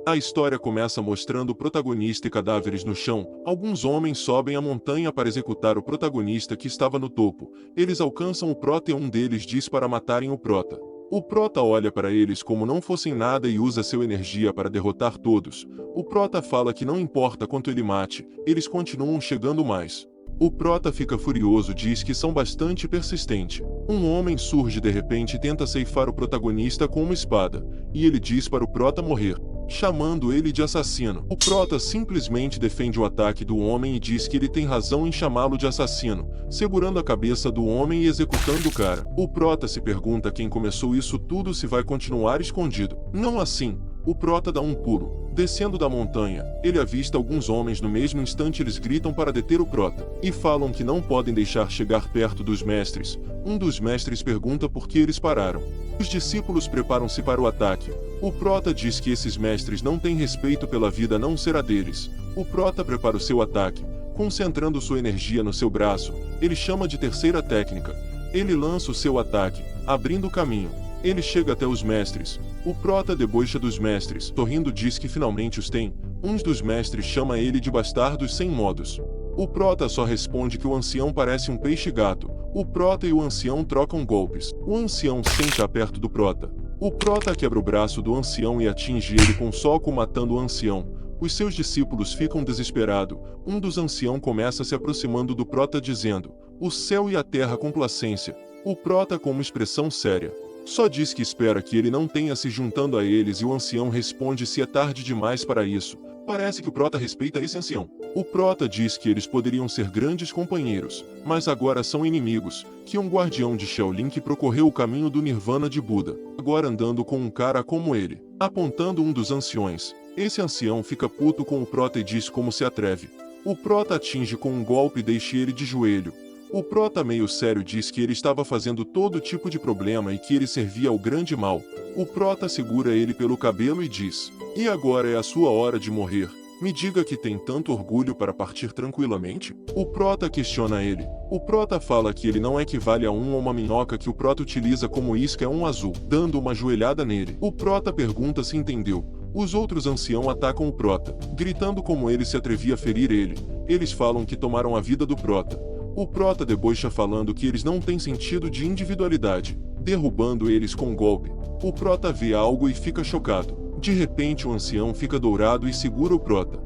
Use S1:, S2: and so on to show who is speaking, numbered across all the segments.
S1: A história começa mostrando o protagonista e cadáveres no chão. Alguns homens sobem a montanha para executar o protagonista que estava no topo. Eles alcançam o prota e um deles diz para matarem o prota. O prota olha para eles como não fossem nada e usa sua energia para derrotar todos. O prota fala que não importa quanto ele mate, eles continuam chegando mais. O prota fica furioso e diz que são bastante persistentes. Um homem surge de repente e tenta ceifar o protagonista com uma espada, e ele diz para o prota morrer, chamando ele de assassino. O prota simplesmente defende o ataque do homem e diz que ele tem razão em chamá-lo de assassino, segurando a cabeça do homem e executando o cara. O prota se pergunta quem começou isso tudo se vai continuar escondido. Não assim. O prota dá um pulo. Descendo da montanha, ele avista alguns homens. No mesmo instante eles gritam para deter o prota, e falam que não podem deixar chegar perto dos mestres. Um dos mestres pergunta por que eles pararam. Os discípulos preparam-se para o ataque. O prota diz que esses mestres não têm respeito pela vida a não ser a deles. O prota prepara o seu ataque, concentrando sua energia no seu braço. Ele chama de terceira técnica. Ele lança o seu ataque, abrindo o caminho. Ele chega até os mestres. O prota debocha dos mestres. Sorrindo diz que finalmente os tem. Um dos mestres chama ele de bastardos sem modos. O prota só responde que o ancião parece um peixe-gato. O prota e o ancião trocam golpes. O ancião senta perto do prota. O prota quebra o braço do ancião e atinge ele com um soco, matando o ancião. Os seus discípulos ficam desesperados. Um dos anciãos começa se aproximando do prota dizendo: "O céu e a terra complacência." O prota com uma expressão séria só diz que espera que ele não tenha se juntando a eles e o ancião responde se é tarde demais para isso. Parece que o prota respeita esse ancião. O prota diz que eles poderiam ser grandes companheiros, mas agora são inimigos, que um guardião de Shaolin que percorreu o caminho do Nirvana de Buda, agora andando com um cara como ele, apontando um dos anciões. Esse ancião fica puto com o prota e diz como se atreve. O prota atinge com um golpe e deixa ele de joelho. O prota meio sério diz que ele estava fazendo todo tipo de problema e que ele servia ao grande mal. O prota segura ele pelo cabelo e diz: "E agora é a sua hora de morrer. Me diga que tem tanto orgulho para partir tranquilamente?" O prota questiona ele. O prota fala que ele não equivale a uma minhoca que o prota utiliza como isca, é um azul, dando uma joelhada nele. O prota pergunta se entendeu. Os outros anciãos atacam o prota, gritando como ele se atrevia a ferir ele. Eles falam que tomaram a vida do prota. O prota debocha falando que eles não têm sentido de individualidade, derrubando eles com um golpe. O prota vê algo e fica chocado. De repente o ancião fica dourado e segura o prota.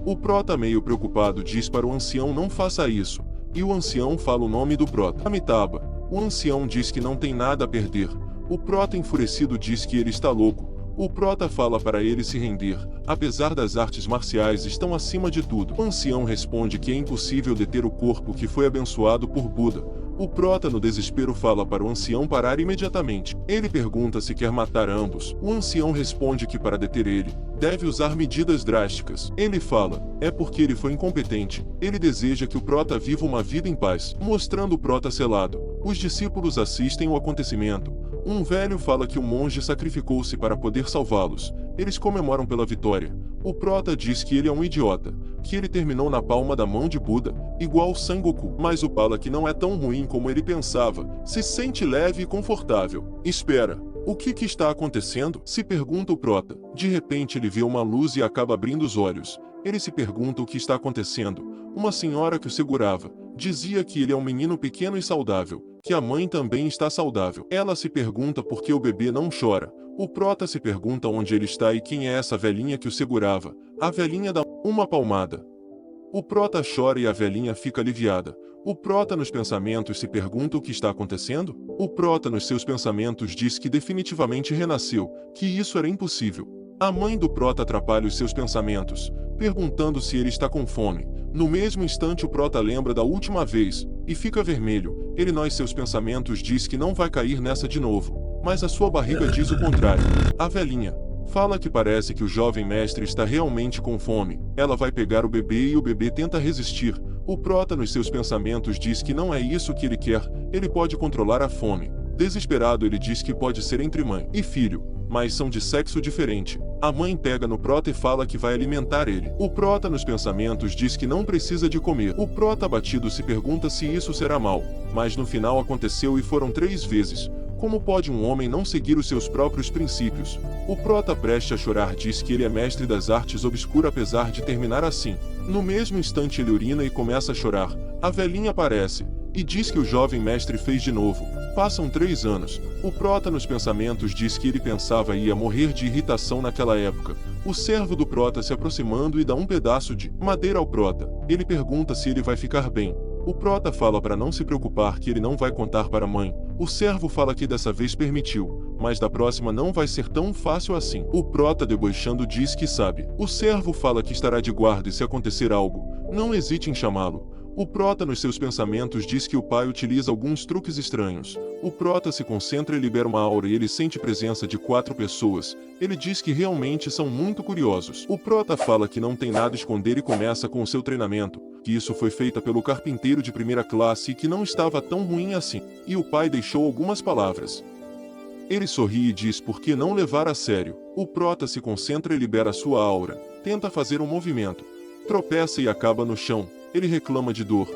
S1: O prota meio preocupado diz para o ancião não faça isso, e o ancião fala o nome do prota: Amitabha. O ancião diz que não tem nada a perder. O prota enfurecido diz que ele está louco. O prota fala para ele se render, apesar das artes marciais estão acima de tudo. O ancião responde que é impossível deter o corpo que foi abençoado por Buda. O prota no desespero fala para o ancião parar imediatamente. Ele pergunta se quer matar ambos. O ancião responde que para deter ele, deve usar medidas drásticas. Ele fala, é porque ele foi incompetente. Ele deseja que o prota viva uma vida em paz, mostrando o prota selado. Os discípulos assistem ao acontecimento. Um velho fala que o monge sacrificou-se para poder salvá-los. Eles comemoram pela vitória. O prota diz que ele é um idiota, que ele terminou na palma da mão de Buda, igual Sangoku. Mas o fala que não é tão ruim como ele pensava, se sente leve e confortável. Espera, o que está acontecendo? Se pergunta o prota. De repente ele vê uma luz e acaba abrindo os olhos. Ele se pergunta o que está acontecendo. Uma senhora que o segurava dizia que ele é um menino pequeno e saudável, que a mãe também está saudável. Ela se pergunta por que o bebê não chora. O prota se pergunta onde ele está e quem é essa velhinha que o segurava. A velhinha dá uma palmada. O prota chora e a velhinha fica aliviada. O prota nos pensamentos se pergunta o que está acontecendo. O prota nos seus pensamentos diz que definitivamente renasceu, que isso era impossível. A mãe do prota atrapalha os seus pensamentos, perguntando se ele está com fome. No mesmo instante o prota lembra da última vez, e fica vermelho. Ele nos seus pensamentos diz que não vai cair nessa de novo, mas a sua barriga diz o contrário. A velhinha fala que parece que o jovem mestre está realmente com fome. Ela vai pegar o bebê e o bebê tenta resistir. O prota nos seus pensamentos diz que não é isso que ele quer, ele pode controlar a fome. Desesperado ele diz que pode ser entre mãe e filho, mas são de sexo diferente. A mãe pega no prota e fala que vai alimentar ele. O prota nos pensamentos diz que não precisa de comer. O prota abatido se pergunta se isso será mal, mas no final aconteceu e foram 3 vezes. Como pode um homem não seguir os seus próprios princípios? O prota, prestes a chorar, diz que ele é mestre das artes obscuras, apesar de terminar assim. No mesmo instante ele urina e começa a chorar. A velhinha aparece e diz que o jovem mestre fez de novo. Passam 3 anos. O prota, nos pensamentos, diz que ele pensava ia morrer de irritação naquela época. O servo do prota se aproximando e dá um pedaço de madeira ao prota. Ele pergunta se ele vai ficar bem. O prota fala para não se preocupar, que ele não vai contar para a mãe. O servo fala que dessa vez permitiu, mas da próxima não vai ser tão fácil assim. O prota, debochando, diz que sabe. O servo fala que estará de guarda e se acontecer algo, não hesite em chamá-lo. O prota, nos seus pensamentos, diz que o pai utiliza alguns truques estranhos. O prota se concentra e libera uma aura e ele sente presença de 4 pessoas. Ele diz que realmente são muito curiosos. O prota fala que não tem nada a esconder e começa com o seu treinamento, que isso foi feita pelo carpinteiro de primeira classe e que não estava tão ruim assim. E o pai deixou algumas palavras. Ele sorri e diz por que não levar a sério. O prota se concentra e libera sua aura. Tenta fazer um movimento. Tropeça e acaba no chão. Ele reclama de dor.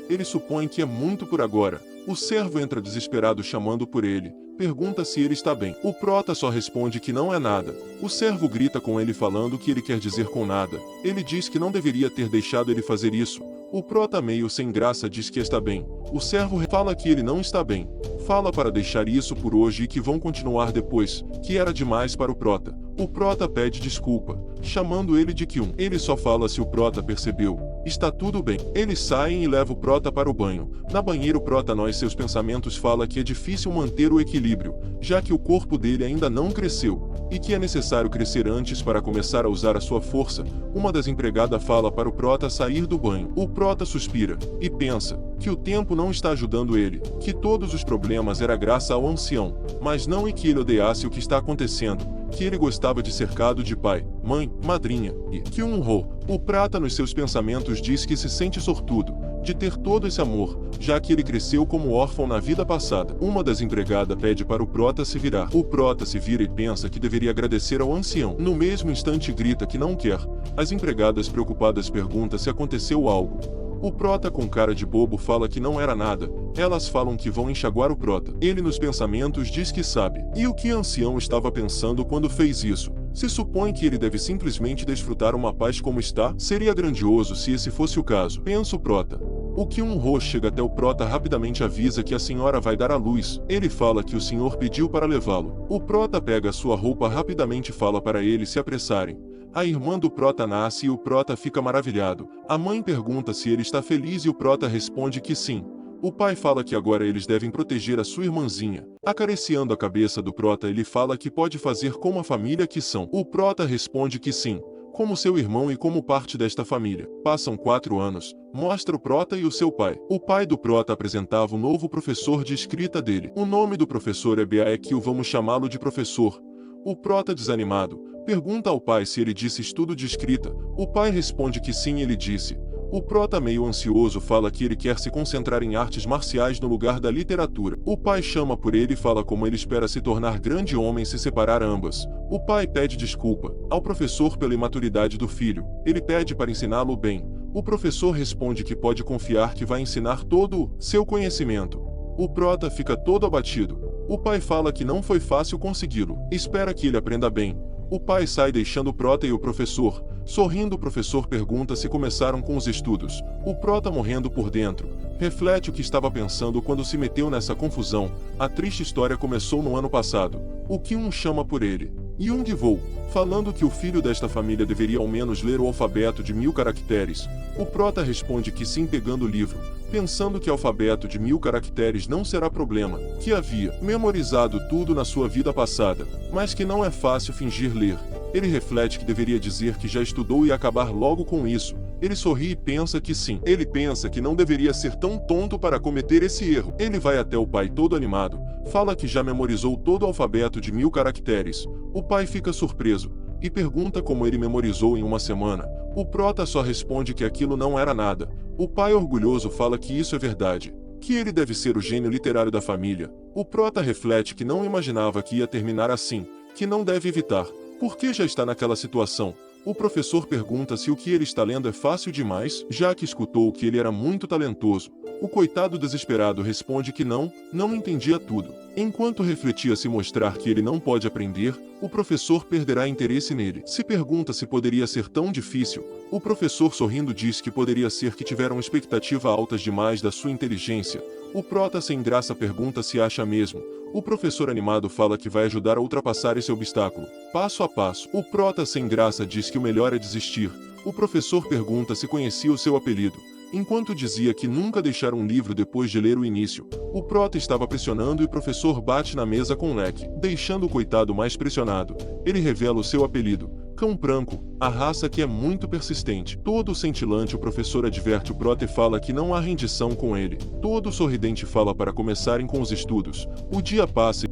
S1: Ele supõe que é muito por agora. O servo entra desesperado chamando por ele. Pergunta se ele está bem. O prota só responde que não é nada. O servo grita com ele falando o que ele quer dizer com nada. Ele diz que não deveria ter deixado ele fazer isso. O prota, meio sem graça, diz que está bem. O servo fala que ele não está bem. Fala para deixar isso por hoje e que vão continuar depois, que era demais para o prota. O prota pede desculpa, chamando ele de Kyun. Ele só fala se o prota percebeu. Está tudo bem. Eles saem e levam o prota para o banho. Na banheira o prota, nos seus pensamentos, fala que é difícil manter o equilíbrio, já que o corpo dele ainda não cresceu, e que é necessário crescer antes para começar a usar a sua força. Uma das empregadas fala para o prota sair do banho. O prota suspira e pensa que o tempo não está ajudando ele, que todos os problemas era graças ao ancião, mas não, e que ele odiasse o que está acontecendo, que ele gostava de cercado de pai, mãe, madrinha, e que o honrou. O prata, nos seus pensamentos, diz que se sente sortudo de ter todo esse amor, já que ele cresceu como órfão na vida passada. Uma das empregadas pede para o prota se virar. O prota se vira e pensa que deveria agradecer ao ancião. No mesmo instante grita que não quer. As empregadas, preocupadas, perguntam se aconteceu algo. O prota, com cara de bobo, fala que não era nada. Elas falam que vão enxaguar o prota. Ele, nos pensamentos, diz que sabe. E o que o ancião estava pensando quando fez isso? Se supõe que ele deve simplesmente desfrutar uma paz como está? Seria grandioso se esse fosse o caso, pensa o prota. O Kyun-ho chega até o prota, rapidamente avisa que a senhora vai dar à luz. Ele fala que o senhor pediu para levá-lo. O prota pega sua roupa rapidamente e fala para eles se apressarem. A irmã do prota nasce e o prota fica maravilhado. A mãe pergunta se ele está feliz e o prota responde que sim. O pai fala que agora eles devem proteger a sua irmãzinha. Acariciando a cabeça do prota, ele fala que pode fazer como a família que são. O prota responde que sim, como seu irmão e como parte desta família. Passam 4 anos. Mostra o prota e o seu pai. O pai do prota apresentava um novo professor de escrita dele. O nome do professor é Baekil, vamos chamá-lo de professor. O prota, desanimado, pergunta ao pai se ele disse estudo de escrita. O pai responde que sim, ele disse. O prota, meio ansioso, fala que ele quer se concentrar em artes marciais no lugar da literatura. O pai chama por ele e fala como ele espera se tornar grande homem se separar ambas. O pai pede desculpa ao professor pela imaturidade do filho. Ele pede para ensiná-lo bem. O professor responde que pode confiar que vai ensinar todo o seu conhecimento. O prota fica todo abatido. O pai fala que não foi fácil consegui-lo. Espera que ele aprenda bem. O pai sai deixando o prota e o professor. Sorrindo, o professor pergunta se começaram com os estudos. O prota, morrendo por dentro, reflete o que estava pensando quando se meteu nessa confusão. A triste história começou no ano passado. O Kyun chama por ele. Young-woo, falando que o filho desta família deveria ao menos ler o alfabeto de 1000 caracteres. O prota responde que sim, pegando o livro, pensando que alfabeto de 1000 caracteres não será problema, que havia memorizado tudo na sua vida passada, mas que não é fácil fingir ler. Ele reflete que deveria dizer que já estudou e acabar logo com isso. Ele sorri e pensa que sim. Ele pensa que não deveria ser tão tonto para cometer esse erro. Ele vai até o pai todo animado, fala que já memorizou todo o alfabeto de 1000 caracteres. O pai fica surpreso e pergunta como ele memorizou em uma semana. O prota só responde que aquilo não era nada. O pai, orgulhoso, fala que isso é verdade, que ele deve ser o gênio literário da família. O prota reflete que não imaginava que ia terminar assim, que não deve evitar, porque já está naquela situação. O professor pergunta se o que ele está lendo é fácil demais, já que escutou que ele era muito talentoso. O coitado desesperado responde que não entendia tudo. Enquanto refletia se mostrar que ele não pode aprender, o professor perderá interesse nele. Se pergunta se poderia ser tão difícil, o professor sorrindo diz que poderia ser que tiveram expectativa altas demais da sua inteligência. O prota sem graça pergunta se acha mesmo. O professor animado fala que vai ajudar a ultrapassar esse obstáculo, passo a passo. O prota sem graça diz que o melhor é desistir. O professor pergunta se conhecia o seu apelido. Enquanto dizia que nunca deixara um livro depois de ler o início, o prota estava pressionando e o professor bate na mesa com um leque, deixando o coitado mais pressionado. Ele revela o seu apelido, Cão Branco, a raça que é muito persistente. Todo cintilante o professor adverte o prota e fala que não há rendição com ele. Todo sorridente fala para começarem com os estudos. O dia passa e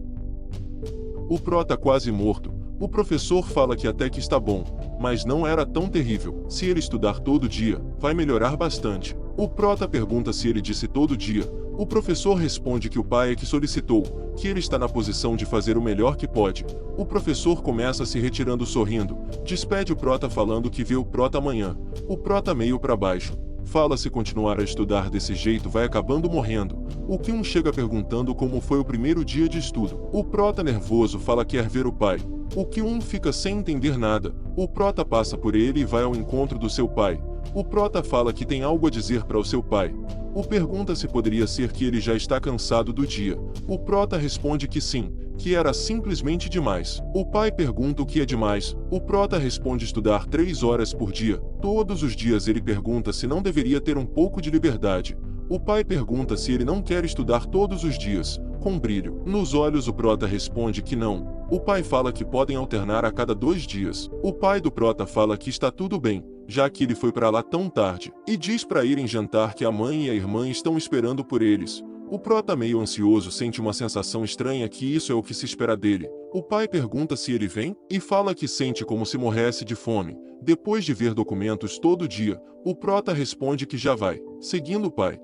S1: o prota quase morto. O professor fala que até que está bom, mas não era tão terrível. Se ele estudar todo dia, vai melhorar bastante. O prota pergunta se ele disse todo dia. O professor responde que o pai é que solicitou, que ele está na posição de fazer o melhor que pode. O professor começa se retirando sorrindo, despede o prota falando que vê o prota amanhã. O prota meio para baixo. Fala se continuar a estudar desse jeito vai acabando morrendo. O Kyun chega perguntando como foi o primeiro dia de estudo. O prota nervoso fala que quer ver o pai. O Kyun fica sem entender nada. O prota passa por ele e vai ao encontro do seu pai. O prota fala que tem algo a dizer para o seu pai. O pergunta se poderia ser que ele já está cansado do dia. O prota responde que sim, que era simplesmente demais. O pai pergunta o que é demais. O prota responde estudar 3 horas por dia. Todos os dias ele pergunta se não deveria ter um pouco de liberdade. O pai pergunta se ele não quer estudar todos os dias. Com brilho nos olhos o prota responde que não. O pai fala que podem alternar a cada 2 dias. O pai do prota fala que está tudo bem, já que ele foi para lá tão tarde, e diz para irem jantar que a mãe e a irmã estão esperando por eles. O prota meio ansioso sente uma sensação estranha que isso é o que se espera dele. O pai pergunta se ele vem, e fala que sente como se morresse de fome. Depois de ver documentos todo dia, o prota responde que já vai, seguindo o pai.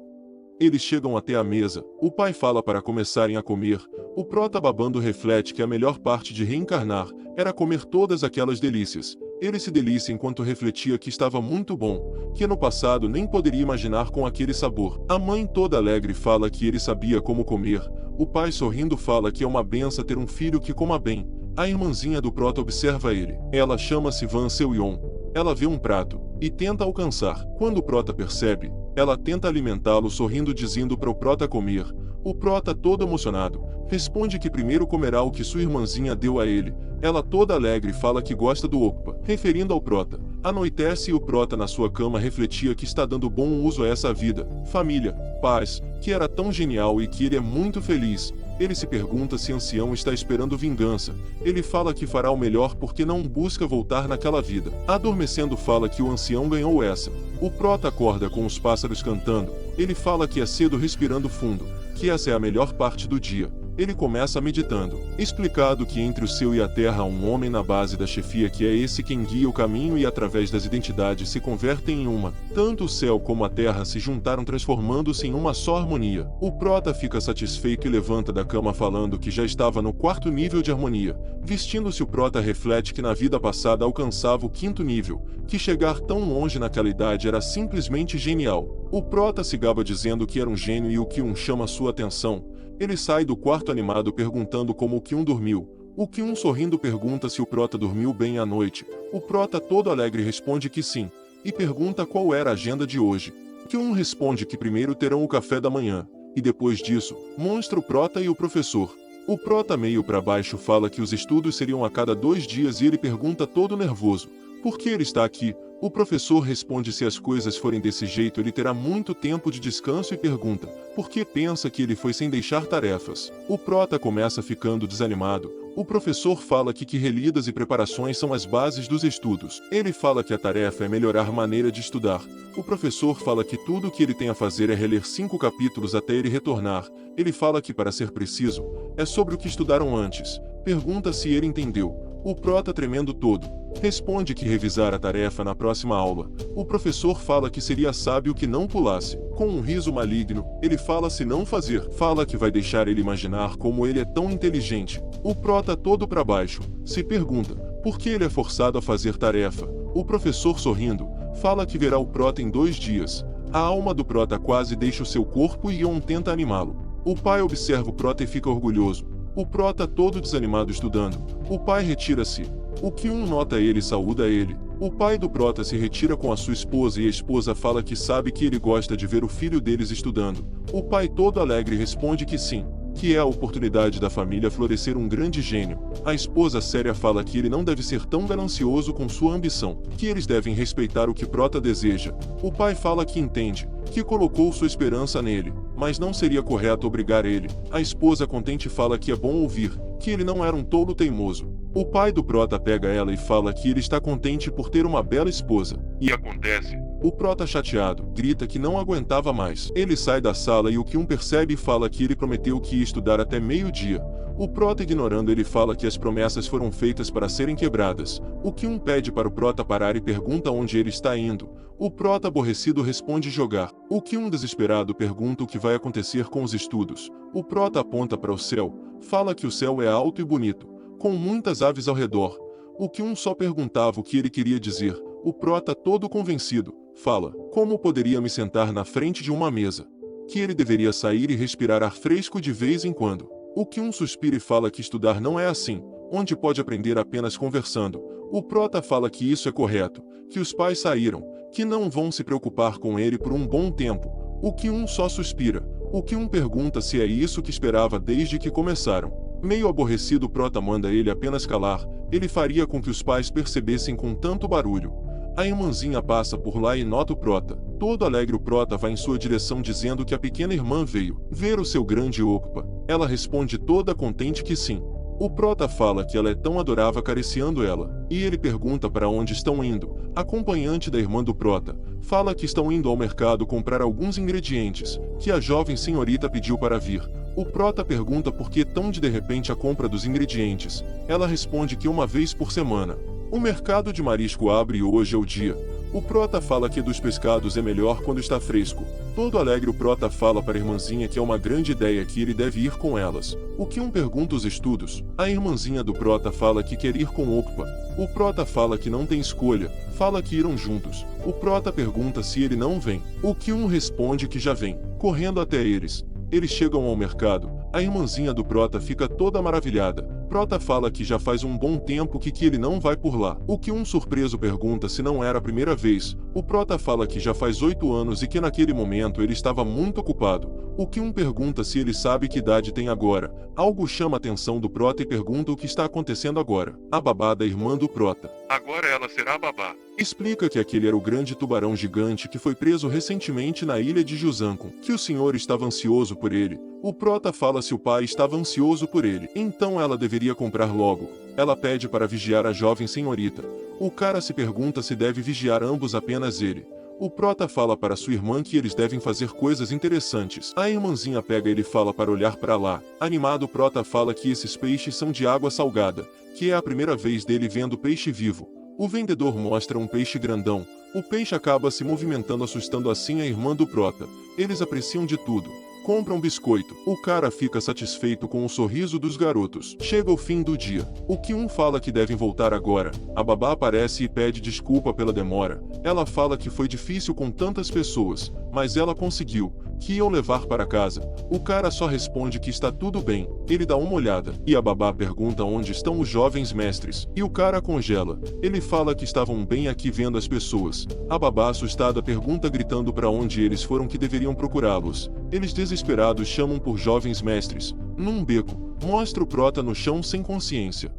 S1: Eles chegam até a mesa, o pai fala para começarem a comer. O prota babando reflete que a melhor parte de reencarnar era comer todas aquelas delícias. Ele se delicia enquanto refletia que estava muito bom, que no passado nem poderia imaginar com aquele sabor. A mãe toda alegre fala que ele sabia como comer. O pai sorrindo fala que é uma benção ter um filho que coma bem. A irmãzinha do prota observa ele. Ela chama-se Van Seo-yeon. Ela vê um prato e tenta alcançar. Quando o prota percebe, ela tenta alimentá-lo sorrindo dizendo para o prota comer. O prota todo emocionado, responde que primeiro comerá o que sua irmãzinha deu a ele. Ela toda alegre fala que gosta do okpa, referindo ao prota. Anoitece e o prota na sua cama refletia que está dando bom uso a essa vida, família, paz, que era tão genial e que ele é muito feliz. Ele se pergunta se ancião está esperando vingança. Ele fala que fará o melhor porque não busca voltar naquela vida. Adormecendo fala que o ancião ganhou essa. O prota acorda com os pássaros cantando. Ele fala que é cedo respirando fundo, que essa é a melhor parte do dia. Ele começa meditando. Explicado que entre o céu e a terra há um homem na base da chefia que é esse quem guia o caminho e através das identidades se convertem em uma. Tanto o céu como a terra se juntaram transformando-se em uma só harmonia. O prota fica satisfeito e levanta da cama falando que já estava no 4º nível de harmonia. Vestindo-se o prota reflete que na vida passada alcançava o 5º nível, que chegar tão longe naquela idade era simplesmente genial. O prota se gaba dizendo que era um gênio e o Kyun chama sua atenção. Ele sai do quarto animado perguntando como o Kyun dormiu. O Kyun sorrindo pergunta se o prota dormiu bem à noite. O prota todo alegre responde que sim, e pergunta qual era a agenda de hoje. Kyun responde que primeiro terão o café da manhã, e depois disso, mostra o prota e o professor. O prota meio para baixo fala que os estudos seriam a cada 2 dias e ele pergunta todo nervoso. Por que ele está aqui? O professor responde se as coisas forem desse jeito ele terá muito tempo de descanso e pergunta por que pensa que ele foi sem deixar tarefas. O prota começa ficando desanimado. O professor fala que relidas e preparações são as bases dos estudos. Ele fala que a tarefa é melhorar maneira de estudar. O professor fala que tudo o que ele tem a fazer é reler 5 capítulos até ele retornar. Ele fala que para ser preciso, é sobre o que estudaram antes. Pergunta se ele entendeu. O prota tremendo todo, responde que revisar a tarefa na próxima aula. O professor fala que seria sábio que não pulasse. Com um riso maligno, ele fala se não fazer. Fala que vai deixar ele imaginar como ele é tão inteligente. O prota todo para baixo, se pergunta por que ele é forçado a fazer tarefa. O professor sorrindo, fala que verá o prota em 2 dias. A alma do prota quase deixa o seu corpo e Yeon tenta animá-lo. O pai observa o prota e fica orgulhoso. O prota todo desanimado estudando. O pai retira-se. O Kyun nota ele e saúda ele. O pai do prota se retira com a sua esposa e a esposa fala que sabe que ele gosta de ver o filho deles estudando. O pai todo alegre responde que sim, que é a oportunidade da família florescer um grande gênio. A esposa séria fala que ele não deve ser tão ganancioso com sua ambição, que eles devem respeitar o que prota deseja. O pai fala que entende, que colocou sua esperança nele, mas não seria correto obrigar ele. A esposa contente fala que é bom ouvir, que ele não era um tolo teimoso. O pai do prota pega ela e fala que ele está contente por ter uma bela esposa. E acontece. O prota chateado, grita que não aguentava mais. Ele sai da sala e o Kyun percebe e fala que ele prometeu que ia estudar até meio-dia. O prota ignorando ele fala que as promessas foram feitas para serem quebradas. O Kyun pede para o prota parar e pergunta onde ele está indo. O prota aborrecido responde jogar. O Kyun desesperado pergunta o que vai acontecer com os estudos. O prota aponta para o céu, fala que o céu é alto e bonito, com muitas aves ao redor. O Kyun só perguntava o que ele queria dizer. O prota todo convencido, fala, como poderia me sentar na frente de uma mesa? Que ele deveria sair e respirar ar fresco de vez em quando. O Kyun suspira e fala que estudar não é assim, onde pode aprender apenas conversando. O prota fala que isso é correto, que os pais saíram, que não vão se preocupar com ele por um bom tempo. O Kyun só suspira. O Kyun pergunta se é isso que esperava desde que começaram. Meio aborrecido, o prota manda ele apenas calar, ele faria com que os pais percebessem com tanto barulho. A irmãzinha passa por lá e nota o prota. Todo alegre, o prota vai em sua direção dizendo que a pequena irmã veio ver o seu grande ocupa. Ela responde toda contente que sim. O prota fala que ela é tão adorável acariciando ela, e ele pergunta para onde estão indo. A acompanhante da irmã do prota fala que estão indo ao mercado comprar alguns ingredientes, que a jovem senhorita pediu para vir. O prota pergunta por que tão de repente a compra dos ingredientes. Ela responde que uma vez por semana. O mercado de marisco abre e hoje é o dia. O prota fala que dos pescados é melhor quando está fresco. Todo alegre, o prota fala para a irmãzinha que é uma grande ideia que ele deve ir com elas. O Kyun pergunta os estudos. A irmãzinha do prota fala que quer ir com o ocupa. O prota fala que não tem escolha, fala que irão juntos. O prota pergunta se ele não vem. O Kyun responde que já vem, correndo até eles. Eles chegam ao mercado. A irmãzinha do prota fica toda maravilhada. Prota fala que já faz um bom tempo que ele não vai por lá. O Kyun surpreso pergunta se não era a primeira vez. O prota fala que já faz 8 anos e que naquele momento ele estava muito ocupado. O Kyun pergunta se ele sabe que idade tem agora. Algo chama a atenção do prota e pergunta o que está acontecendo agora. A babá da irmã do prota. Agora ela será a babá. Explica que aquele era o grande tubarão gigante que foi preso recentemente na ilha de Jusankun, que o senhor estava ansioso por ele. O prota fala se o pai estava ansioso por ele, então ela deveria comprar logo. Ela pede para vigiar a jovem senhorita. O cara se pergunta se deve vigiar ambos apenas ele. O prota fala para sua irmã que eles devem fazer coisas interessantes. A irmãzinha pega ele e fala para olhar para lá. Animado, o prota fala que esses peixes são de água salgada, que é a primeira vez dele vendo peixe vivo. O vendedor mostra um peixe grandão. O peixe acaba se movimentando, assustando assim a irmã do prota. Eles apreciam de tudo. Compram biscoito. O cara fica satisfeito com o sorriso dos garotos. Chega o fim do dia. O Kyun fala que devem voltar agora. A babá aparece e pede desculpa pela demora. Ela fala que foi difícil com tantas pessoas, mas ela conseguiu, que iam levar para casa. O cara só responde que está tudo bem. Ele dá uma olhada, e a babá pergunta onde estão os jovens mestres, e o cara congela. Ele fala que estavam bem aqui vendo as pessoas. A babá assustada pergunta gritando para onde eles foram, que deveriam procurá-los. Eles desesperados chamam por jovens mestres. Num beco, mostra o prota no chão sem consciência.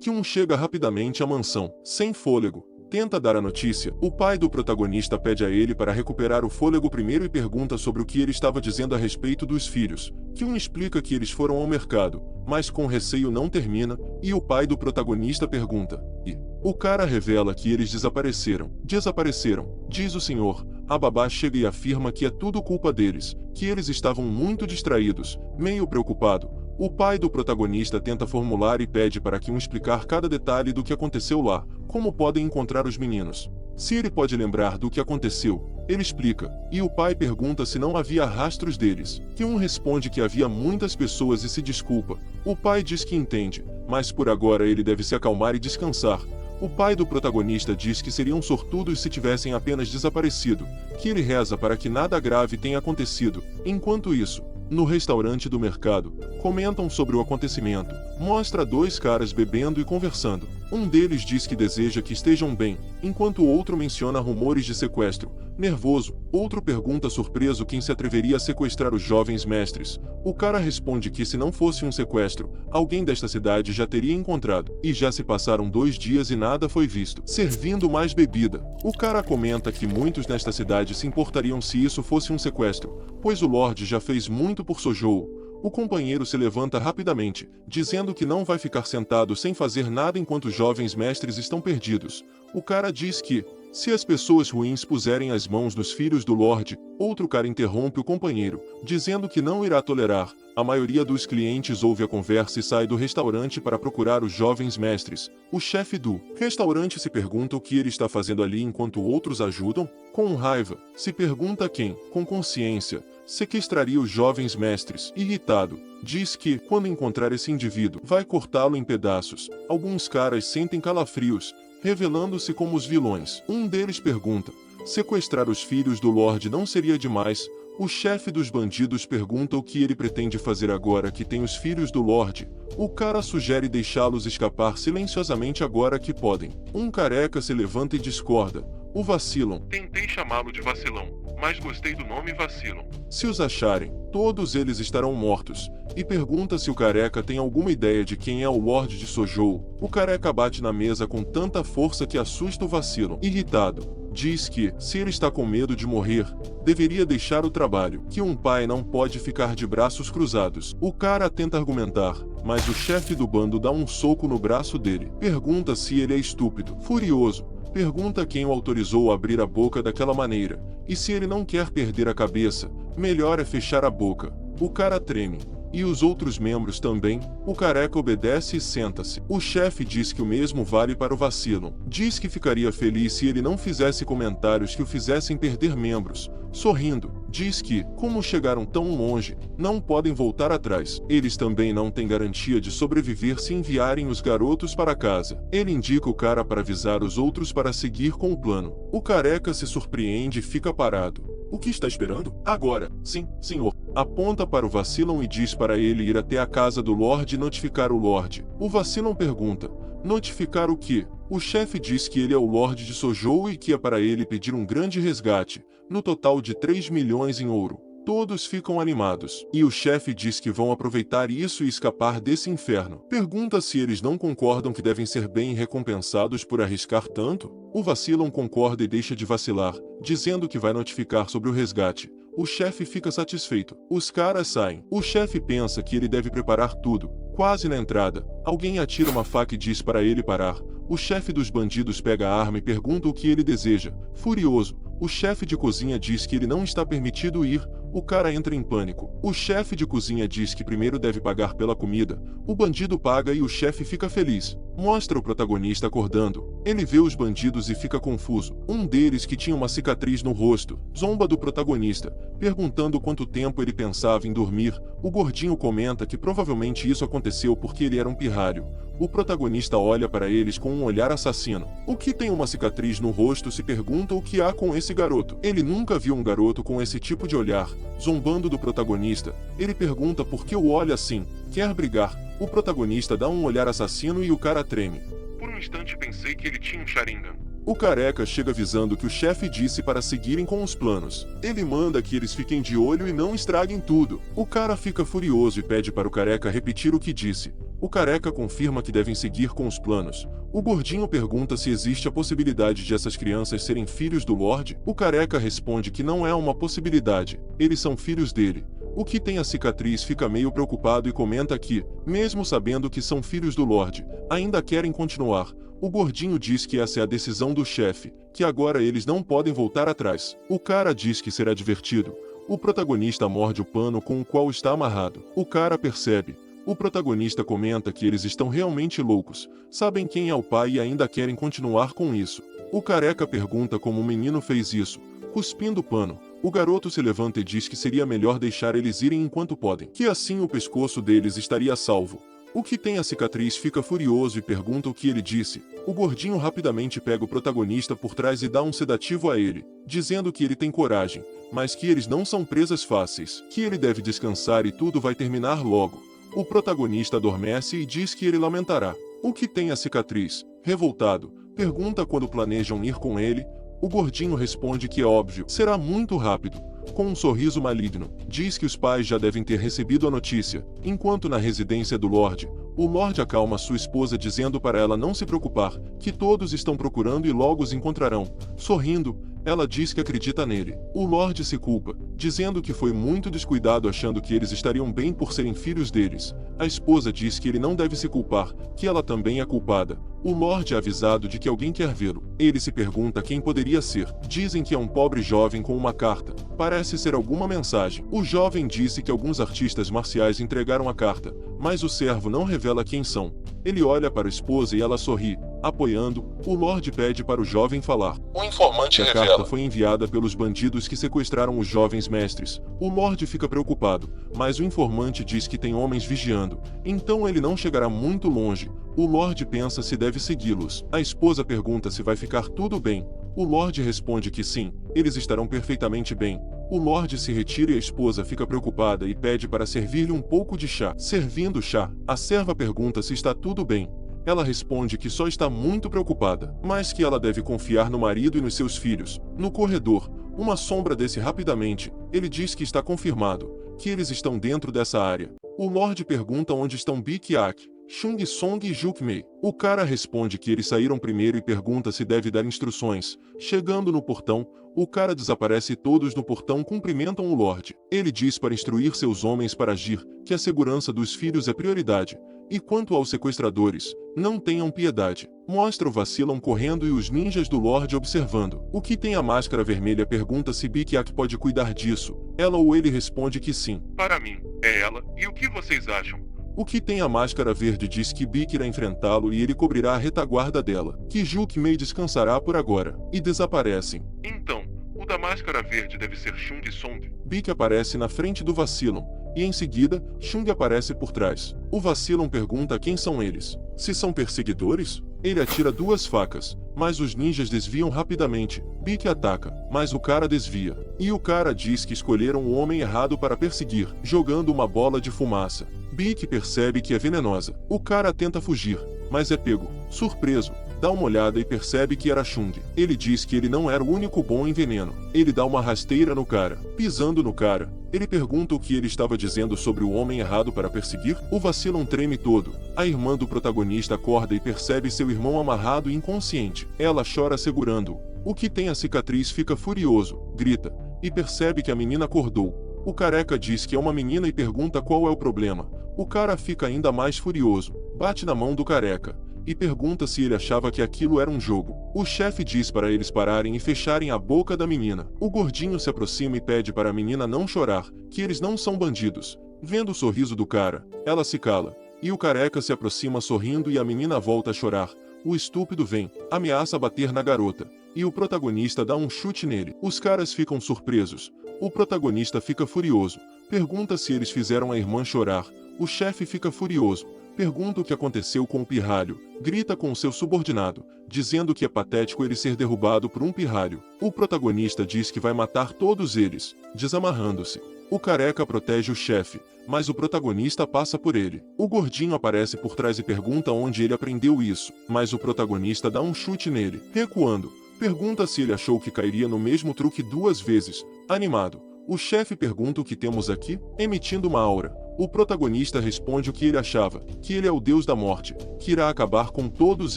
S1: Kyun chega rapidamente à mansão, sem fôlego. Tenta dar a notícia. O pai do protagonista pede a ele para recuperar o fôlego primeiro e pergunta sobre o que ele estava dizendo a respeito dos filhos. Kyun explica que eles foram ao mercado, mas com receio não termina, e o pai do protagonista pergunta. E o cara revela que eles desapareceram. Desapareceram, diz o senhor. A babá chega e afirma que é tudo culpa deles, que eles estavam muito distraídos. Meio preocupado, o pai do protagonista tenta formular e pede para Kyun explicar cada detalhe do que aconteceu lá, como podem encontrar os meninos. Se ele pode lembrar do que aconteceu, ele explica, e o pai pergunta se não havia rastros deles. Kyun responde que havia muitas pessoas e se desculpa. O pai diz que entende, mas por agora ele deve se acalmar e descansar. O pai do protagonista diz que seriam sortudos se tivessem apenas desaparecido, que ele reza para que nada grave tenha acontecido. Enquanto isso, no restaurante do mercado, comentam sobre o acontecimento. Mostra dois caras bebendo e conversando. Um deles diz que deseja que estejam bem, enquanto o outro menciona rumores de sequestro. Nervoso, outro pergunta surpreso quem se atreveria a sequestrar os jovens mestres. O cara responde que se não fosse um sequestro, alguém desta cidade já teria encontrado. E já se passaram 2 dias e nada foi visto. Servindo mais bebida. O cara comenta que muitos nesta cidade se importariam se isso fosse um sequestro, pois o Lorde já fez muito por Sojou. O companheiro se levanta rapidamente, dizendo que não vai ficar sentado sem fazer nada enquanto os jovens mestres estão perdidos. O cara diz que, se as pessoas ruins puserem as mãos nos filhos do Lorde, outro cara interrompe o companheiro, dizendo que não irá tolerar. A maioria dos clientes ouve a conversa e sai do restaurante para procurar os jovens mestres. O chefe do restaurante se pergunta o que ele está fazendo ali enquanto outros ajudam. Com raiva, se pergunta quem, com consciência, sequestraria os jovens mestres. Irritado, diz que, quando encontrar esse indivíduo, vai cortá-lo em pedaços. Alguns caras sentem calafrios, revelando-se como os vilões. Um deles pergunta: sequestrar os filhos do Lorde não seria demais? O chefe dos bandidos pergunta o que ele pretende fazer agora que tem os filhos do Lorde. O cara sugere deixá-los escapar silenciosamente agora que podem. Um careca se levanta e discorda. O Vacilon. Tentei chamá-lo de vacilão, mas gostei do nome Vacilon. Se os acharem, todos eles estarão mortos. E pergunta se o careca tem alguma ideia de quem é o Lorde de Sojou. O careca bate na mesa com tanta força que assusta o Vacilon. Irritado, diz que, se ele está com medo de morrer, deveria deixar o trabalho, que um pai não pode ficar de braços cruzados. O cara tenta argumentar, mas o chefe do bando dá um soco no braço dele. Pergunta se ele é estúpido. Furioso, pergunta quem o autorizou a abrir a boca daquela maneira, e se ele não quer perder a cabeça, melhor é fechar a boca. O cara treme. E os outros membros também. O careca obedece e senta-se. O chefe diz que o mesmo vale para o Vacilon. Diz que ficaria feliz se ele não fizesse comentários que o fizessem perder membros. Sorrindo, diz que, como chegaram tão longe, não podem voltar atrás. Eles também não têm garantia de sobreviver se enviarem os garotos para casa. Ele indica o cara para avisar os outros para seguir com o plano. O careca se surpreende e fica parado. O que está esperando? Agora, sim, senhor. Aponta para o Vacilon e diz para ele ir até a casa do Lorde e notificar o Lorde. O Vacilon pergunta: notificar o quê? O chefe diz que ele é o Lorde de Sojou e que é para ele pedir um grande resgate, no total de 3 milhões em ouro. Todos ficam animados, e o chefe diz que vão aproveitar isso e escapar desse inferno. Pergunta se eles não concordam que devem ser bem recompensados por arriscar tanto. O Vacilon concorda e deixa de vacilar, dizendo que vai notificar sobre o resgate. O chefe fica satisfeito. Os caras saem. O chefe pensa que ele deve preparar tudo. Quase na entrada, alguém atira uma faca e diz para ele parar. O chefe dos bandidos pega a arma e pergunta o que ele deseja. Furioso, o chefe de cozinha diz que ele não está permitido ir. O cara entra em pânico. O chefe de cozinha diz que primeiro deve pagar pela comida. O bandido paga e o chefe fica feliz. Mostra o protagonista acordando. Ele vê os bandidos e fica confuso. Um deles, que tinha uma cicatriz no rosto, zomba do protagonista, perguntando quanto tempo ele pensava em dormir. O gordinho comenta que provavelmente isso aconteceu porque ele era um pirralho. O protagonista olha para eles com um olhar assassino. O que tem uma cicatriz no rosto se pergunta o que há com esse garoto. Ele nunca viu um garoto com esse tipo de olhar. Zombando do protagonista, ele pergunta por que o olha assim. Quer brigar? O protagonista dá um olhar assassino e o cara treme. Por um instante pensei que ele tinha um Sharingan. O careca chega avisando que o chefe disse para seguirem com os planos. Ele manda que eles fiquem de olho e não estraguem tudo. O cara fica furioso e pede para o careca repetir o que disse. O careca confirma que devem seguir com os planos. O gordinho pergunta se existe a possibilidade de essas crianças serem filhos do Lorde. O careca responde que não é uma possibilidade, eles são filhos dele. O que tem a cicatriz fica meio preocupado e comenta que, mesmo sabendo que são filhos do Lorde, ainda querem continuar. O gordinho diz que essa é a decisão do chefe, que agora eles não podem voltar atrás. O cara diz que será divertido. O protagonista morde o pano com o qual está amarrado. O cara percebe. O protagonista comenta que eles estão realmente loucos, sabem quem é o pai e ainda querem continuar com isso. O careca pergunta como o menino fez isso, cuspindo o pano. O garoto se levanta e diz que seria melhor deixar eles irem enquanto podem, que assim o pescoço deles estaria salvo. O que tem a cicatriz fica furioso e pergunta o que ele disse. O gordinho rapidamente pega o protagonista por trás e dá um sedativo a ele, dizendo que ele tem coragem, mas que eles não são presas fáceis, que ele deve descansar e tudo vai terminar logo. O protagonista adormece e diz que ele lamentará. O que tem a cicatriz, revoltado, pergunta quando planejam ir com ele. O gordinho responde que é óbvio, será muito rápido. Com um sorriso maligno, diz que os pais já devem ter recebido a notícia, enquanto na residência do Lorde, o Lorde acalma sua esposa dizendo para ela não se preocupar, que todos estão procurando e logo os encontrarão. Sorrindo, ela diz que acredita nele. O Lorde se culpa, dizendo que foi muito descuidado achando que eles estariam bem por serem filhos deles. A esposa diz que ele não deve se culpar, que ela também é culpada. O Lorde é avisado de que alguém quer vê-lo. Ele se pergunta quem poderia ser. Dizem que é um pobre jovem com uma carta. Parece ser alguma mensagem. O jovem disse que alguns artistas marciais entregaram a carta, mas o servo não revela quem são. Ele olha para a esposa e ela sorri, apoiando. O Lorde pede para o jovem falar.
S2: O informante
S1: A carta foi enviada pelos bandidos que sequestraram os jovens mestres. O Lorde fica preocupado, mas o informante diz que tem homens vigiando, então ele não chegará muito longe. O Lorde pensa se deve segui-los. A esposa pergunta se vai ficar tudo bem. O Lorde responde que sim, eles estarão perfeitamente bem. O Lorde se retira e a esposa fica preocupada e pede para servir-lhe um pouco de chá. Servindo o chá, a serva pergunta se está tudo bem. Ela responde que só está muito preocupada, mas que ela deve confiar no marido e nos seus filhos. No corredor, uma sombra desce rapidamente. Ele diz que está confirmado, que eles estão dentro dessa área. O Lorde pergunta onde estão Bikiak, Chung Song e Jukmei. O cara responde que eles saíram primeiro e pergunta se deve dar instruções. Chegando no portão, o cara desaparece e todos no portão cumprimentam o Lorde. Ele diz para instruir seus homens para agir, que a segurança dos filhos é prioridade. E quanto aos sequestradores, não tenham piedade. Mostra o Vacilam correndo e os ninjas do Lorde observando. O que tem a máscara vermelha pergunta se Bikiak pode cuidar disso. Ela ou ele responde que sim.
S3: Para mim, é ela. E o que vocês acham?
S1: O que tem a máscara verde diz que Bik irá enfrentá-lo e ele cobrirá a retaguarda dela, que Jukmei descansará por agora, e desaparecem.
S3: Então, o da máscara verde deve ser Chung Song.
S1: Bik aparece na frente do Vacilam, e em seguida, Chung aparece por trás. O Vacilam pergunta quem são eles. Se são perseguidores? Ele atira 2 facas, mas os ninjas desviam rapidamente. Bik ataca, mas o cara desvia. E o cara diz que escolheram o homem errado para perseguir, jogando uma bola de fumaça. Bik percebe que é venenosa. O cara tenta fugir, mas é pego. Surpreso, dá uma olhada e percebe que era Chung. Ele diz que ele não era o único bom em veneno. Ele dá uma rasteira no cara. Pisando no cara, ele pergunta o que ele estava dizendo sobre o homem errado para perseguir. O Vacilam treme todo. A irmã do protagonista acorda e percebe seu irmão amarrado e inconsciente. Ela chora segurando-o. O que tem a cicatriz fica furioso, grita, e percebe que a menina acordou. O careca diz que é uma menina e pergunta qual é o problema. O cara fica ainda mais furioso, bate na mão do careca, e pergunta se ele achava que aquilo era um jogo. O chefe diz para eles pararem e fecharem a boca da menina. O gordinho se aproxima e pede para a menina não chorar, que eles não são bandidos. Vendo o sorriso do cara, ela se cala, e o careca se aproxima sorrindo e a menina volta a chorar. O estúpido vem, ameaça bater na garota, e o protagonista dá um chute nele. Os caras ficam surpresos. O protagonista fica furioso, pergunta se eles fizeram a irmã chorar. O chefe fica furioso, pergunta o que aconteceu com o pirralho, grita com seu subordinado, dizendo que é patético ele ser derrubado por um pirralho. O protagonista diz que vai matar todos eles, desamarrando-se. O careca protege o chefe, mas o protagonista passa por ele. O gordinho aparece por trás e pergunta onde ele aprendeu isso, mas o protagonista dá um chute nele, recuando. Pergunta se ele achou que cairia no mesmo truque 2 vezes. Animado, o chefe pergunta o que temos aqui, emitindo uma aura. O protagonista responde o que ele achava, que ele é o deus da morte, que irá acabar com todos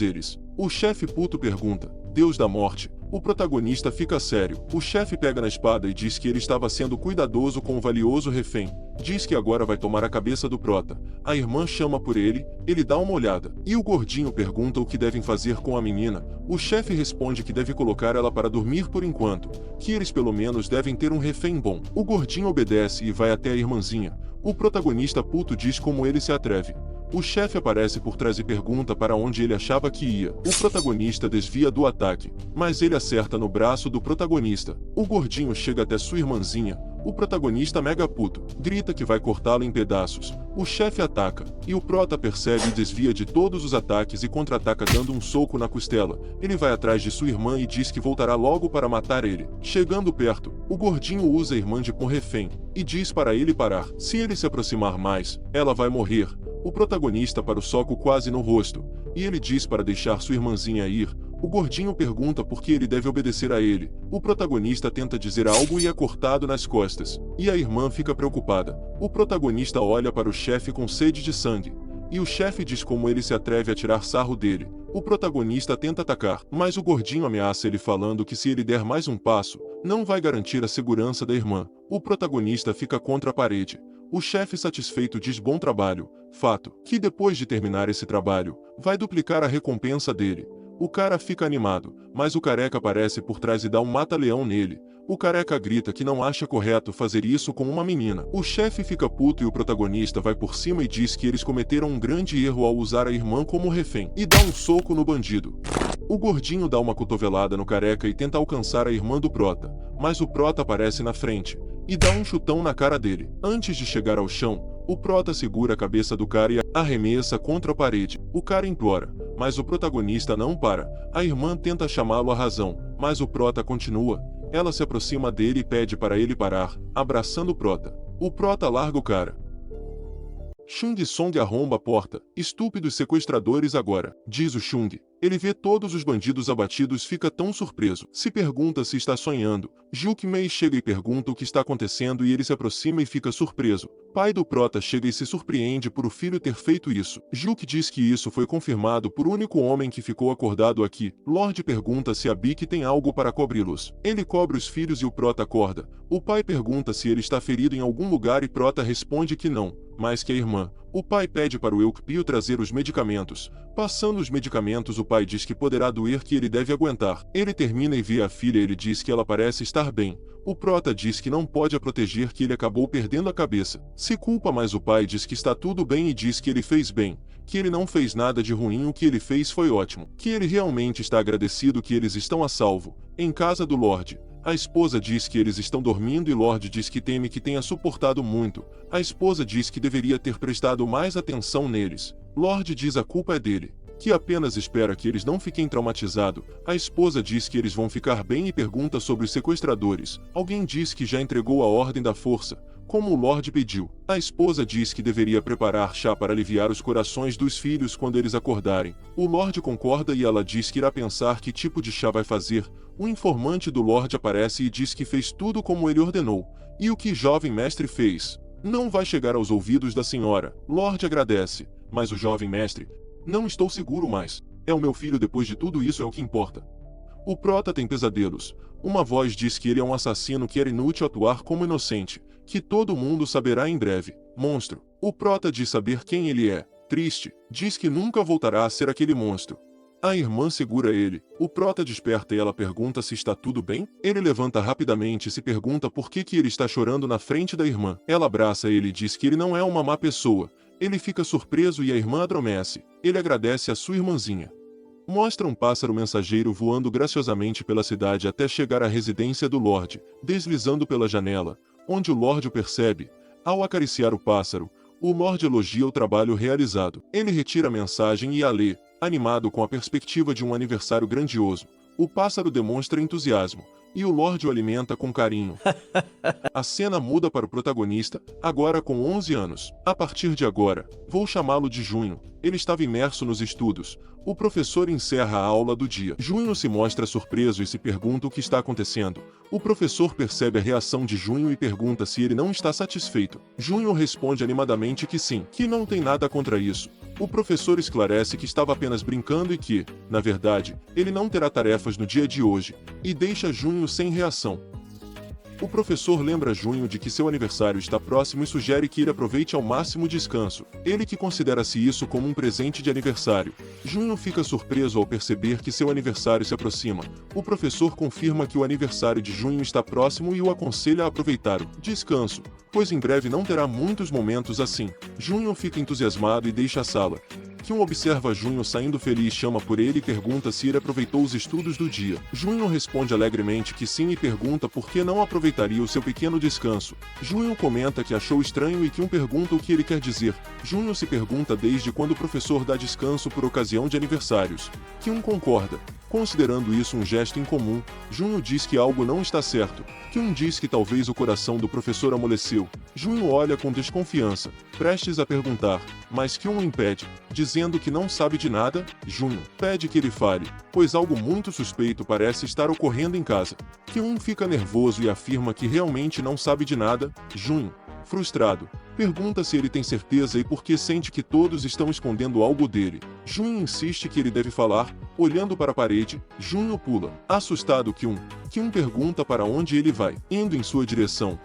S1: eles. O chefe puto pergunta, Deus da morte? O protagonista fica sério. O chefe pega na espada e diz que ele estava sendo cuidadoso com o valioso refém. Diz que agora vai tomar a cabeça do prota. A irmã chama por ele, ele dá uma olhada. E o gordinho pergunta o que devem fazer com a menina. O chefe responde que deve colocar ela para dormir por enquanto, que eles pelo menos devem ter um refém bom. O gordinho obedece e vai até a irmãzinha. O protagonista puto diz como ele se atreve. O chefe aparece por trás e pergunta para onde ele achava que ia. O protagonista desvia do ataque, mas ele acerta no braço do protagonista. O gordinho chega até sua irmãzinha. O protagonista mega puto grita que vai cortá-lo em pedaços. O chefe ataca, e o prota percebe e desvia de todos os ataques e contra-ataca dando um soco na costela. Ele vai atrás de sua irmã e diz que voltará logo para matar ele. Chegando perto, o gordinho usa a irmã de como refém, e diz para ele parar. Se ele se aproximar mais, ela vai morrer. O protagonista para o soco quase no rosto, e ele diz para deixar sua irmãzinha ir. O gordinho pergunta por que ele deve obedecer a ele. O protagonista tenta dizer algo e é cortado nas costas. E a irmã fica preocupada. O protagonista olha para o chefe com sede de sangue. E o chefe diz como ele se atreve a tirar sarro dele. O protagonista tenta atacar, mas o gordinho ameaça ele falando que se ele der mais um passo, não vai garantir a segurança da irmã. O protagonista fica contra a parede. O chefe satisfeito diz bom trabalho. Fato, que depois de terminar esse trabalho, vai duplicar a recompensa dele. O cara fica animado, mas o careca aparece por trás e dá um mata-leão nele. O careca grita que não acha correto fazer isso com uma menina. O chefe fica puto e o protagonista vai por cima e diz que eles cometeram um grande erro ao usar a irmã como refém, e dá um soco no bandido. O gordinho dá uma cotovelada no careca e tenta alcançar a irmã do prota, mas o prota aparece na frente, e dá um chutão na cara dele. Antes de chegar ao chão, o prota segura a cabeça do cara e arremessa contra a parede. O cara implora, mas o protagonista não para. A irmã tenta chamá-lo à razão, mas o prota continua. Ela se aproxima dele e pede para ele parar, abraçando o prota. O prota larga o cara. Chung Song arromba a porta. Estúpidos sequestradores agora, diz o Chung. Ele vê todos os bandidos abatidos e fica tão surpreso. Se pergunta se está sonhando. Juk Mei chega e pergunta o que está acontecendo e ele se aproxima e fica surpreso. Pai do prota chega e se surpreende por o filho ter feito isso. Juk diz que isso foi confirmado por único homem que ficou acordado aqui. Lord pergunta se a Bic tem algo para cobri-los. Ele cobre os filhos e o prota acorda. O pai pergunta se ele está ferido em algum lugar e prota responde que não, mas que a irmã. O pai pede para o Eukpio trazer os medicamentos. Passando os medicamentos, o pai diz que poderá doer, que ele deve aguentar. Ele termina e vê a filha e ele diz que ela parece estar bem. O prota diz que não pode a proteger, que ele acabou perdendo a cabeça. Se culpa, mas o pai diz que está tudo bem e diz que ele fez bem, que ele não fez nada de ruim, o que ele fez foi ótimo, que ele realmente está agradecido que eles estão a salvo. Em casa do Lorde, a esposa diz que eles estão dormindo e Lorde diz que teme que tenha suportado muito. A esposa diz que deveria ter prestado mais atenção neles. Lorde diz a culpa é dele, que apenas espera que eles não fiquem traumatizados. A esposa diz que eles vão ficar bem e pergunta sobre os sequestradores. Alguém diz que já entregou a ordem da força, como o Lorde pediu. A esposa diz que deveria preparar chá para aliviar os corações dos filhos quando eles acordarem. O Lorde concorda e ela diz que irá pensar que tipo de chá vai fazer. O informante do Lorde aparece e diz que fez tudo como ele ordenou. E o que jovem mestre fez não vai chegar aos ouvidos da senhora. Lorde agradece, mas o jovem mestre: não estou seguro mais. É o meu filho, depois de tudo isso é o que importa. O prota tem pesadelos. Uma voz diz que ele é um assassino, que era inútil atuar como inocente, que todo mundo saberá em breve. Monstro. O prota diz saber quem ele é. Triste. Diz que nunca voltará a ser aquele monstro. A irmã segura ele. O prota desperta e ela pergunta se está tudo bem. Ele levanta rapidamente e se pergunta por que ele está chorando na frente da irmã. Ela abraça ele e diz que ele não é uma má pessoa. Ele fica surpreso e a irmã adormece. Ele agradece a sua irmãzinha. Mostra um pássaro mensageiro voando graciosamente pela cidade até chegar à residência do Lorde, deslizando pela janela, onde o Lorde o percebe. Ao acariciar o pássaro, o Lorde elogia o trabalho realizado. Ele retira a mensagem e a lê, animado com a perspectiva de um aniversário grandioso. O pássaro demonstra entusiasmo, e o Lorde o alimenta com carinho. A cena muda para o protagonista, agora com 11 anos. A partir de agora, vou chamá-lo de Junho. Ele estava imerso nos estudos. O professor encerra a aula do dia. Junho se mostra surpreso e se pergunta o que está acontecendo. O professor percebe a reação de Junho e pergunta se ele não está satisfeito. Junho responde animadamente que sim, que não tem nada contra isso. O professor esclarece que estava apenas brincando e que, na verdade, ele não terá tarefas no dia de hoje, e deixa Junho sem reação. O professor lembra Junho de que seu aniversário está próximo e sugere que ele aproveite ao máximo o descanso. Ele que considera-se isso como um presente de aniversário. Junho fica surpreso ao perceber que seu aniversário se aproxima. O professor confirma que o aniversário de Junho está próximo e o aconselha a aproveitar o descanso, pois em breve não terá muitos momentos assim. Junho fica entusiasmado e deixa a sala. Kyun observa Junho saindo feliz, chama por ele e pergunta se ele aproveitou os estudos do dia. Junho responde alegremente que sim e pergunta por que não aproveitaria o seu pequeno descanso. Junho comenta que achou estranho e Kyun pergunta o que ele quer dizer. Junho se pergunta desde quando o professor dá descanso por ocasião de aniversários. Kyun concorda. Considerando isso um gesto incomum, Junho diz que algo não está certo. Kyun diz que talvez o coração do professor amoleceu. Junho olha com desconfiança, prestes a perguntar, mas Kyun o impede, dizendo que não sabe de nada. Junho pede que ele fale, pois algo muito suspeito parece estar ocorrendo em casa. Kyun fica nervoso e afirma que realmente não sabe de nada. Junho, frustrado, pergunta se ele tem certeza e por que sente que todos estão escondendo algo dele. Junho insiste que ele deve falar. Olhando para a parede, Junho pula. Assustado, Kyun pergunta para onde ele vai, indo em sua direção.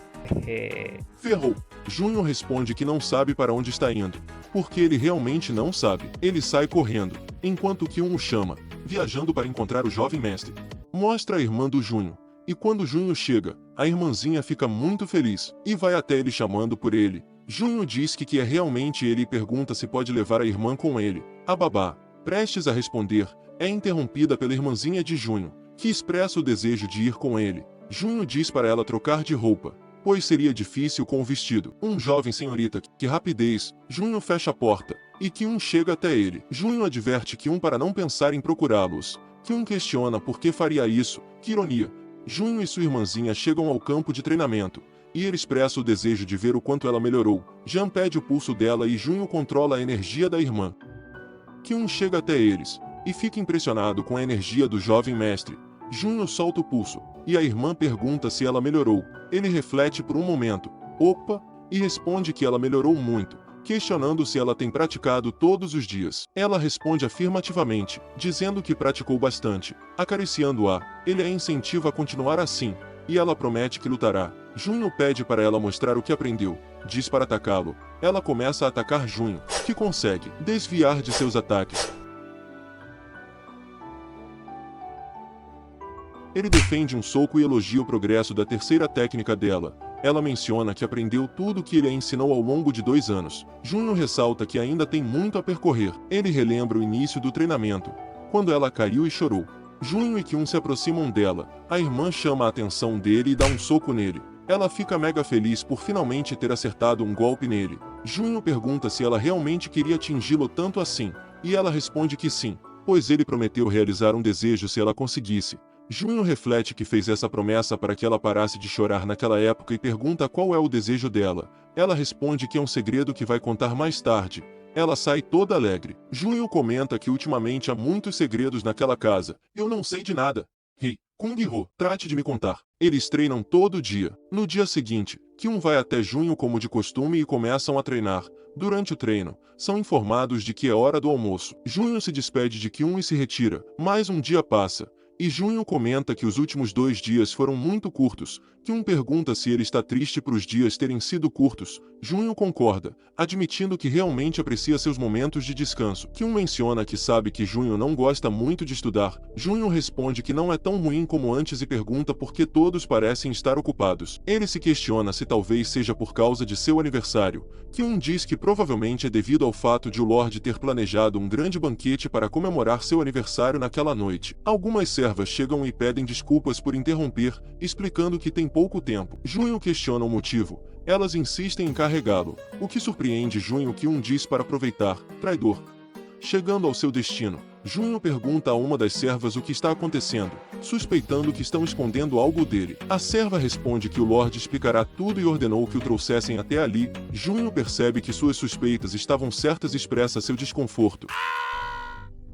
S1: Ferrou. Junho responde que não sabe para onde está indo, porque ele realmente não sabe. Ele sai correndo, enquanto Kyun o chama, viajando para encontrar o jovem mestre. Mostra a irmã do Junho. E quando Junho chega, a irmãzinha fica muito feliz, e vai até ele chamando por ele. Junho diz que é realmente ele e pergunta se pode levar a irmã com ele. A babá, prestes a responder, é interrompida pela irmãzinha de Junho, que expressa o desejo de ir com ele. Junho diz para ela trocar de roupa, pois seria difícil com o vestido. Jovem senhorita, que rapidez. Junho fecha a porta, e Kyun chega até ele. Junho adverte Kyun para não pensar em procurá-los. Kyun questiona por que faria isso. Que ironia. Junho e sua irmãzinha chegam ao campo de treinamento, e ele expressa o desejo de ver o quanto ela melhorou. Jan pede o pulso dela e Junho controla a energia da irmã. Kyun chega até eles, e fica impressionado com a energia do jovem mestre. Junho solta o pulso, e a irmã pergunta se ela melhorou. Ele reflete por um momento, opa, e responde que ela melhorou muito, questionando se ela tem praticado todos os dias. Ela responde afirmativamente, dizendo que praticou bastante. Acariciando-a, ele a incentiva a continuar assim, e ela promete que lutará. Junho pede para ela mostrar o que aprendeu, diz para atacá-lo. Ela começa a atacar Junho, que consegue desviar de seus ataques. Ele defende um soco e elogia o progresso da terceira técnica dela. Ela menciona que aprendeu tudo o que ele a ensinou ao longo de 2 anos. Junho ressalta que ainda tem muito a percorrer. Ele relembra o início do treinamento, quando ela caiu e chorou. Junho e Kyun se aproximam dela. A irmã chama a atenção dele e dá um soco nele. Ela fica mega feliz por finalmente ter acertado um golpe nele. Junho pergunta se ela realmente queria atingi-lo tanto assim, e ela responde que sim, pois ele prometeu realizar um desejo se ela conseguisse. Junho reflete que fez essa promessa para que ela parasse de chorar naquela época e pergunta qual é o desejo dela. Ela responde que é um segredo que vai contar mais tarde. Ela sai toda alegre. Junho comenta que ultimamente há muitos segredos naquela casa. Eu não sei de nada. Kung-ho, trate de me contar. Eles treinam todo dia. No dia seguinte, Kyun vai até Junho como de costume e começam a treinar. Durante o treino, são informados de que é hora do almoço. Junho se despede de Kyun e se retira. Mais um dia passa. E Junho comenta que os últimos 2 dias foram muito curtos. Kyun pergunta se ele está triste por os dias terem sido curtos. Junho concorda, admitindo que realmente aprecia seus momentos de descanso. Kyun menciona que sabe que Junho não gosta muito de estudar. Junho responde que não é tão ruim como antes e pergunta por que todos parecem estar ocupados. Ele se questiona se talvez seja por causa de seu aniversário. Kyun diz que provavelmente é devido ao fato de o Lorde ter planejado um grande banquete para comemorar seu aniversário naquela noite. Algumas servas chegam e pedem desculpas por interromper, explicando que tem pouco tempo. Junho questiona o motivo. Elas insistem em carregá-lo, o que surpreende Junho, que diz para aproveitar. Traidor. Chegando ao seu destino, Junho pergunta a uma das servas o que está acontecendo, suspeitando que estão escondendo algo dele. A serva responde que o Lorde explicará tudo e ordenou que o trouxessem até ali. Junho percebe que suas suspeitas estavam certas e expressa seu desconforto.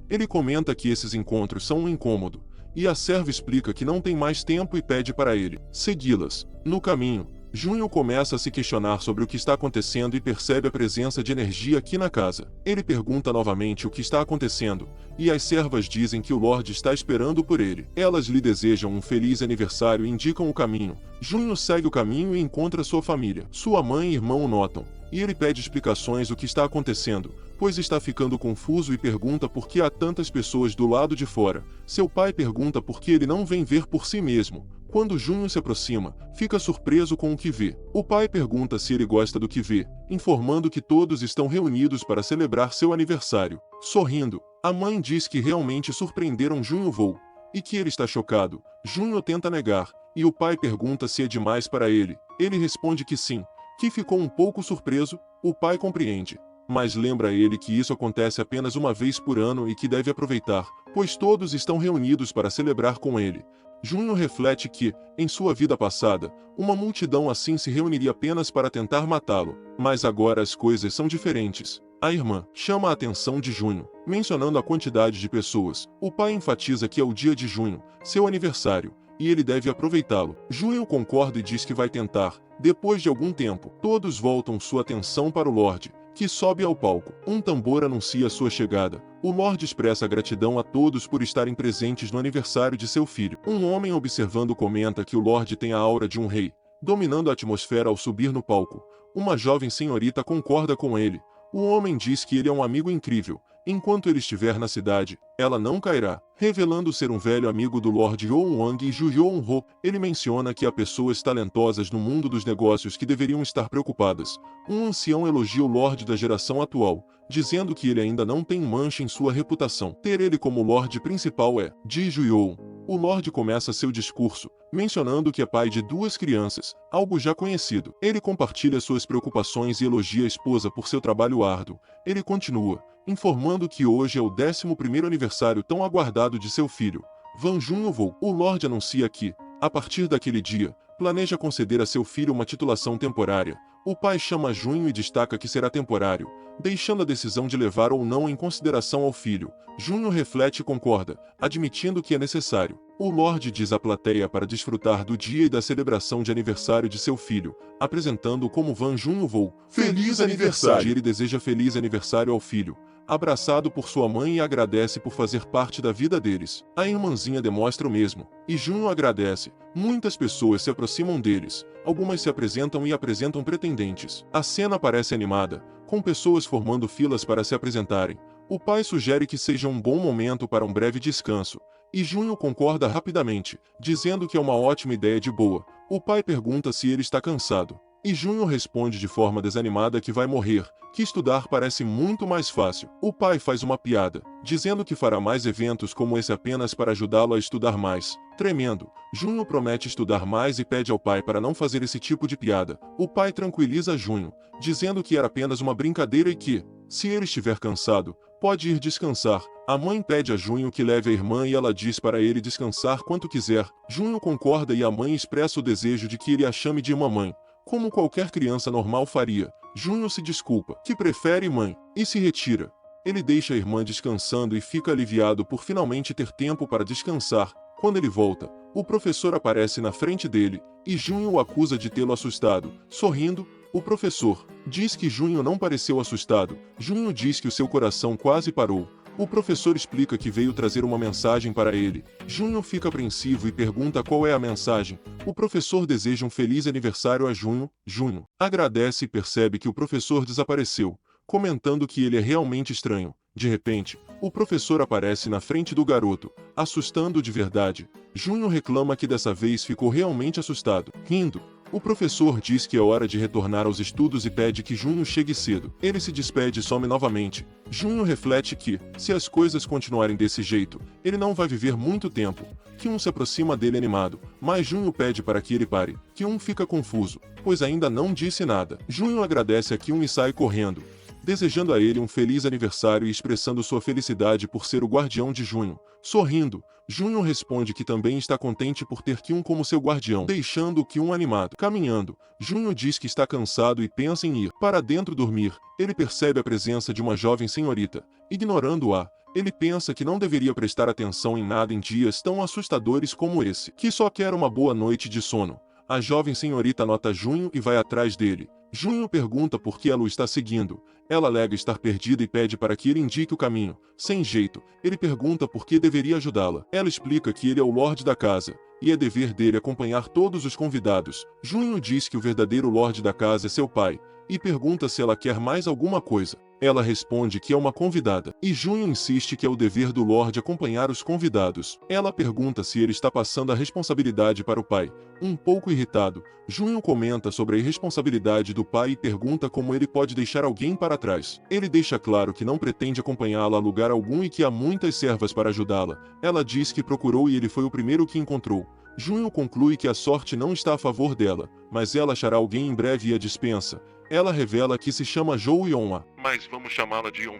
S1: Ele comenta que esses encontros são um incômodo, e a serva explica que não tem mais tempo e pede para ele segui-las. No caminho, Junho começa a se questionar sobre o que está acontecendo e percebe a presença de energia aqui na casa. Ele pergunta novamente o que está acontecendo, e as servas dizem que o Lorde está esperando por ele. Elas lhe desejam um feliz aniversário e indicam o caminho. Junho segue o caminho e encontra sua família. Sua mãe e irmão o notam, e ele pede explicações do que está acontecendo, pois está ficando confuso e pergunta por que há tantas pessoas do lado de fora. Seu pai pergunta por que ele não vem ver por si mesmo. Quando Junho se aproxima, fica surpreso com o que vê. O pai pergunta se ele gosta do que vê, informando que todos estão reunidos para celebrar seu aniversário. Sorrindo, a mãe diz que realmente surpreenderam Junho Voo, e que ele está chocado. Junho tenta negar, e o pai pergunta se é demais para ele. Ele responde que sim, que ficou um pouco surpreso. O pai compreende, mas lembra ele que isso acontece apenas uma vez por ano e que deve aproveitar, pois todos estão reunidos para celebrar com ele. Junho reflete que, em sua vida passada, uma multidão assim se reuniria apenas para tentar matá-lo, mas agora as coisas são diferentes. A irmã chama a atenção de Junho, mencionando a quantidade de pessoas. O pai enfatiza que é o dia de Junho, seu aniversário, e ele deve aproveitá-lo. Junho concorda e diz que vai tentar. Depois de algum tempo, todos voltam sua atenção para o Lorde, que sobe ao palco. Um tambor anuncia sua chegada. O Lorde expressa gratidão a todos por estarem presentes no aniversário de seu filho. Um homem observando comenta que o Lorde tem a aura de um rei, dominando a atmosfera ao subir no palco. Uma jovem senhorita concorda com ele. O homem diz que ele é um amigo incrível. Enquanto ele estiver na cidade, ela não cairá. Revelando ser um velho amigo do Lorde Yoon Wang e Ju Yoon Ho, ele menciona que há pessoas talentosas no mundo dos negócios que deveriam estar preocupadas. Um ancião elogia o Lorde da geração atual, dizendo que ele ainda não tem mancha em sua reputação. Ter ele como Lorde principal é, diz Ju Yoon. O Lorde começa seu discurso, mencionando que é pai de 2 crianças, algo já conhecido. Ele compartilha suas preocupações e elogia a esposa por seu trabalho árduo. Ele continua, informando que hoje é o 11º aniversário tão aguardado de seu filho, Van Junho Voo. O Lorde anuncia que, a partir daquele dia, planeja conceder a seu filho uma titulação temporária. O pai chama Junho e destaca que será temporário, deixando a decisão de levar ou não em consideração ao filho. Junho reflete e concorda, admitindo que é necessário. O Lorde diz à plateia para desfrutar do dia e da celebração de aniversário de seu filho, apresentando-o como Van Junho Voo.
S2: Feliz aniversário!
S1: Ele deseja feliz aniversário ao filho, abraçado por sua mãe, e agradece por fazer parte da vida deles. A irmãzinha demonstra o mesmo, e Junho agradece. Muitas pessoas se aproximam deles, algumas se apresentam e apresentam pretendentes. A cena parece animada, com pessoas formando filas para se apresentarem. O pai sugere que seja um bom momento para um breve descanso, e Junho concorda rapidamente, dizendo que é uma ótima ideia de boa. O pai pergunta se ele está cansado, e Junho responde de forma desanimada que vai morrer, que estudar parece muito mais fácil. O pai faz uma piada, dizendo que fará mais eventos como esse apenas para ajudá-lo a estudar mais. Tremendo, Junho promete estudar mais e pede ao pai para não fazer esse tipo de piada. O pai tranquiliza Junho, dizendo que era apenas uma brincadeira e que, se ele estiver cansado, pode ir descansar. A mãe pede a Junho que leve a irmã e ela diz para ele descansar quanto quiser. Junho concorda e a mãe expressa o desejo de que ele a chame de mamãe, como qualquer criança normal faria. Junho se desculpa, que prefere mãe, e se retira. Ele deixa a irmã descansando e fica aliviado por finalmente ter tempo para descansar. Quando ele volta, o professor aparece na frente dele, e Junho o acusa de tê-lo assustado. Sorrindo, o professor diz que Junho não pareceu assustado. Junho diz que o seu coração quase parou. O professor explica que veio trazer uma mensagem para ele. Junho fica apreensivo e pergunta qual é a mensagem. O professor deseja um feliz aniversário a Junho. Junho agradece e percebe que o professor desapareceu, comentando que ele é realmente estranho. De repente, o professor aparece na frente do garoto, assustando-o de verdade. Junho reclama que dessa vez ficou realmente assustado. Rindo, o professor diz que é hora de retornar aos estudos e pede que Junho chegue cedo. Ele se despede e some novamente. Junho reflete que, se as coisas continuarem desse jeito, ele não vai viver muito tempo. Kyun se aproxima dele animado, mas Junho pede para que ele pare. Kyun fica confuso, pois ainda não disse nada. Junho agradece a Kyun e sai correndo, desejando a ele um feliz aniversário e expressando sua felicidade por ser o guardião de Junho. Sorrindo, Junho responde que também está contente por ter Kyun como seu guardião, deixando Kyun animado. Caminhando, Junho diz que está cansado e pensa em ir para dentro dormir. Ele percebe a presença de uma jovem senhorita. Ignorando-a, ele pensa que não deveria prestar atenção em nada em dias tão assustadores como esse, que só quer uma boa noite de sono. A jovem senhorita nota Junho e vai atrás dele. Junho pergunta por que ela o está seguindo. Ela alega estar perdida e pede para que ele indique o caminho. Sem jeito, ele pergunta por que deveria ajudá-la. Ela explica que ele é o Lorde da casa, e é dever dele acompanhar todos os convidados. Junho diz que o verdadeiro Lorde da casa é seu pai, e pergunta se ela quer mais alguma coisa. Ela responde que é uma convidada, e Junho insiste que é o dever do Lorde acompanhar os convidados. Ela pergunta se ele está passando a responsabilidade para o pai. Um pouco irritado, Junho comenta sobre a irresponsabilidade do pai e pergunta como ele pode deixar alguém para trás. Ele deixa claro que não pretende acompanhá-la a lugar algum e que há muitas servas para ajudá-la. Ela diz que procurou e ele foi o primeiro que encontrou. Junho conclui que a sorte não está a favor dela, mas ela achará alguém em breve e a dispensa. Ela revela que se chama Jo Yeon-a.
S3: Mas vamos chamá-la de Yon.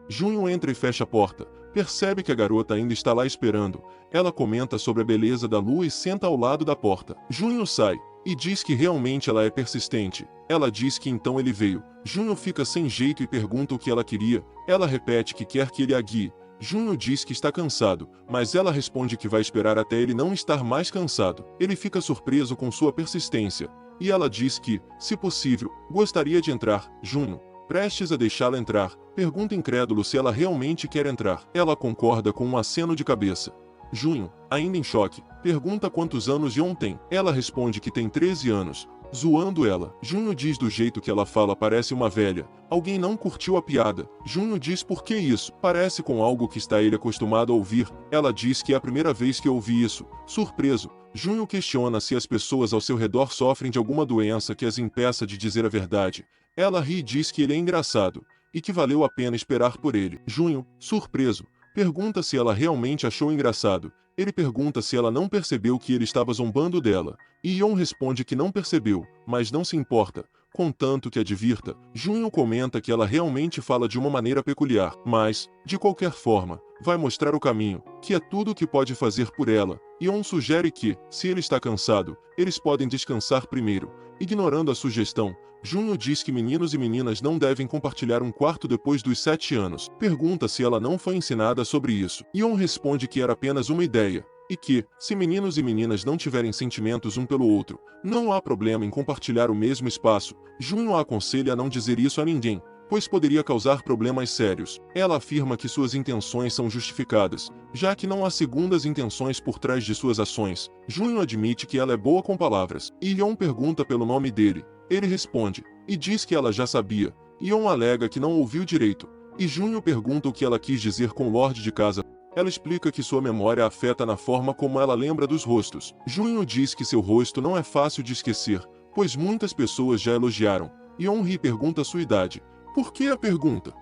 S1: Junho entra e fecha a porta. Percebe que a garota ainda está lá esperando. Ela comenta sobre a beleza da lua e senta ao lado da porta. Junho sai e diz que realmente ela é persistente. Ela diz que então ele veio. Junho fica sem jeito e pergunta o que ela queria. Ela repete que quer que ele a guie. Junho diz que está cansado, mas ela responde que vai esperar até ele não estar mais cansado. Ele fica surpreso com sua persistência. E ela diz que, se possível, gostaria de entrar. Junho, prestes a deixá-la entrar, pergunta incrédulo se ela realmente quer entrar. Ela concorda com um aceno de cabeça. Junho, ainda em choque, pergunta quantos anos Yeon tem. Ela responde que tem 13 anos. Zoando ela, Junho diz do jeito que ela fala parece uma velha. Alguém não curtiu a piada. Junho diz por que isso. Parece com algo que está ele acostumado a ouvir. Ela diz que é a primeira vez que ouvi isso. Surpreso, Junho questiona se as pessoas ao seu redor sofrem de alguma doença que as impeça de dizer a verdade. Ela ri e diz que ele é engraçado, e que valeu a pena esperar por ele. Junho, surpreso, pergunta se ela realmente achou engraçado. Ele pergunta se ela não percebeu que ele estava zombando dela. E Yeon responde que não percebeu, mas não se importa, contanto que a divirta. Junho comenta que ela realmente fala de uma maneira peculiar, mas, de qualquer forma, vai mostrar o caminho, que é tudo o que pode fazer por ela. Yeon sugere que, se ele está cansado, eles podem descansar primeiro. Ignorando a sugestão, Junho diz que meninos e meninas não devem compartilhar um quarto depois dos 7 anos. Pergunta se ela não foi ensinada sobre isso. Yeon responde que era apenas uma ideia, e que, se meninos e meninas não tiverem sentimentos um pelo outro, não há problema em compartilhar o mesmo espaço. Junho a aconselha a não dizer isso a ninguém, pois poderia causar problemas sérios. Ela afirma que suas intenções são justificadas, já que não há segundas intenções por trás de suas ações. Junho admite que ela é boa com palavras, e Yeon pergunta pelo nome dele. Ele responde, e diz que ela já sabia. Yeon alega que não ouviu direito, e Junho pergunta o que ela quis dizer com Lorde de casa. Ela explica que sua memória afeta na forma como ela lembra dos rostos. Junho diz que seu rosto não é fácil de esquecer, pois muitas pessoas já elogiaram. Yeon-hee pergunta sua idade. Por que a pergunta?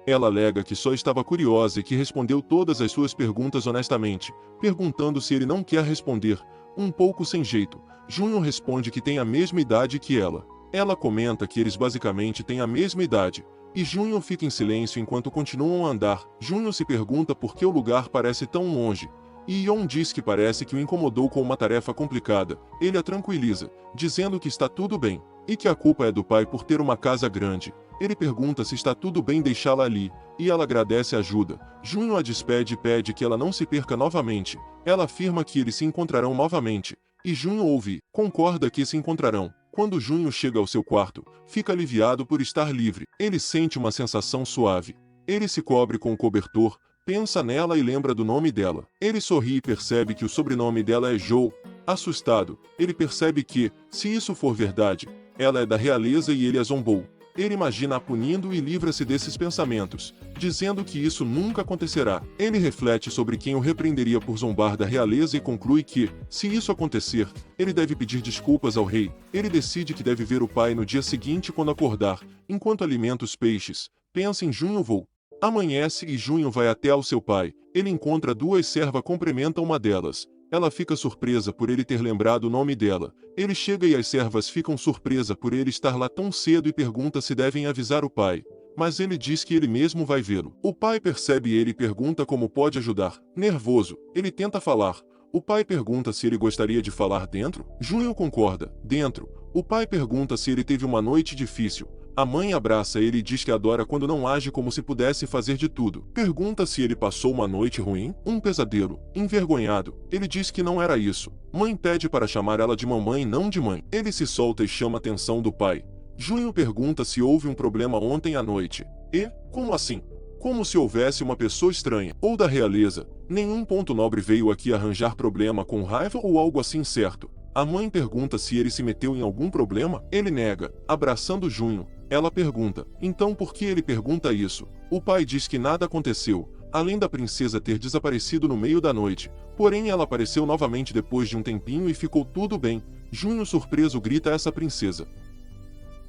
S1: Ela alega que só estava curiosa e que respondeu todas as suas perguntas honestamente, perguntando se ele não quer responder. Um pouco sem jeito, Junho responde que tem a mesma idade que ela. Ela comenta que eles basicamente têm a mesma idade, e Junho fica em silêncio enquanto continuam a andar. Junho se pergunta por que o lugar parece tão longe, e Yeon diz que parece que o incomodou com uma tarefa complicada. Ele a tranquiliza, dizendo que está tudo bem, e que a culpa é do pai por ter uma casa grande. Ele pergunta se está tudo bem deixá-la ali, e ela agradece a ajuda. Junho a despede e pede que ela não se perca novamente. Ela afirma que eles se encontrarão novamente, e Junho ouve, concorda que se encontrarão. Quando Junho chega ao seu quarto, fica aliviado por estar livre. Ele sente uma sensação suave. Ele se cobre com o cobertor, pensa nela e lembra do nome dela. Ele sorri e percebe que o sobrenome dela é Jo. Assustado, ele percebe que, se isso for verdade, ela é da realeza e ele a zombou. Ele imagina a punindo e livra-se desses pensamentos, dizendo que isso nunca acontecerá. Ele reflete sobre quem o repreenderia por zombar da realeza e conclui que, se isso acontecer, ele deve pedir desculpas ao rei. Ele decide que deve ver o pai no dia seguinte quando acordar, enquanto alimenta os peixes. Pensa em Junho vou. Amanhece e Junho vai até ao seu pai. Ele encontra duas servas, cumprimenta uma delas. Ela fica surpresa por ele ter lembrado o nome dela. Ele chega e as servas ficam surpresas por ele estar lá tão cedo e pergunta se devem avisar o pai. Mas ele diz que ele mesmo vai vê-lo. O pai percebe ele e pergunta como pode ajudar. Nervoso, ele tenta falar. O pai pergunta se ele gostaria de falar dentro. Junho concorda. Dentro. O pai pergunta se ele teve uma noite difícil. A mãe abraça ele e diz que adora quando não age como se pudesse fazer de tudo. Pergunta se ele passou uma noite ruim, um pesadelo. Envergonhado, ele diz que não era isso. Mãe pede para chamar ela de mamãe e não de mãe. Ele se solta e chama a atenção do pai. Junho pergunta se houve um problema ontem à noite. E, como assim? Como se houvesse uma pessoa estranha, ou da realeza. Nenhum ponto nobre veio aqui arranjar problema com raiva ou algo assim certo. A mãe pergunta se ele se meteu em algum problema. Ele nega, abraçando Junho. Ela pergunta, então por que ele pergunta isso? O pai diz que nada aconteceu, além da princesa ter desaparecido no meio da noite, porém ela apareceu novamente depois de um tempinho e ficou tudo bem. Junho surpreso grita a essa princesa.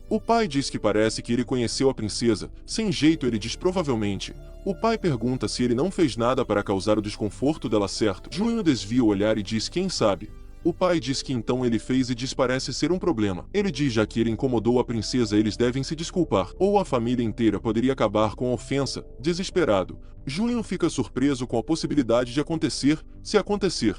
S1: O pai diz que parece que ele conheceu a princesa, sem jeito ele diz provavelmente. O pai pergunta se ele não fez nada para causar o desconforto dela certo. Junho desvia o olhar e diz quem sabe. O pai diz que então ele fez e diz parece ser um problema. Ele diz já que ele incomodou a princesa eles devem se desculpar, ou a família inteira poderia acabar com a ofensa. Desesperado, Junho fica surpreso com a possibilidade de acontecer, se acontecer.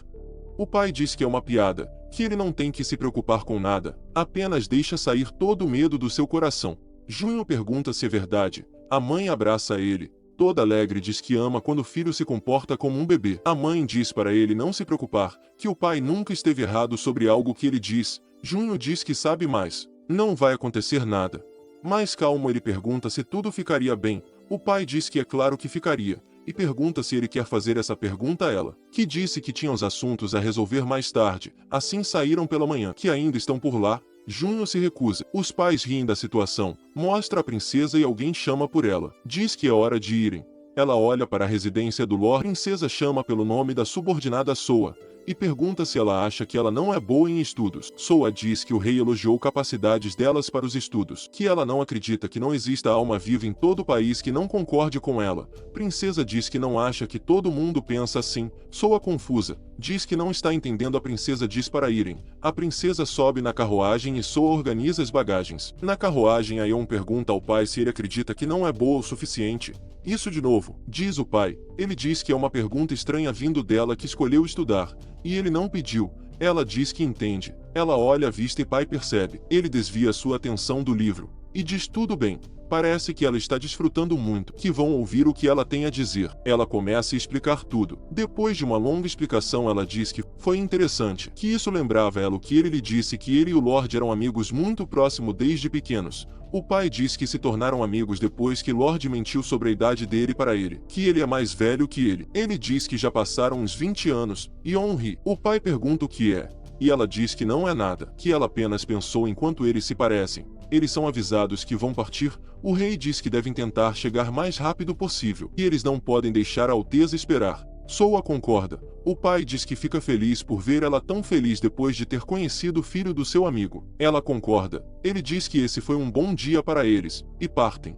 S1: O pai diz que é uma piada, que ele não tem que se preocupar com nada, apenas deixa sair todo o medo do seu coração. Junho pergunta se é verdade. A mãe abraça ele, toda alegre diz que ama quando o filho se comporta como um bebê. A mãe diz para ele não se preocupar, que o pai nunca esteve errado sobre algo que ele diz. Junho diz que sabe mais. Não vai acontecer nada. Mais calmo ele pergunta se tudo ficaria bem. O pai diz que é claro que ficaria. E pergunta se ele quer fazer essa pergunta a ela, que disse que tinha os assuntos a resolver mais tarde, assim saíram pela manhã, que ainda estão por lá. Junho se recusa. Os pais riem da situação, mostra a princesa e alguém chama por ela. Diz que é hora de irem. Ela olha para a residência do Lord. A princesa chama pelo nome da subordinada Soa, e pergunta se ela acha que ela não é boa em estudos. Soa diz que o rei elogiou capacidades delas para os estudos, que ela não acredita que não exista alma viva em todo o país que não concorde com ela. Princesa diz que não acha que todo mundo pensa assim. Soa confusa, diz que não está entendendo. A princesa diz para irem. A princesa sobe na carruagem e Soa organiza as bagagens. Na carruagem Aion pergunta ao pai se ele acredita que não é boa o suficiente. Isso de novo, diz o pai. Ele diz que é uma pergunta estranha vindo dela que escolheu estudar. E ele não pediu. Ela diz que entende. Ela olha a vista e pai percebe. Ele desvia sua atenção do livro. E diz tudo bem. Parece que ela está desfrutando muito, que vão ouvir o que ela tem a dizer. Ela começa a explicar tudo. Depois de uma longa explicação ela diz que foi interessante, que isso lembrava ela o que ele lhe disse que ele e o Lorde eram amigos muito próximos desde pequenos. O pai diz que se tornaram amigos depois que Lorde mentiu sobre a idade dele para ele, que ele é mais velho que ele. Ele diz que já passaram uns 20 anos, e ri. O pai pergunta o que é, e ela diz que não é nada, que ela apenas pensou enquanto eles se parecem. Eles são avisados que vão partir. O rei diz que devem tentar chegar mais rápido possível, e eles não podem deixar a Alteza esperar. Soa concorda. O pai diz que fica feliz por ver ela tão feliz depois de ter conhecido o filho do seu amigo. Ela concorda. Ele diz que esse foi um bom dia para eles, e partem.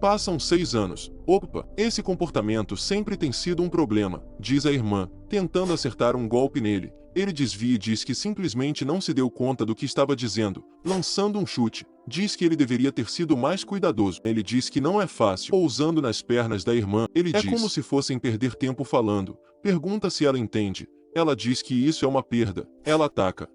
S1: Passam 6 anos. Opa, esse comportamento sempre tem sido um problema, diz a irmã, tentando acertar um golpe nele. Ele desvia e diz que simplesmente não se deu conta do que estava dizendo, lançando um chute. Diz que ele deveria ter sido mais cuidadoso. Ele diz que não é fácil. Pousando nas pernas da irmã, ele diz, como se fossem perder tempo falando. Pergunta se ela entende. Ela diz que isso é uma perda. Ela ataca.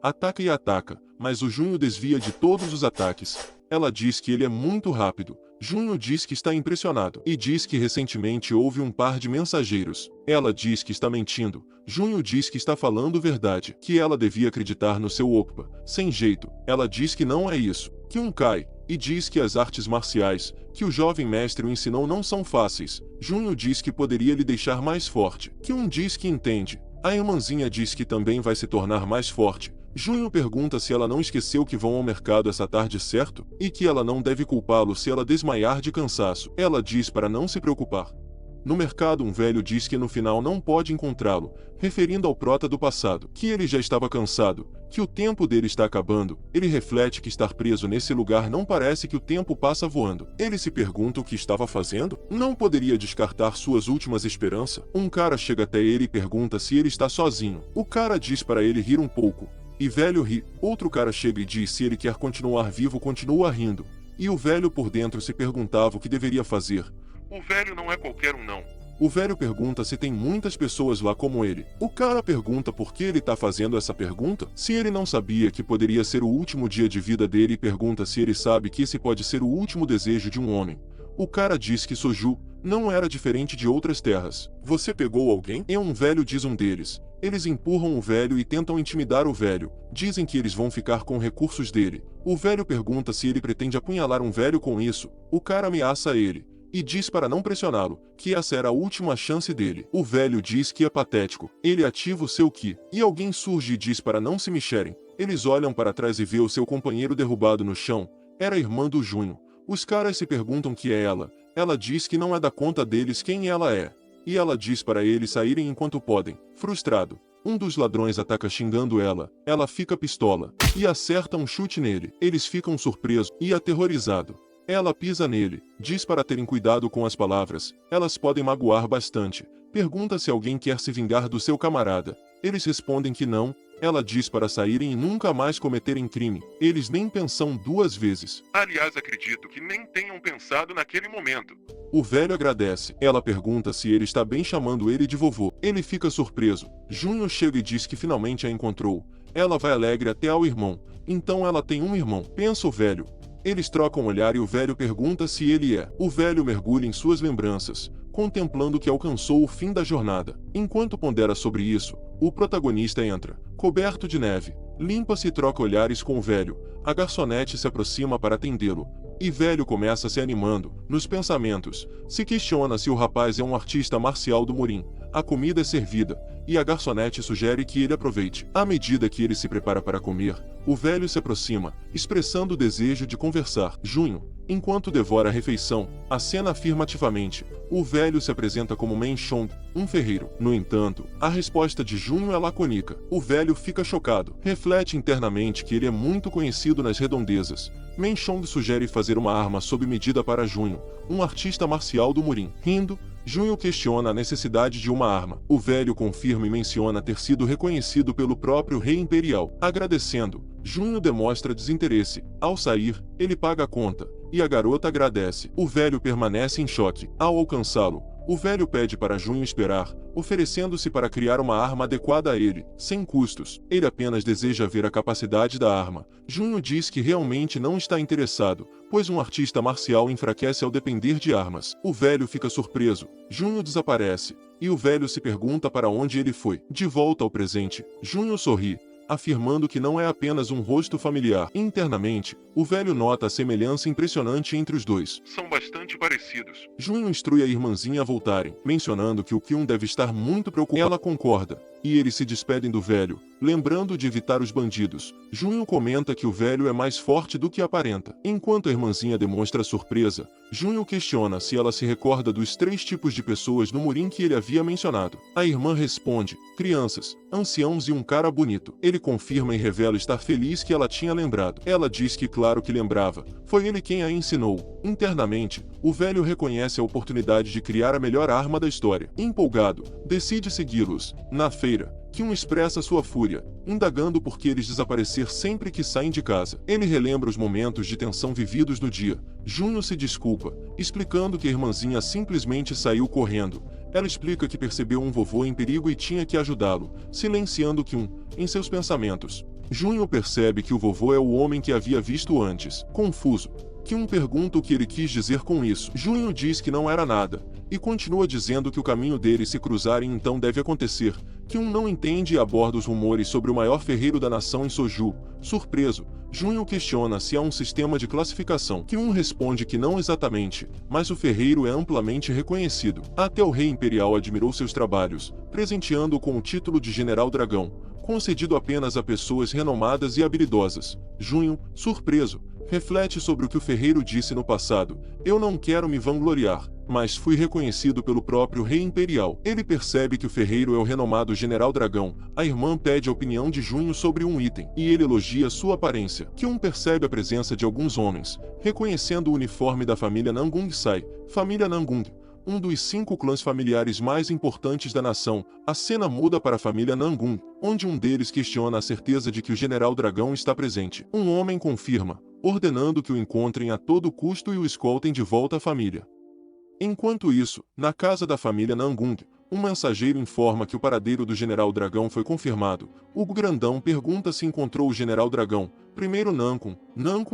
S1: Ataca e ataca, mas o Junho desvia de todos os ataques. Ela diz que ele é muito rápido. Junho diz que está impressionado e diz que recentemente houve um par de mensageiros. Ela diz que está mentindo. Junho diz que está falando verdade, que ela devia acreditar no seu Okpa. Sem jeito, ela diz que não é isso, que cai, e diz que as artes marciais, que o jovem mestre o ensinou não são fáceis. Junho diz que poderia lhe deixar mais forte, que diz que entende. A irmãzinha diz que também vai se tornar mais forte. Junho pergunta se ela não esqueceu que vão ao mercado essa tarde, certo? E que ela não deve culpá-lo se ela desmaiar de cansaço. Ela diz para não se preocupar. No mercado um velho diz que no final não pode encontrá-lo, referindo ao prota do passado, que ele já estava cansado, que o tempo dele está acabando. Ele reflete que estar preso nesse lugar não parece que o tempo passa voando. Ele se pergunta o que estava fazendo? Não poderia descartar suas últimas esperanças? Um cara chega até ele e pergunta se ele está sozinho. O cara diz para ele rir um pouco. E velho ri. Outro cara chega e diz se ele quer continuar vivo, continua rindo. E o velho por dentro se perguntava o que deveria fazer.
S3: O velho não é qualquer um não.
S1: O velho pergunta se tem muitas pessoas lá como ele. O cara pergunta por que ele está fazendo essa pergunta, se ele não sabia que poderia ser o último dia de vida dele e pergunta se ele sabe que esse pode ser o último desejo de um homem. O cara diz que Soju não era diferente de outras terras. Você pegou alguém? É um velho, diz um deles. Eles empurram o velho e tentam intimidar o velho. Dizem que eles vão ficar com recursos dele. O velho pergunta se ele pretende apunhalar um velho com isso. O cara ameaça ele e diz para não pressioná-lo, que essa era a última chance dele. O velho diz que é patético. Ele ativa o seu ki, e alguém surge e diz para não se mexerem. Eles olham para trás e vê o seu companheiro derrubado no chão, Era irmã do Junho. Os caras se perguntam que é ela. Ela diz que não é da conta deles quem ela é. E ela diz para eles saírem enquanto podem. Frustrado, um dos ladrões ataca xingando ela. Ela fica pistola e acerta um chute nele. Eles ficam surpresos e aterrorizados. Ela pisa nele, diz para terem cuidado com as palavras. Elas podem magoar bastante. Pergunta se alguém quer se vingar do seu camarada. Eles respondem que não. Ela diz para saírem e nunca mais cometerem crime. Eles nem pensam duas vezes.
S3: Aliás, acredito que nem tenham pensado naquele momento.
S1: O velho agradece. Ela pergunta se ele está bem chamando ele de vovô. Ele fica surpreso. Junho chega e diz que finalmente a encontrou. Ela vai alegre até ao irmão. Então ela tem um irmão. Pensa o velho. Eles trocam um olhar e o velho pergunta se ele é. O velho mergulha em suas lembranças, contemplando que alcançou o fim da jornada. Enquanto pondera sobre isso, o protagonista entra, coberto de neve, limpa-se e troca olhares com o velho. A garçonete se aproxima para atendê-lo. E velho começa se animando, nos pensamentos. Se questiona se o rapaz é um artista marcial do Murim. A comida é servida, e a garçonete sugere que ele aproveite. À medida que ele se prepara para comer, o velho se aproxima, expressando o desejo de conversar. Junho, enquanto devora a refeição, acena afirmativamente. O velho se apresenta como Menchong, um ferreiro. No entanto, a resposta de Junho é lacônica. O velho fica chocado. Reflete internamente que ele é muito conhecido nas redondezas. Menchong sugere fazer uma arma sob medida para Junho, um artista marcial do Murim. Rindo, Junho questiona a necessidade de uma arma. O velho confirma e menciona ter sido reconhecido pelo próprio rei imperial. Agradecendo, Junho demonstra desinteresse. Ao sair, ele paga a conta, e a garota agradece. O velho permanece em choque. Ao alcançá-lo, o velho pede para Junho esperar, oferecendo-se para criar uma arma adequada a ele, sem custos. Ele apenas deseja ver a capacidade da arma. Junho diz que realmente não está interessado, pois um artista marcial enfraquece ao depender de armas. O velho fica surpreso. Junho desaparece, e o velho se pergunta para onde ele foi. De volta ao presente, Junho sorri, afirmando que não é apenas um rosto familiar. Internamente, o velho nota a semelhança impressionante entre os dois.
S3: São bastante parecidos.
S1: Junho instrui a irmãzinha a voltarem, mencionando que o Kyun deve estar muito preocupado. Ela concorda, e eles se despedem do velho, lembrando de evitar os bandidos. Junho comenta que o velho é mais forte do que aparenta. Enquanto a irmãzinha demonstra surpresa, Junho questiona se ela se recorda dos 3 tipos de pessoas no Murim que ele havia mencionado. A irmã responde: crianças, anciãos e um cara bonito. Ele confirma e revela estar feliz que ela tinha lembrado. Ela diz que claro que lembrava, foi ele quem a ensinou. Internamente, o velho reconhece a oportunidade de criar a melhor arma da história. Empolgado, decide segui-los. Na feira, Kyun expressa sua fúria, indagando por que eles desaparecer sempre que saem de casa. Ele relembra os momentos de tensão vividos no dia. Junho se desculpa, explicando que a irmãzinha simplesmente saiu correndo. Ela explica que percebeu um vovô em perigo e tinha que ajudá-lo, silenciando Kyun em seus pensamentos. Junho percebe que o vovô é o homem que havia visto antes. Confuso, Kyun pergunta o que ele quis dizer com isso. Junho diz que não era nada, e continua dizendo que o caminho deles se cruzarem então deve acontecer. Kyun não entende e aborda os rumores sobre o maior ferreiro da nação em Soju. Surpreso, Junho questiona se há um sistema de classificação. Kyun responde que não exatamente, mas o ferreiro é amplamente reconhecido. Até o rei imperial admirou seus trabalhos, presenteando-o com o título de General Dragão, concedido apenas a pessoas renomadas e habilidosas. Junho, surpreso, reflete sobre o que o ferreiro disse no passado: eu não quero me vangloriar, mas fui reconhecido pelo próprio rei imperial. Ele percebe que o ferreiro é o renomado General Dragão. A irmã pede a opinião de Junho sobre um item, e ele elogia sua aparência. Kyun percebe a presença de alguns homens, reconhecendo o uniforme da família Nangung Sai. Família Nangung, um dos 5 clãs familiares mais importantes da nação. A cena muda para a família Nangung, onde um deles questiona a certeza de que o General Dragão está presente. Um homem confirma, ordenando que o encontrem a todo custo e o escoltem de volta à família. Enquanto isso, na casa da família Nangung, um mensageiro informa que o paradeiro do General Dragão foi confirmado. O grandão pergunta se encontrou o General Dragão. Primeiro Nankun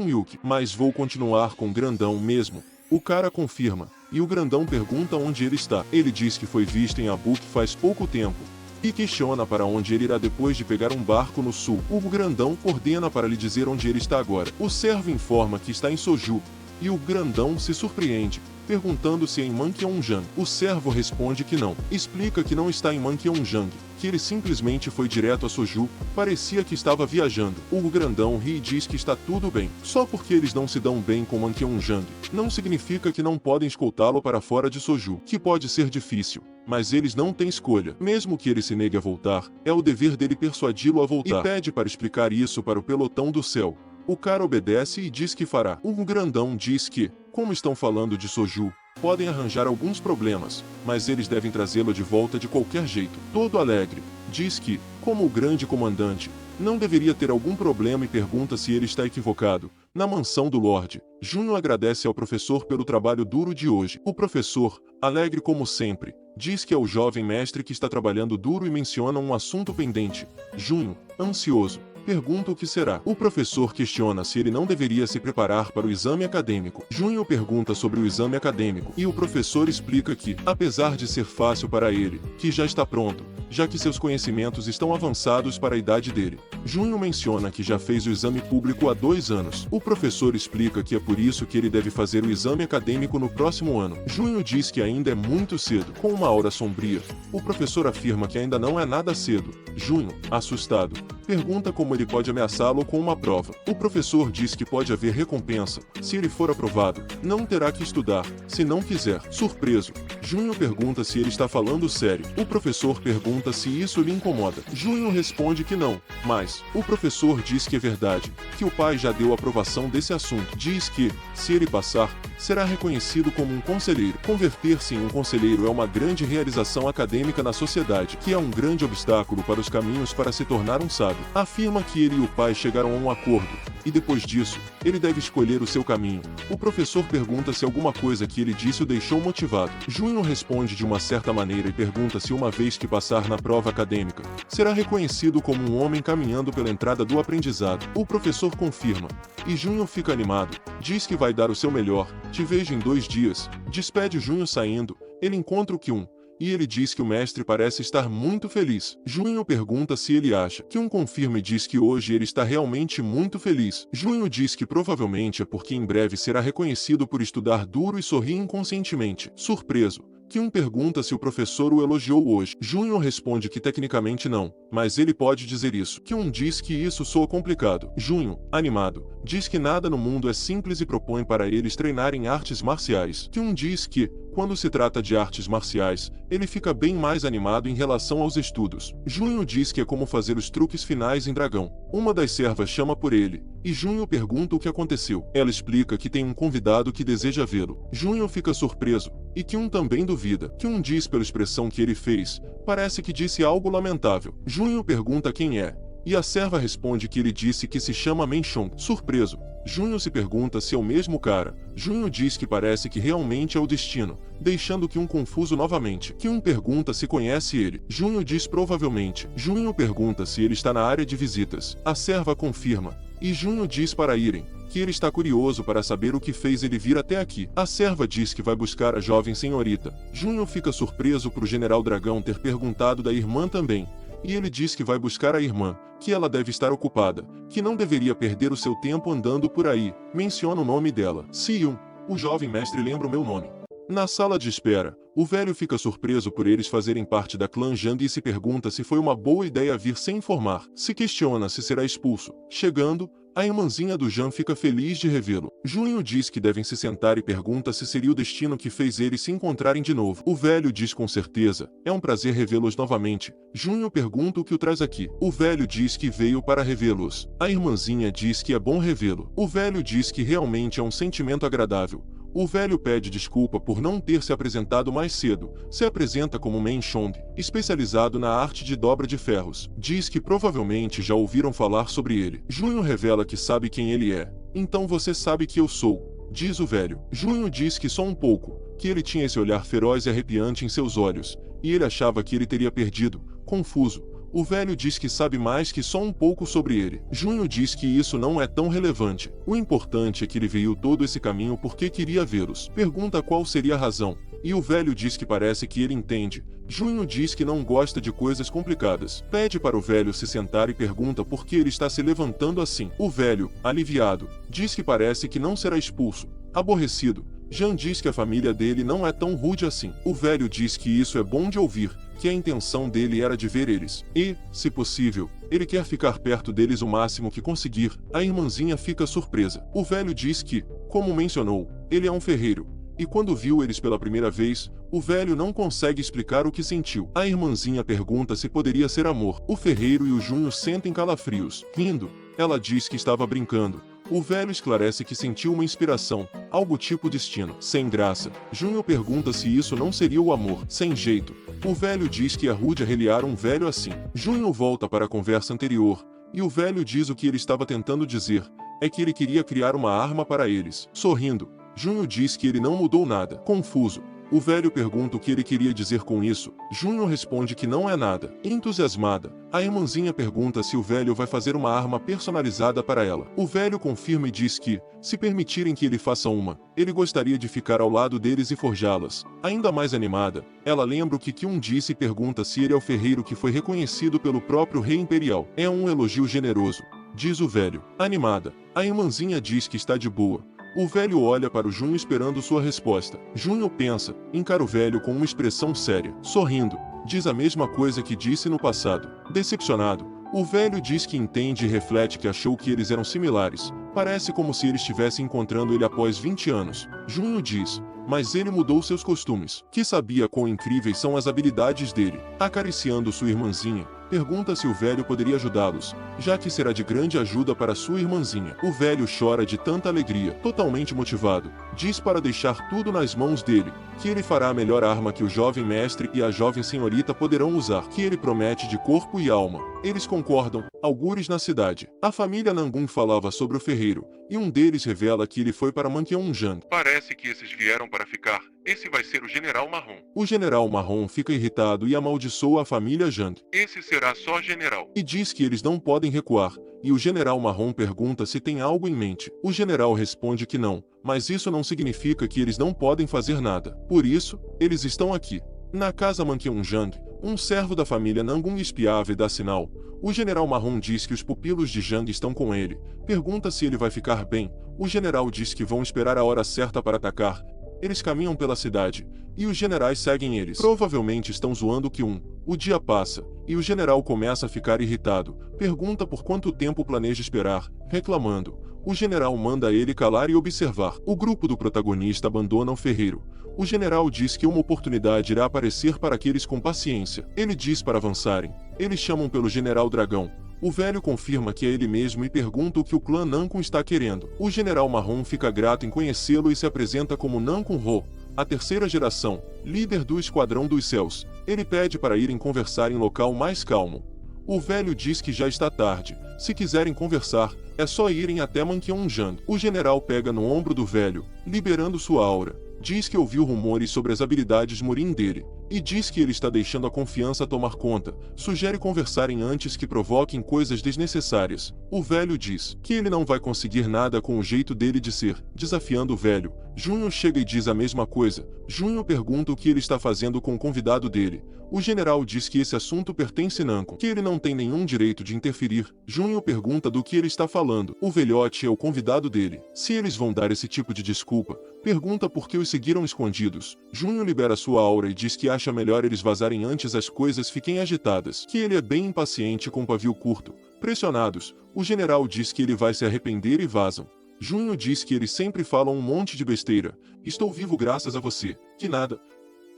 S1: Yuki. Mas vou continuar com o grandão mesmo. O cara confirma, e o grandão pergunta onde ele está. Ele diz que foi visto em Abuk faz pouco tempo, e questiona para onde ele irá depois de pegar um barco no sul. O grandão ordena para lhe dizer onde ele está agora. O servo informa que está em Soju, e o grandão se surpreende, perguntando se é em Mancheonjang. O servo responde que não. Explica que não está em Mancheonjang, que ele simplesmente foi direto a Soju, parecia que estava viajando. O grandão ri e diz que está tudo bem. Só porque eles não se dão bem com Mancheonjang, não significa que não podem escoltá-lo para fora de Soju, que pode ser difícil. Mas eles não têm escolha. Mesmo que ele se negue a voltar, é o dever dele persuadi-lo a voltar. E pede para explicar isso para o pelotão do céu. O cara obedece e diz que fará. O grandão diz que, como estão falando de Soju, podem arranjar alguns problemas, mas eles devem trazê-lo de volta de qualquer jeito. Todo alegre, diz que, como o grande comandante, não deveria ter algum problema e pergunta se ele está equivocado. Na mansão do Lorde, Junho agradece ao professor pelo trabalho duro de hoje. O professor, alegre como sempre, diz que é o jovem mestre que está trabalhando duro e menciona um assunto pendente. Junho, ansioso, pergunta o que será. O professor questiona se ele não deveria se preparar para o exame acadêmico. Junho pergunta sobre o exame acadêmico e o professor explica que, apesar de ser fácil para ele, que já está pronto, já que seus conhecimentos estão avançados para a idade dele. Junho menciona que já fez o exame público há 2 anos. O professor explica que é por isso que ele deve fazer o exame acadêmico no próximo ano. Junho diz que ainda é muito cedo. Com uma aura sombria, o professor afirma que ainda não é nada cedo. Junho, assustado, pergunta como ele pode ameaçá-lo com uma prova. O professor diz que pode haver recompensa. Se ele for aprovado, não terá que estudar, se não quiser. Surpreso, Junho pergunta se ele está falando sério. O professor pergunta se isso lhe incomoda. Junho responde que não, mas o professor diz que é verdade, que o pai já deu aprovação desse assunto. Diz que, se ele passar, será reconhecido como um conselheiro. Converter-se em um conselheiro é uma grande realização acadêmica na sociedade, que é um grande obstáculo para os caminhos para se tornar um sábio. Afirma que ele e o pai chegaram a um acordo, e depois disso, ele deve escolher o seu caminho. O professor pergunta se alguma coisa que ele disse o deixou motivado. Junho responde de uma certa maneira e pergunta se uma vez que passar na prova acadêmica, será reconhecido como um homem caminhando pela entrada do aprendizado. O professor confirma, e Junho fica animado, diz que vai dar o seu melhor. Te vejo em 2 dias. Despede Junho saindo, ele encontra o Kyun, e ele diz que o mestre parece estar muito feliz. Junho pergunta se ele acha. Kyun confirma e diz que hoje ele está realmente muito feliz. Junho diz que provavelmente é porque em breve será reconhecido por estudar duro e sorri inconscientemente. Surpreso, Kyun pergunta se o professor o elogiou hoje. Junho responde que tecnicamente não, mas ele pode dizer isso. Kyun diz que isso soa complicado. Junho, animado, diz que nada no mundo é simples e propõe para eles treinarem artes marciais. Kyun diz que, quando se trata de artes marciais, ele fica bem mais animado em relação aos estudos. Junho diz que é como fazer os truques finais em Dragão. Uma das servas chama por ele, e Junho pergunta o que aconteceu. Ela explica que tem um convidado que deseja vê-lo. Junho fica surpreso, e Kyun também duvida. Kyun diz pela expressão que ele fez, parece que disse algo lamentável. Junho pergunta quem é, e a serva responde que ele disse que se chama Menchong. Surpreso, Junho se pergunta se é o mesmo cara. Junho diz que parece que realmente é o destino, deixando Kyun confuso novamente. Kyun pergunta se conhece ele. Junho diz provavelmente. Junho pergunta se ele está na área de visitas. A serva confirma, e Junho diz para irem, que ele está curioso para saber o que fez ele vir até aqui. A serva diz que vai buscar a jovem senhorita. Junho fica surpreso por o General Dragão ter perguntado da irmã também. E ele diz que vai buscar a irmã, que ela deve estar ocupada, que não deveria perder o seu tempo andando por aí. Menciona o nome dela. Siyun, o jovem mestre lembra o meu nome. Na sala de espera, o velho fica surpreso por eles fazerem parte da clã Jang e se pergunta se foi uma boa ideia vir sem informar. Se questiona se será expulso. Chegando, a irmãzinha do Jan fica feliz de revê-lo. Junho diz que devem se sentar e pergunta se seria o destino que fez eles se encontrarem de novo. O velho diz com certeza, é um prazer revê-los novamente. Junho pergunta o que o traz aqui. O velho diz que veio para revê-los. A irmãzinha diz que é bom revê-lo. O velho diz que realmente é um sentimento agradável. O velho pede desculpa por não ter se apresentado mais cedo. Se apresenta como Menchong, especializado na arte de dobra de ferros. Diz que provavelmente já ouviram falar sobre ele. Junho revela que sabe quem ele é. Então você sabe que eu sou, diz o velho. Junho diz que só um pouco, que ele tinha esse olhar feroz e arrepiante em seus olhos, e ele achava que ele teria perdido. Confuso, o velho diz que sabe mais que só um pouco sobre ele. Junho diz que isso não é tão relevante. O importante é que ele veio todo esse caminho porque queria vê-los. Pergunta qual seria a razão, e o velho diz que parece que ele entende. Junho diz que não gosta de coisas complicadas. Pede para o velho se sentar e pergunta por que ele está se levantando assim. O velho, aliviado, diz que parece que não será expulso. Aborrecido, Jean diz que a família dele não é tão rude assim. O velho diz que isso é bom de ouvir, que a intenção dele era de ver eles. E, se possível, ele quer ficar perto deles o máximo que conseguir. A irmãzinha fica surpresa. O velho diz que, como mencionou, ele é um ferreiro. E quando viu eles pela primeira vez, o velho não consegue explicar o que sentiu. A irmãzinha pergunta se poderia ser amor. O ferreiro e o Junho sentem calafrios. Rindo, ela diz que estava brincando. O velho esclarece que sentiu uma inspiração, algo tipo destino. Sem graça, Junho pergunta se isso não seria o amor. Sem jeito, o velho diz que é rude arreliar um velho assim. Junho volta para a conversa anterior, e o velho diz o que ele estava tentando dizer, é que ele queria criar uma arma para eles. Sorrindo, Junho diz que ele não mudou nada. Confuso, o velho pergunta o que ele queria dizer com isso. Junho responde que não é nada. Entusiasmada, a irmãzinha pergunta se o velho vai fazer uma arma personalizada para ela. O velho confirma e diz que, se permitirem que ele faça uma, ele gostaria de ficar ao lado deles e forjá-las. Ainda mais animada, ela lembra o que Kyun disse e pergunta se ele é o ferreiro que foi reconhecido pelo próprio rei imperial. É um elogio generoso, diz o velho. Animada, a irmãzinha diz que está de boa. O velho olha para o Junho esperando sua resposta. Junho pensa, encara o velho com uma expressão séria. Sorrindo, diz a mesma coisa que disse no passado. Decepcionado, o velho diz que entende e reflete que achou que eles eram similares. Parece como se ele estivesse encontrando ele após 20 anos. Junho diz, mas ele mudou seus costumes. Que sabia quão incríveis são as habilidades dele. Acariciando sua irmãzinha, pergunta se o velho poderia ajudá-los, já que será de grande ajuda para sua irmãzinha. O velho chora de tanta alegria. Totalmente motivado, diz para deixar tudo nas mãos dele, que ele fará a melhor arma que o jovem mestre e a jovem senhorita poderão usar, que ele promete de corpo e alma. Eles concordam, algures na cidade. A família Nangun falava sobre o ferreiro, e um deles revela que ele foi para Manqueonjang.
S3: Parece que esses vieram para ficar. Esse vai ser o General Marrom.
S1: O General Marrom fica irritado e amaldiçoa a família Jang.
S3: Esse será só general.
S1: E diz que eles não podem recuar, e o General Marrom pergunta se tem algo em mente. O general responde que não, mas isso não significa que eles não podem fazer nada. Por isso, eles estão aqui. Na casa Manqueonjang, um servo da família Nangun espiava e dá sinal. O General Marrom diz que os pupilos de Jang estão com ele. Pergunta se ele vai ficar bem. O general diz que vão esperar a hora certa para atacar. Eles caminham pela cidade, e os generais seguem eles. Provavelmente estão zoando Kyun. O dia passa, e o general começa a ficar irritado. Pergunta por quanto tempo planeja esperar, reclamando. O general manda ele calar e observar. O grupo do protagonista abandona o ferreiro. O general diz que uma oportunidade irá aparecer para aqueles com paciência. Ele diz para avançarem. Eles chamam pelo General Dragão. O velho confirma que é ele mesmo e pergunta o que o clã Nankun está querendo. O General Marrom fica grato em conhecê-lo e se apresenta como Nankun Ho, a terceira geração, líder do Esquadrão dos Céus. Ele pede para irem conversar em local mais calmo. O velho diz que já está tarde. Se quiserem conversar, é só irem até Manqueonjang. O general pega no ombro do velho, liberando sua aura. Diz que ouviu rumores sobre as habilidades Murin dele, e diz que ele está deixando a confiança tomar conta. Sugere conversarem antes que provoquem coisas desnecessárias. O velho diz que ele não vai conseguir nada com o jeito dele de ser, desafiando o velho. Junho chega e diz a mesma coisa. Junho pergunta o que ele está fazendo com o convidado dele. O general diz que esse assunto pertence a Nankun, que ele não tem nenhum direito de interferir. Junho pergunta do que ele está falando. O velhote é o convidado dele. Se eles vão dar esse tipo de desculpa, pergunta por que os seguiram escondidos. Junho libera sua aura e diz que acha melhor eles vazarem antes as coisas fiquem agitadas. Que ele é bem impaciente com pavio curto. Pressionados, o general diz que ele vai se arrepender e vazam. Junho diz que eles sempre falam um monte de besteira. Estou vivo graças a você. Que nada.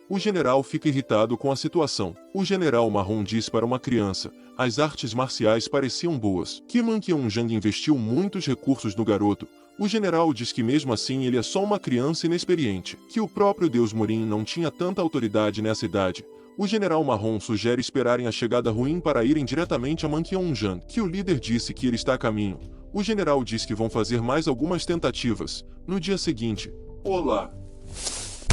S1: O general fica irritado com a situação. O general Marrom diz para uma criança, as artes marciais pareciam boas. Que Manqueonjang investiu muitos recursos no garoto. O general diz que mesmo assim ele é só uma criança inexperiente. Que o próprio Deus Murin não tinha tanta autoridade nessa idade. O general Marrom sugere esperarem a chegada ruim para irem diretamente a Manqueonjang. Que o líder disse que ele está a caminho. O general diz que vão fazer mais algumas tentativas. No dia seguinte, olá.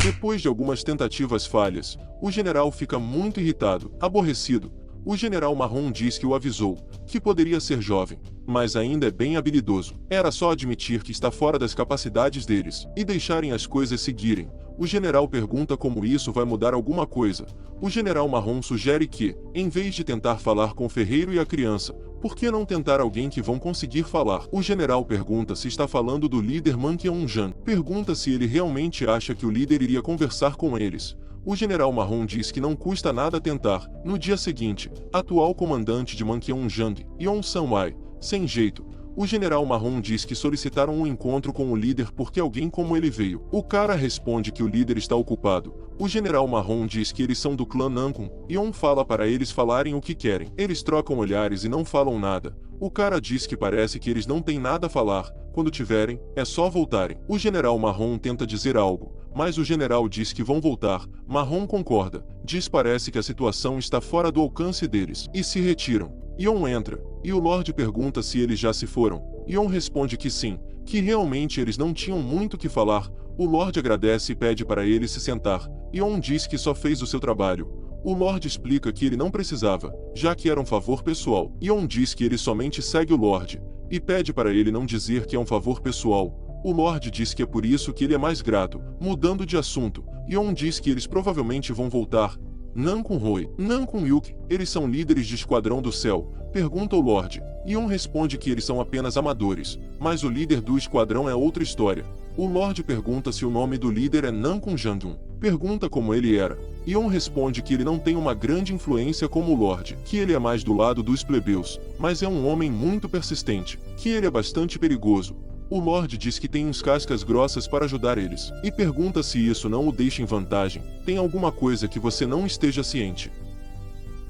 S1: Depois de algumas tentativas falhas, o general fica muito irritado, aborrecido. O general Marrom diz que o avisou, que poderia ser jovem, mas ainda é bem habilidoso. Era só admitir que está fora das capacidades deles, e deixarem as coisas seguirem. O general pergunta como isso vai mudar alguma coisa. O general Marrom sugere que, em vez de tentar falar com o ferreiro e a criança, Por que não tentar alguém que vão conseguir falar? O general pergunta se está falando do líder Man Kyung-jan. Pergunta se ele realmente acha que o líder iria conversar com eles. O general marrom diz que não custa nada tentar. No dia seguinte, atual comandante de Man Kyung-jang, Yeon Sang-wai, sem jeito. O general marrom diz que solicitaram um encontro com o líder porque alguém como ele veio. O cara responde que o líder está ocupado. O general marrom diz que eles são do clã Nankun. Yeon fala para eles falarem o que querem. Eles trocam olhares e não falam nada. O cara diz que parece que eles não têm nada a falar. Quando tiverem, é só voltarem. O general marrom tenta dizer algo, mas o general diz que vão voltar. Marrom concorda. Diz parece que a situação está fora do alcance deles. E se retiram. Yeon entra, e o Lorde pergunta se eles já se foram. Yeon responde que sim, que realmente eles não tinham muito o que falar. O Lorde agradece e pede para ele se sentar. Yeon diz que só fez o seu trabalho. O Lorde explica que ele não precisava, já que era um favor pessoal. Yeon diz que ele somente segue o Lorde, e pede para ele não dizer que é um favor pessoal. O Lorde diz que é por isso que ele é mais grato. Mudando de assunto, Yeon diz que eles provavelmente vão voltar. Nankun Hoi, Nankun Yuk, eles são líderes de Esquadrão do Céu? Pergunta o Lorde. Yeon responde que eles são apenas amadores, mas o líder do esquadrão é outra história. O Lorde pergunta se o nome do líder é Nankun Jandun. Pergunta como ele era. Yeon responde que ele não tem uma grande influência como o Lorde, que ele é mais do lado dos plebeus, mas é um homem muito persistente, que ele é bastante perigoso. O Lorde diz que tem uns cascas grossas para ajudar eles, e pergunta se isso não o deixa em vantagem. Tem alguma coisa que você não esteja ciente?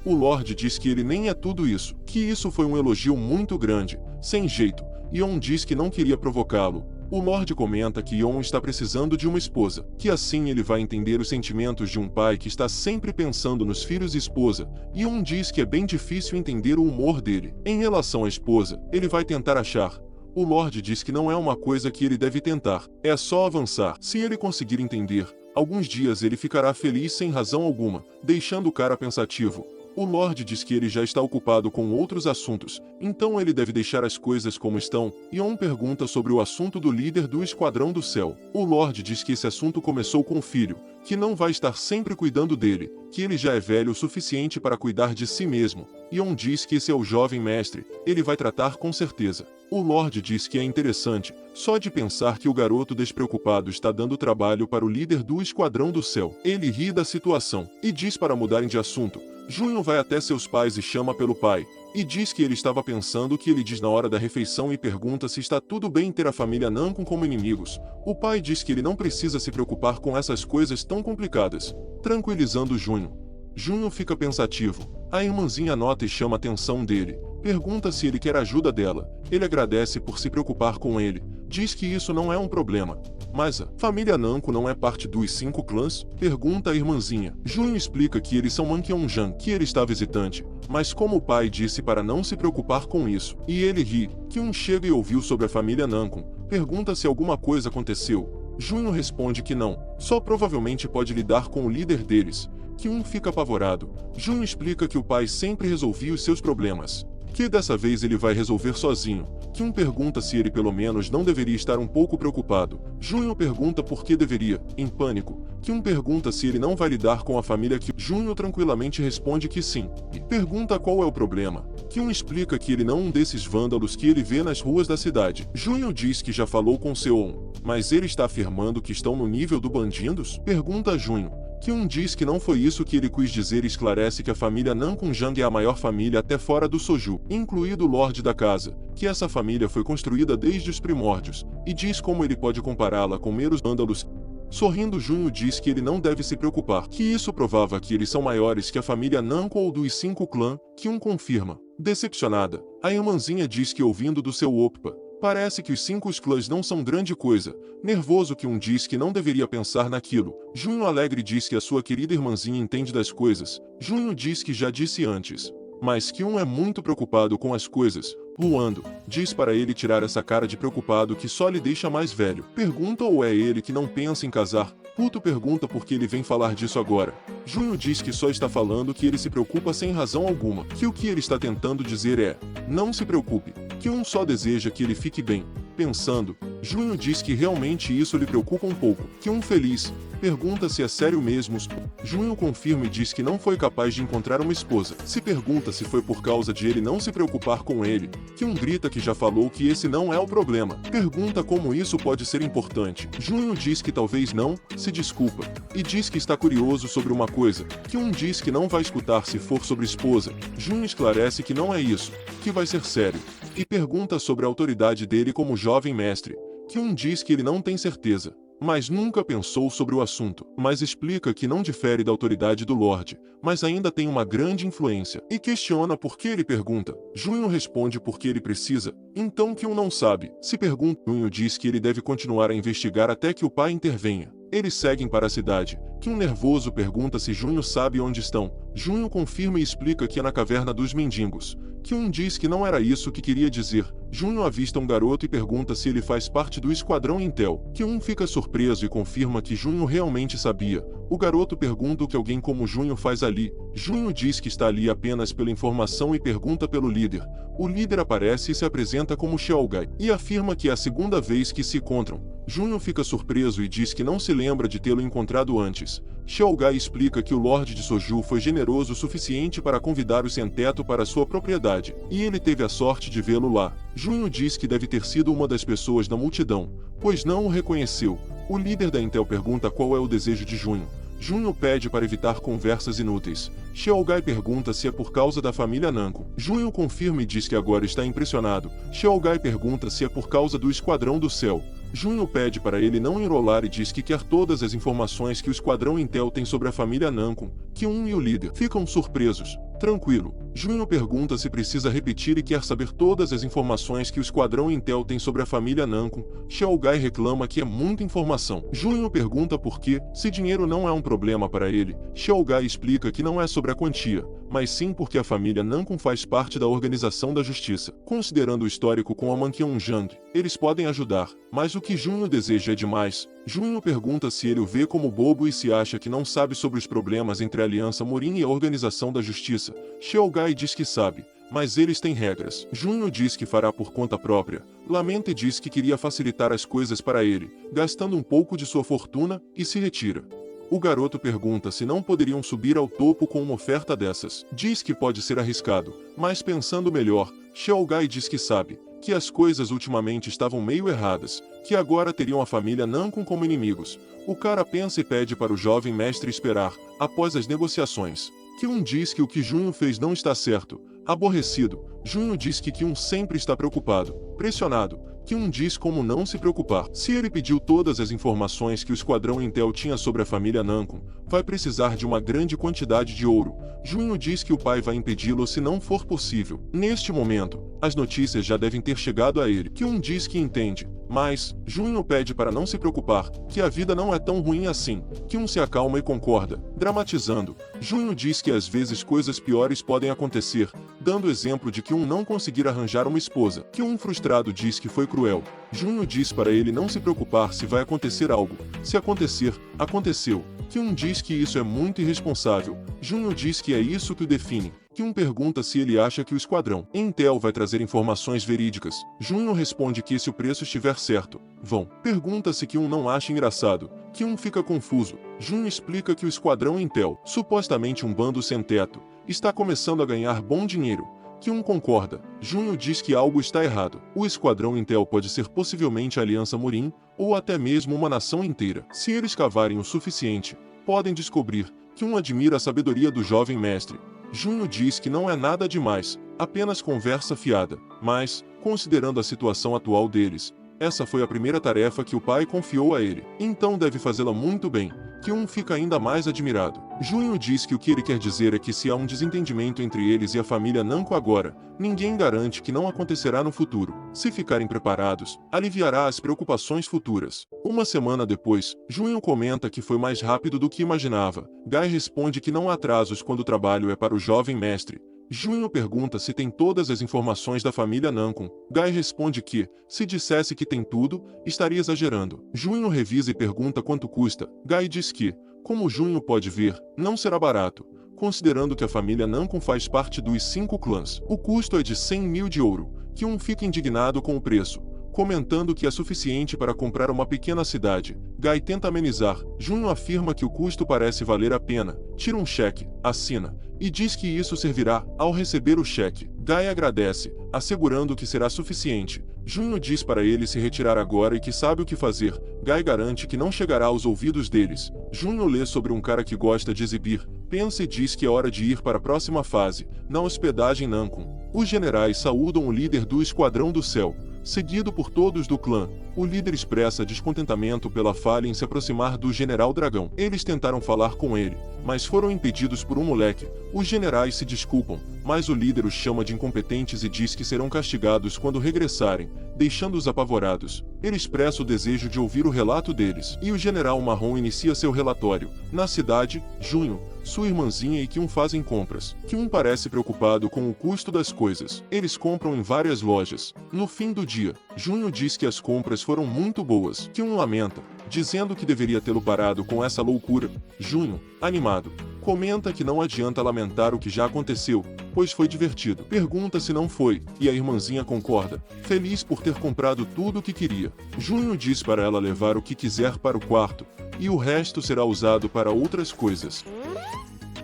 S1: O Lorde diz que ele nem é tudo isso, que isso foi um elogio muito grande, sem jeito. Yeon diz que não queria provocá-lo. O Lorde comenta que Yeon está precisando de uma esposa, que assim ele vai entender os sentimentos de um pai que está sempre pensando nos filhos e esposa. Yeon diz que é bem difícil entender o humor dele. Em relação à esposa, ele vai tentar achar. O Lorde diz que não é uma coisa que ele deve tentar, é só avançar. Se ele conseguir entender, alguns dias ele ficará feliz sem razão alguma, deixando o cara pensativo. O Lorde diz que ele já está ocupado com outros assuntos, então ele deve deixar as coisas como estão. Yeon pergunta sobre o assunto do líder do Esquadrão do Céu. O Lorde diz que esse assunto começou com o filho, que não vai estar sempre cuidando dele, que ele já é velho o suficiente para cuidar de si mesmo. Yeon diz que esse é o jovem mestre, ele vai tratar com certeza. O Lorde diz que é interessante, só de pensar que o garoto despreocupado está dando trabalho para o líder do Esquadrão do Céu. Ele ri da situação, e diz para mudarem de assunto. Junho vai até seus pais e chama pelo pai, e diz que ele estava pensando o que ele diz na hora da refeição e pergunta se está tudo bem ter a família Nankun como inimigos. O pai diz que ele não precisa se preocupar com essas coisas tão complicadas, tranquilizando Junho. Junho fica pensativo. A irmãzinha nota e chama a atenção dele. Pergunta se ele quer ajuda dela. Ele agradece por se preocupar com ele. Diz que isso não é um problema. Mas a família Nankun não é parte dos 5 clãs? Pergunta a irmãzinha. Junho explica que eles são Man Kyung-jan, que ele está visitante. Mas como o pai disse para não se preocupar com isso. E ele ri. Kyun chega e ouviu sobre a família Nankun. Pergunta se alguma coisa aconteceu. Junho responde que não. Só provavelmente pode lidar com o líder deles. Kyun fica apavorado. Junho explica que o pai sempre resolvia os seus problemas, que dessa vez ele vai resolver sozinho. Kyun pergunta se ele pelo menos não deveria estar um pouco preocupado. Junho pergunta por que deveria, em pânico. Kyun pergunta se ele não vai lidar com a família que Junho tranquilamente responde que sim. E pergunta qual é o problema. Kyun explica que ele não é um desses vândalos que ele vê nas ruas da cidade. Junho diz que já falou com Seon, mas ele está afirmando que estão no nível do bandidos? Pergunta a Junho. Kyun diz que não foi isso que ele quis dizer e esclarece que a família Nankun-jang é a maior família até fora do Soju, incluído o Lorde da casa, que essa família foi construída desde os primórdios, e diz como ele pode compará-la com meros vândalos. Sorrindo, Junho diz que ele não deve se preocupar, que isso provava que eles são maiores que a família Nankun ou dos 5 clãs. Kyun confirma. Decepcionada, a irmãzinha diz que ouvindo do seu Oppa, parece que os 5 clãs não são grande coisa. Nervoso, Kyun diz que não deveria pensar naquilo. Junho alegre diz que a sua querida irmãzinha entende das coisas. Junho diz que já disse antes. Mas Kyun é muito preocupado com as coisas. Luando diz para ele tirar essa cara de preocupado que só lhe deixa mais velho. Pergunta ou é ele que não pensa em casar. Puto pergunta por que ele vem falar disso agora. Junho diz que só está falando que ele se preocupa sem razão alguma, que o que ele está tentando dizer é: não se preocupe, Kyun só deseja que ele fique bem. Pensando, Junho diz que realmente isso lhe preocupa um pouco. Kyun feliz, pergunta se é sério mesmo. Junho confirma e diz que não foi capaz de encontrar uma esposa. Se pergunta se foi por causa de ele não se preocupar com ele. Kyun grita que já falou que esse não é o problema. Pergunta como isso pode ser importante. Junho diz que talvez não, se desculpa. E diz que está curioso sobre uma coisa. Kyun diz que não vai escutar se for sobre esposa. Junho esclarece que não é isso, que vai ser sério. E pergunta sobre a autoridade dele como jovem mestre. Kyun diz que ele não tem certeza, mas nunca pensou sobre o assunto, mas explica que não difere da autoridade do Lorde, mas ainda tem uma grande influência, e questiona por que ele pergunta. Junho responde porque ele precisa, então Kyun não sabe. Se pergunta, Junho diz que ele deve continuar a investigar até que o pai intervenha. Eles seguem para a cidade. Kyun nervoso pergunta se Junho sabe onde estão. Junho confirma e explica que é na caverna dos mendigos. Kyun diz que não era isso que queria dizer. Junho avista um garoto e pergunta se ele faz parte do esquadrão Intel. Kyun fica surpreso e confirma que Junho realmente sabia. O garoto pergunta o que alguém como Junho faz ali. Junho diz que está ali apenas pela informação e pergunta pelo líder. O líder aparece e se apresenta como Cheolgai, e afirma que é a segunda vez que se encontram. Junho fica surpreso e diz que não se lembra de tê-lo encontrado antes. Cheolgai explica que o Lorde de Soju foi generoso o suficiente para convidar o sem-teto para sua propriedade, e ele teve a sorte de vê-lo lá. Junho diz que deve ter sido uma das pessoas da multidão, pois não o reconheceu. O líder da Intel pergunta qual é o desejo de Junho. Junho pede para evitar conversas inúteis. Cheolgai pergunta se é por causa da família Namco. Junho confirma e diz que agora está impressionado. Cheolgai pergunta se é por causa do Esquadrão do Céu. Junho pede para ele não enrolar e diz que quer todas as informações que o Esquadrão Intel tem sobre a família Namco. Kyun e o líder ficam surpresos. Tranquilo. Junho pergunta se precisa repetir e quer saber todas as informações que o Esquadrão Intel tem sobre a família Namco. Cheolgai reclama que é muita informação. Junho pergunta por quê, se dinheiro não é um problema para ele. Cheolgai explica que não é sobre a quantia, mas sim porque a família Namco faz parte da Organização da Justiça. Considerando o histórico com a Mankyonjang, eles podem ajudar, mas o que Junho deseja é demais. Junho pergunta se ele o vê como bobo e se acha que não sabe sobre os problemas entre a Aliança Morin e a Organização da Justiça. Cheolgai diz que sabe, mas eles têm regras. Junho diz que fará por conta própria. Lamenta e diz que queria facilitar as coisas para ele, gastando um pouco de sua fortuna, e se retira. O garoto pergunta se não poderiam subir ao topo com uma oferta dessas. Diz que pode ser arriscado, mas pensando melhor, Cheolgai diz que sabe que as coisas ultimamente estavam meio erradas, que agora teriam a família Namco como inimigos. O cara pensa e pede para o jovem mestre esperar, após as negociações. Kyun diz que o que Junho fez não está certo. Aborrecido, Junho diz que Kyun sempre está preocupado, pressionado. Kyun diz como não se preocupar. Se ele pediu todas as informações que o Esquadrão Intel tinha sobre a família Namco, vai precisar de uma grande quantidade de ouro. Junho diz que o pai vai impedi-lo se não for possível. Neste momento, as notícias já devem ter chegado a ele. Kyun diz que entende, mas Junho pede para não se preocupar, que a vida não é tão ruim assim. Kyun se acalma e concorda, dramatizando. Junho diz que às vezes coisas piores podem acontecer, dando exemplo de Kyun não conseguir arranjar uma esposa. Kyun frustrado diz que foi cruel. Junho diz para ele não se preocupar se vai acontecer algo. Se acontecer, aconteceu. Kyun diz que isso é muito irresponsável. Junho diz que é isso que o define. Kyun pergunta se ele acha que o Esquadrão Intel vai trazer informações verídicas. Junho responde que se o preço estiver certo, vão. Pergunta se Kyun não acha engraçado. Kyun fica confuso. Junho explica que o Esquadrão Intel, supostamente um bando sem teto, está começando a ganhar bom dinheiro. Kyun concorda. Junho diz que algo está errado. O Esquadrão Intel pode ser possivelmente a Aliança Morin, ou até mesmo uma nação inteira. Se eles cavarem o suficiente, podem descobrir. Kyun admira a sabedoria do jovem mestre. Junho diz que não é nada demais, apenas conversa fiada. Mas, considerando a situação atual deles, essa foi a primeira tarefa que o pai confiou a ele. Então deve fazê-la muito bem. Kyun fica ainda mais admirado. Junho diz que o que ele quer dizer é que se há um desentendimento entre eles e a família Namco agora, ninguém garante que não acontecerá no futuro. Se ficarem preparados, aliviará as preocupações futuras. Uma semana depois, Junho comenta que foi mais rápido do que imaginava. Gai responde que não há atrasos quando o trabalho é para o jovem mestre. Junho pergunta se tem todas as informações da família Namco. Gai responde que, se dissesse que tem tudo, estaria exagerando. Junho revisa e pergunta quanto custa. Gai diz que, como Junho pode ver, não será barato, considerando que a família Namco faz parte dos 5 clãs. O custo é de 100 mil de ouro. Kyun fica indignado com o preço. comentando que é suficiente para comprar uma pequena cidade. Guy tenta amenizar. Junho afirma que o custo parece valer a pena, tira um cheque, assina, e diz que isso servirá. Ao receber o cheque, Guy agradece, assegurando que será suficiente. Junho diz para ele se retirar agora e que sabe o que fazer. Guy garante que não chegará aos ouvidos deles. Junho lê sobre um cara que gosta de exibir, pensa e diz que é hora de ir para a próxima fase, na hospedagem Nankun. Os generais saúdam o líder do Esquadrão do Céu, seguido por todos do clã. O líder expressa descontentamento pela falha em se aproximar do General Dragão. Eles tentaram falar com ele, mas foram impedidos por um moleque. Os generais se desculpam, mas o líder os chama de incompetentes e diz que serão castigados quando regressarem, deixando-os apavorados. Ele expressa o desejo de ouvir o relato deles, e o General Marrom inicia seu relatório. Na cidade, Junho, sua irmãzinha e Kyun fazem compras. Kyun parece preocupado com o custo das coisas. Eles compram em várias lojas. No fim do dia, Junho diz que as compras foram muito boas. Kyun lamenta, dizendo que deveria tê-lo parado com essa loucura. Junho, animado, comenta que não adianta lamentar o que já aconteceu, pois foi divertido. Pergunta se não foi, e a irmãzinha concorda, feliz por ter comprado tudo o que queria. Junho diz para ela levar o que quiser para o quarto, e o resto será usado para outras coisas.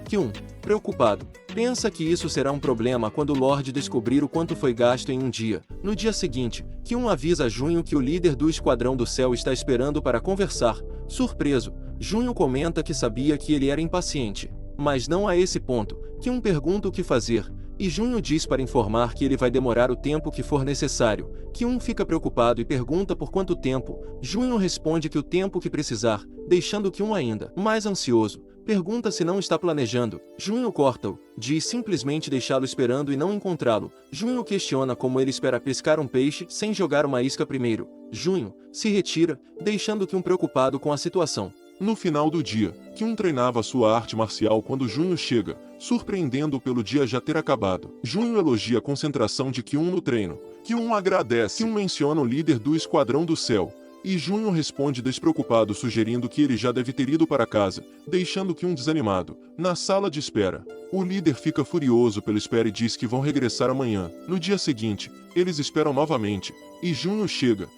S2: Kyun, preocupado, pensa que isso será um problema quando o Lorde descobrir o quanto foi gasto em um dia. No dia seguinte, Kyun avisa Junho que o líder do Esquadrão do Céu está esperando para conversar. Surpreso, Junho comenta que sabia que ele era impaciente, mas não a esse ponto. Kyun pergunta o que fazer, e Junho diz para informar que ele vai demorar o tempo que for necessário. Kyun fica preocupado e pergunta por quanto tempo. Junho responde que o tempo que precisar, deixando Kyun ainda mais ansioso. Pergunta se não está planejando. Junho corta-o, diz simplesmente deixá-lo esperando e não encontrá-lo. Junho questiona como ele espera pescar um peixe sem jogar uma isca primeiro. Junho se retira, deixando Kyun preocupado com a situação.
S1: No final do dia, Kyun treinava sua arte marcial quando Junho chega, surpreendendo-o pelo dia já ter acabado. Junho elogia a concentração de Kyun no treino. Kyun agradece. Kyun menciona o líder do Esquadrão do Céu, e Junho responde despreocupado, sugerindo que ele já deve ter ido para casa, deixando Kyun desanimado. Na sala de espera, o líder fica furioso pela espera e diz que vão regressar amanhã. No dia seguinte, eles esperam novamente, e Junho chega.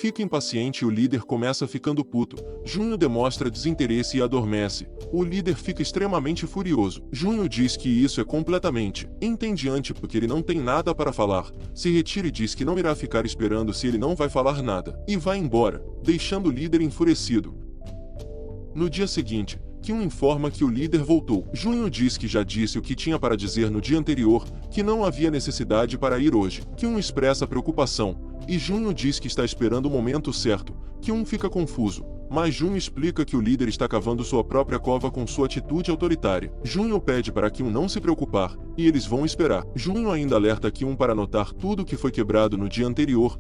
S1: Fica impaciente e o líder começa ficando puto. Junho demonstra desinteresse e adormece. O líder fica extremamente furioso. Junho diz que isso é completamente entediante porque ele não tem nada para falar. Se retira e diz que não irá ficar esperando se ele não vai falar nada. E vai embora, deixando o líder enfurecido. No dia seguinte, Kyun informa que o líder voltou. Junho diz que já disse o que tinha para dizer no dia anterior, que não havia necessidade para ir hoje. Kyun expressa preocupação, e Junho diz que está esperando o momento certo. Kyun fica confuso, mas Junho explica que o líder está cavando sua própria cova com sua atitude autoritária. Junho pede para Kyun não se preocupar, e eles vão esperar. Junho ainda alerta Kyun para anotar tudo que foi quebrado no dia anterior.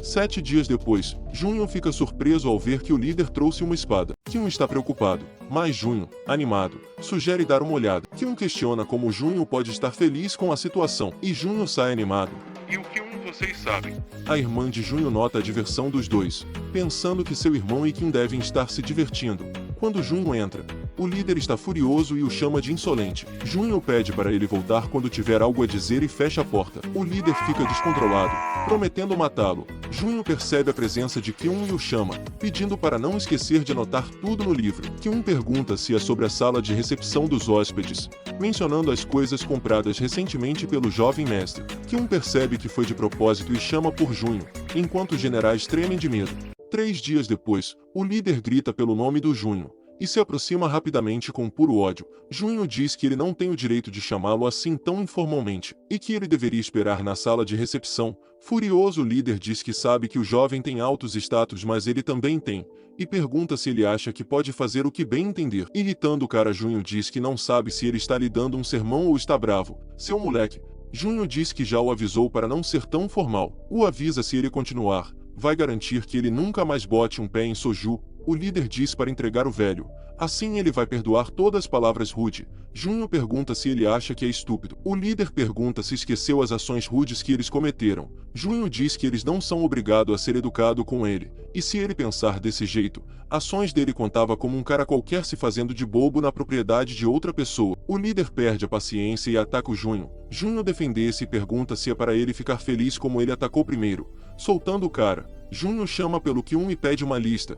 S1: 7 dias depois, Junho fica surpreso ao ver que o líder trouxe uma espada. Kyun está preocupado, mas Junho, animado, sugere dar uma olhada. Kyun questiona como Junho pode estar feliz com a situação, e Junho sai animado.
S3: E o que vocês sabem?
S1: A irmã de Junho nota a diversão dos dois, pensando que seu irmão e Kyun devem estar se divertindo. Quando Junho entra, o líder está furioso e o chama de insolente. Junho pede para ele voltar quando tiver algo a dizer e fecha a porta. O líder fica descontrolado, prometendo matá-lo. Junho percebe a presença de Kyun e o chama, pedindo para não esquecer de anotar tudo no livro. Kyun pergunta se é sobre a sala de recepção dos hóspedes, mencionando as coisas compradas recentemente pelo jovem mestre. Kyun percebe que foi de propósito e chama por Junho, enquanto os generais tremem de medo. 3 dias depois, o líder grita pelo nome do Junho, e se aproxima rapidamente com puro ódio. Junho diz que ele não tem o direito de chamá-lo assim tão informalmente, e que ele deveria esperar na sala de recepção. Furioso, o líder diz que sabe que o jovem tem altos status, mas ele também tem, e pergunta se ele acha que pode fazer o que bem entender. Irritando o cara, Junho diz que não sabe se ele está lhe dando um sermão ou está bravo. Seu moleque. Junho diz que já o avisou para não ser tão formal. O avisa se ele continuar, vai garantir que ele nunca mais bote um pé em Soju. O líder diz para entregar o velho, Assim ele vai perdoar todas as palavras rude. Junho pergunta se ele acha que é estúpido. O líder pergunta se esqueceu as ações rudes que eles cometeram. Junho diz que eles não são obrigados a ser educado com ele, e se ele pensar desse jeito, ações dele contava como um cara qualquer se fazendo de bobo na propriedade de outra pessoa. O líder perde a paciência e ataca o Junho. Junho defende-se e pergunta se é para ele ficar feliz como ele atacou primeiro. Soltando o cara, Junho chama pelo Kyun e pede uma lista.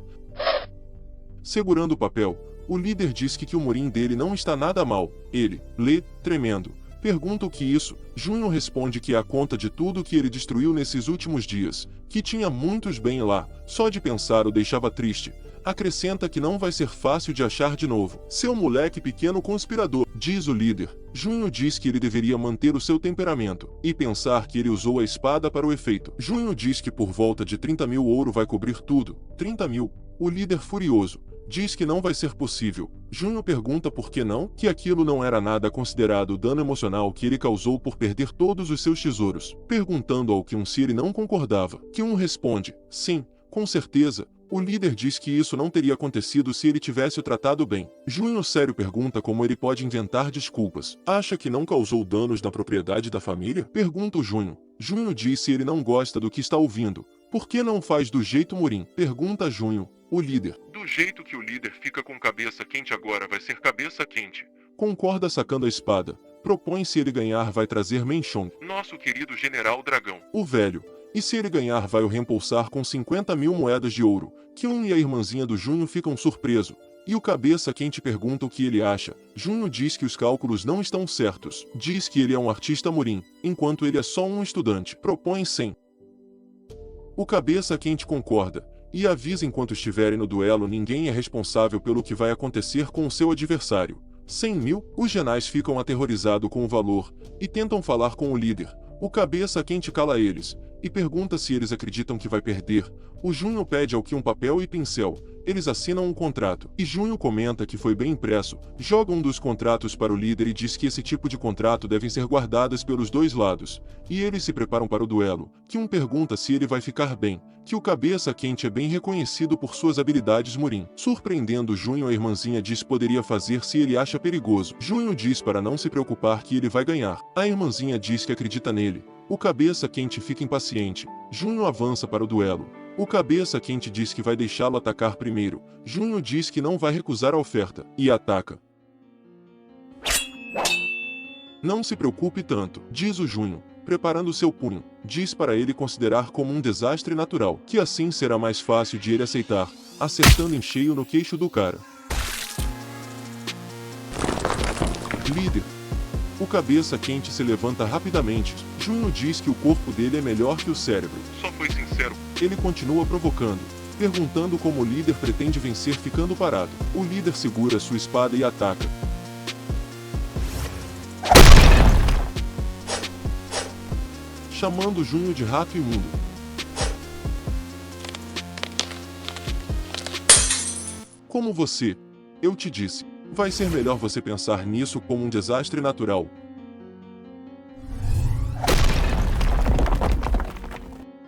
S1: Segurando o papel, o líder diz que o morim dele não está nada mal. Ele lê, tremendo. Pergunta o que isso. Junho responde que é a conta de tudo que ele destruiu nesses últimos dias, que tinha muitos bem lá, só de pensar o deixava triste. Acrescenta que não vai ser fácil de achar de novo. Seu moleque pequeno conspirador, diz o líder. Junho diz que ele deveria manter o seu temperamento, e pensar que ele usou a espada para o efeito. Junho diz que por volta de 30 mil ouro vai cobrir tudo. 30 mil. O líder furioso diz que não vai ser possível. Junho pergunta por que não, que aquilo não era nada considerado o dano emocional que ele causou por perder todos os seus tesouros. Perguntando ao Kyun se ele não concordava. Kyun responde, sim, com certeza. O líder diz que isso não teria acontecido se ele tivesse o tratado bem. Junho sério pergunta como ele pode inventar desculpas. Acha que não causou danos na propriedade da família? Pergunta o Junho. Junho diz se ele não gosta do que está ouvindo. Por que não faz do jeito morim? Pergunta Junho. O líder.
S3: Do jeito que o líder fica com cabeça quente agora vai ser cabeça quente.
S1: Concorda sacando a espada. Propõe se ele ganhar vai trazer Menchong.
S3: Nosso querido General Dragão.
S1: O velho. E se ele ganhar vai o reembolsar com 50 mil moedas de ouro. Kyun e a irmãzinha do Junho ficam surpresos. E o cabeça quente pergunta o que ele acha. Junho diz que os cálculos não estão certos. Diz que ele é um artista morim, enquanto ele é só um estudante. Propõe 100. O cabeça quente concorda. E avisa enquanto estiverem no duelo ninguém é responsável pelo que vai acontecer com o seu adversário. 100 mil, os genais ficam aterrorizados com o valor, e tentam falar com o líder. O cabeça quente cala eles, e pergunta se eles acreditam que vai perder. O Junho pede ao Kyun um papel e pincel. Eles assinam um contrato, e Junho comenta que foi bem impresso, joga um dos contratos para o líder e diz que esse tipo de contrato devem ser guardadas pelos dois lados, e eles se preparam para o duelo. Kyun pergunta se ele vai ficar bem, que o cabeça quente é bem reconhecido por suas habilidades morim. Surpreendendo Junho, a irmãzinha diz poderia fazer se ele acha perigoso. Junho diz para não se preocupar que ele vai ganhar. A irmãzinha diz que acredita nele. O cabeça quente fica impaciente. Junho avança para o duelo. O cabeça quente diz que vai deixá-lo atacar primeiro. Junho diz que não vai recusar a oferta, e ataca. Não se preocupe tanto, diz o Junho, preparando seu punho. Diz para ele considerar como um desastre natural, que assim será mais fácil de ele aceitar, acertando em cheio no queixo do cara. Líder. O cabeça quente se levanta rapidamente. Junho diz que o corpo dele é melhor que o cérebro.
S3: Só foi sincero.
S1: Ele continua provocando, perguntando como o líder pretende vencer ficando parado. O líder segura sua espada e ataca. Chamando Junho de rato imundo. Como você, eu te disse, vai ser melhor você pensar nisso como um desastre natural.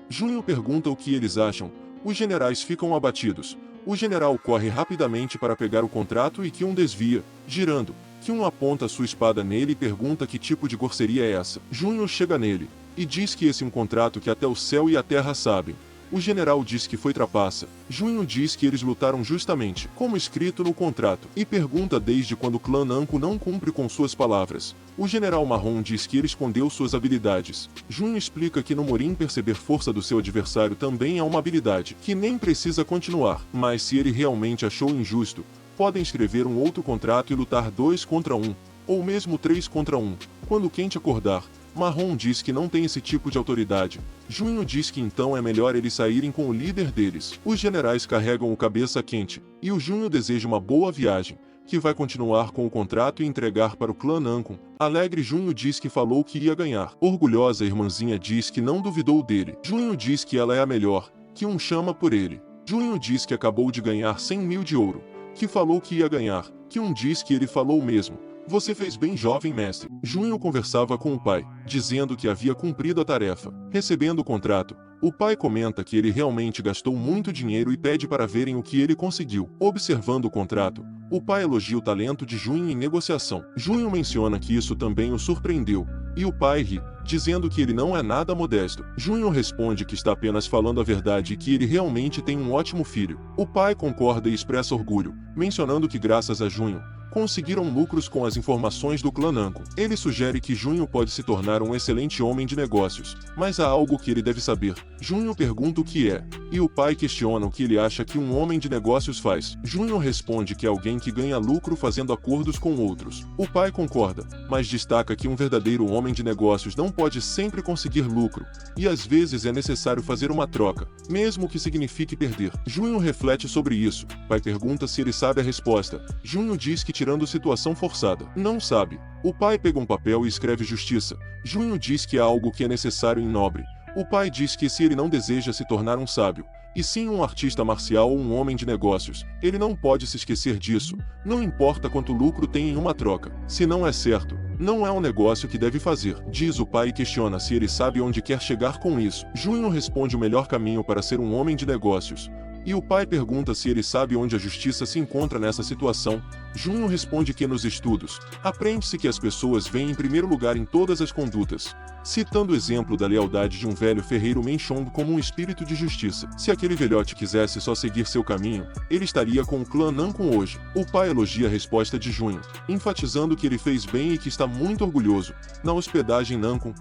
S1: Junho pergunta o que eles acham. Os generais ficam abatidos. O general corre rapidamente para pegar o contrato e Kyun desvia, girando. Kyun aponta sua espada nele e pergunta que tipo de grosseria é essa. Junho chega nele e diz que esse é um contrato que até o céu e a terra sabem. O general diz que foi trapaça. Junho diz que eles lutaram justamente, como escrito no contrato, e pergunta desde quando o clã Nanko não cumpre com suas palavras. O general marrom diz que ele escondeu suas habilidades. Junho explica que no morim perceber força do seu adversário também é uma habilidade, que nem precisa continuar, mas se ele realmente achou injusto, podem escrever um outro contrato e lutar 2 contra 1, ou mesmo 3 contra 1, quando quente acordar. Marrom diz que não tem esse tipo de autoridade. Junho diz que então é melhor eles saírem com o líder deles. Os generais carregam o cabeça quente, e o Junho deseja uma boa viagem, que vai continuar com o contrato e entregar para o clã Nankon. Alegre, Junho diz que falou que ia ganhar. Orgulhosa, a irmãzinha diz que não duvidou dele. Junho diz que ela é a melhor, que chama por ele. Junho diz que acabou de ganhar 100 mil de ouro, que falou que ia ganhar, que diz que ele falou mesmo. Você fez bem, jovem mestre. Junho conversava com o pai, dizendo que havia cumprido a tarefa. Recebendo o contrato, O pai comenta que ele realmente gastou muito dinheiro e pede para verem o que ele conseguiu. Observando o contrato, o pai elogia o talento de Junho em negociação. Junho menciona que isso também o surpreendeu, e o pai ri, dizendo que ele não é nada modesto. Junho responde que está apenas falando a verdade e que ele realmente tem um ótimo filho. O pai concorda e expressa orgulho, mencionando que graças a Junho, conseguiram lucros com as informações do clã Nanko. Ele sugere que Junho pode se tornar um excelente homem de negócios, mas há algo que ele deve saber. Junho pergunta o que é, e o pai questiona o que ele acha que um homem de negócios faz. Junho responde que é alguém que ganha lucro fazendo acordos com outros. O pai concorda, mas destaca que um verdadeiro homem de negócios não pode sempre conseguir lucro, e às vezes é necessário fazer uma troca, mesmo que signifique perder. Junho reflete sobre isso. Pai pergunta se ele sabe a resposta. Junho diz que tirando situação forçada. Não sabe. O pai pega um papel e escreve justiça. Junho diz que é algo que é necessário em nobre. O pai diz que se ele não deseja se tornar um sábio, e sim um artista marcial ou um homem de negócios, ele não pode se esquecer disso, não importa quanto lucro tem em uma troca. Se não é certo, não é um negócio que deve fazer, diz o pai e questiona se ele sabe onde quer chegar com isso. Junho responde o melhor caminho para ser um homem de negócios. E o pai pergunta se ele sabe onde a justiça se encontra nessa situação. Junho responde que nos estudos, aprende-se que as pessoas vêm em primeiro lugar em todas as condutas, citando o exemplo da lealdade de um velho ferreiro Menchong como um espírito de justiça. Se aquele velhote quisesse só seguir seu caminho, ele estaria com o clã Nanko hoje. O pai elogia a resposta de Junho, enfatizando que ele fez bem e que está muito orgulhoso. Na hospedagem Nanko,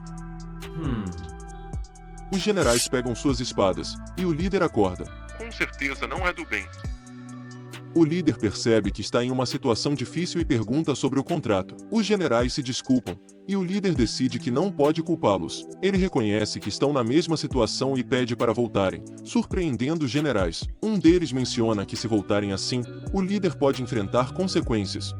S1: os generais pegam suas espadas, e o líder acorda.
S3: Com certeza não é do bem.
S1: O líder percebe que está em uma situação difícil e pergunta sobre o contrato. Os generais se desculpam, e o líder decide que não pode culpá-los. Ele reconhece que estão na mesma situação e pede para voltarem, surpreendendo os generais. Um deles menciona que se voltarem assim, o líder pode enfrentar consequências.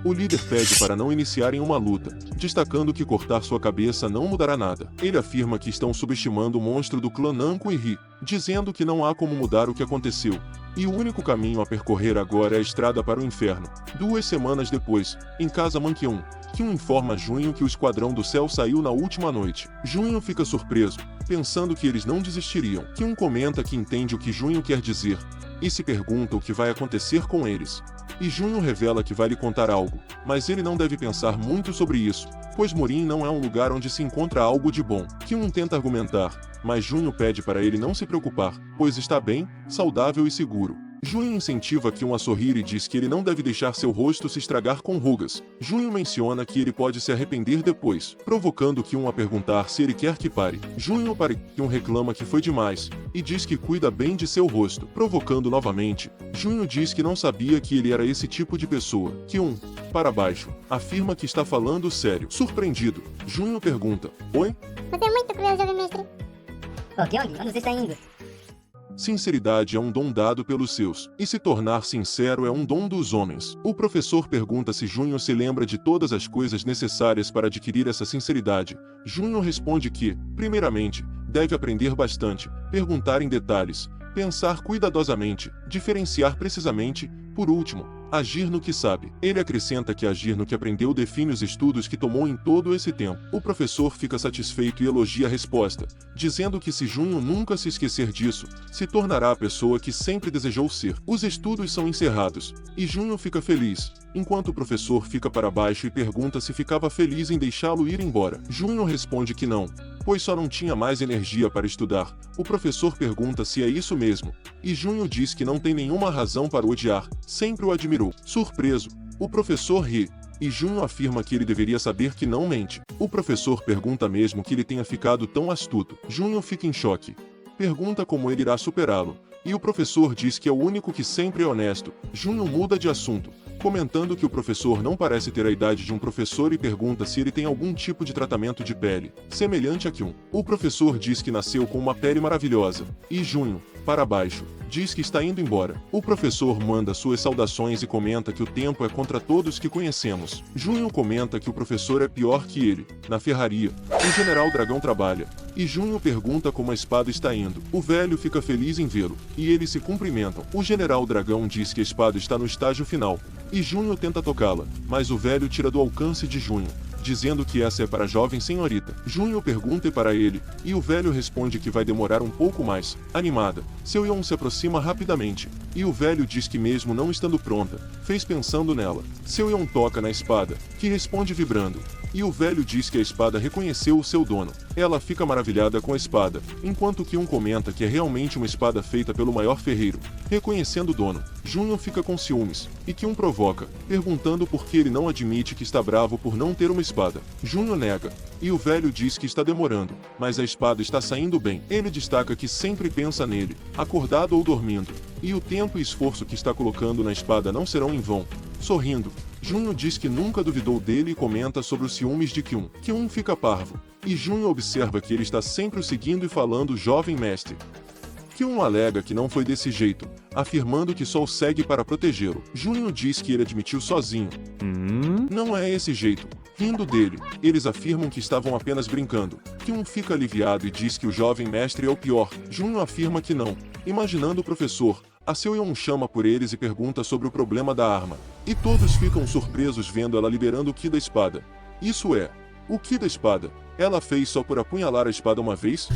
S1: O líder pede para não iniciarem uma luta, destacando que cortar sua cabeça não mudará nada. Ele afirma que estão subestimando o monstro do clã Nanko e ri, dizendo que não há como mudar o que aconteceu, e o único caminho a percorrer agora é a estrada para o inferno. 2 semanas depois, em casa Mankyun, Kyun informa a Junho que o Esquadrão do Céu saiu na última noite. Junho fica surpreso, pensando que eles não desistiriam. Kyun comenta que entende o que Junho quer dizer, e se pergunta o que vai acontecer com eles. E Junho revela que vai lhe contar algo, mas ele não deve pensar muito sobre isso, pois Morin não é um lugar onde se encontra algo de bom. Kyun tenta argumentar, mas Junho pede para ele não se preocupar, pois está bem, saudável e seguro. Junho incentiva Kyun a sorrir e diz que ele não deve deixar seu rosto se estragar com rugas. Junho menciona que ele pode se arrepender depois, provocando Kyun a perguntar se ele quer que pare. Junho para Kyun reclama que foi demais, e diz que cuida bem de seu rosto. Provocando novamente, Junho diz que não sabia que ele era esse tipo de pessoa. Kyun, para baixo, afirma que está falando sério. Surpreendido, Junho pergunta, oi?
S4: Você é muito cruel, jovem mestre.
S5: Ok, onde você está indo?
S1: Sinceridade é um dom dado pelos seus, e se tornar sincero é um dom dos homens. O professor pergunta se Junho se lembra de todas as coisas necessárias para adquirir essa sinceridade. Junho responde que, primeiramente, deve aprender bastante, perguntar em detalhes, pensar cuidadosamente, diferenciar precisamente, por último, agir no que sabe. Ele acrescenta que agir no que aprendeu define os estudos que tomou em todo esse tempo. O professor fica satisfeito e elogia a resposta, dizendo que se Junho nunca se esquecer disso, se tornará a pessoa que sempre desejou ser. Os estudos são encerrados, e Junho fica feliz, enquanto o professor fica para baixo e pergunta se ficava feliz em deixá-lo ir embora. Junho responde que não, pois só não tinha mais energia para estudar. O professor pergunta se é isso mesmo, e Junho diz que não tem nenhuma razão para o odiar, sempre o admirou. Surpreso, o professor ri, e Junho afirma que ele deveria saber que não mente. O professor pergunta mesmo que ele tenha ficado tão astuto. Junho fica em choque. Pergunta como ele irá superá-lo, e o professor diz que é o único que sempre é honesto. Junho muda de assunto, comentando que o professor não parece ter a idade de um professor e pergunta se ele tem algum tipo de tratamento de pele, semelhante a Kyun. O professor diz que nasceu com uma pele maravilhosa, e Junho, para baixo, diz que está indo embora. O professor manda suas saudações e comenta que o tempo é contra todos que conhecemos. Junho comenta que o professor é pior que ele. Na ferraria, o general Dragão trabalha, e Junho pergunta como a espada está indo. O velho fica feliz em vê-lo, e eles se cumprimentam. O general Dragão diz que a espada está no estágio final, e Junho tenta tocá-la, mas o velho tira do alcance de Junho, dizendo que essa é para a jovem senhorita. Junho pergunta para ele, e o velho responde que vai demorar um pouco mais. Animada, Seo Yeon se aproxima rapidamente, e o velho diz que mesmo não estando pronta, fez pensando nela. Seo Yeon toca na espada, que responde vibrando, e o velho diz que a espada reconheceu o seu dono. Ela fica maravilhada com a espada, enquanto Kyun comenta que é realmente uma espada feita pelo maior ferreiro. Reconhecendo o dono, Junho fica com ciúmes, e Kyun provoca, perguntando por que ele não admite que está bravo por não ter uma espada. Junho nega, e o velho diz que está demorando, mas a espada está saindo bem. Ele destaca que sempre pensa nele, acordado ou dormindo, e o tempo e esforço que está colocando na espada não serão em vão. Sorrindo, Junho diz que nunca duvidou dele e comenta sobre os ciúmes de Kyun. Kyun fica parvo, e Junho observa que ele está sempre o seguindo e falando jovem mestre. Kyun alega que não foi desse jeito, afirmando que só o segue para protegê-lo. Junho diz que ele admitiu sozinho. Não é esse jeito. Rindo dele, eles afirmam que estavam apenas brincando. Kyun fica aliviado e diz que o jovem mestre é o pior. Junho afirma que não. Imaginando o professor, a Seo Yeon chama por eles e pergunta sobre o problema da arma. E todos ficam surpresos vendo ela liberando o Ki da espada. Isso é, o Ki da espada. Ela fez só por apunhalar a espada uma vez?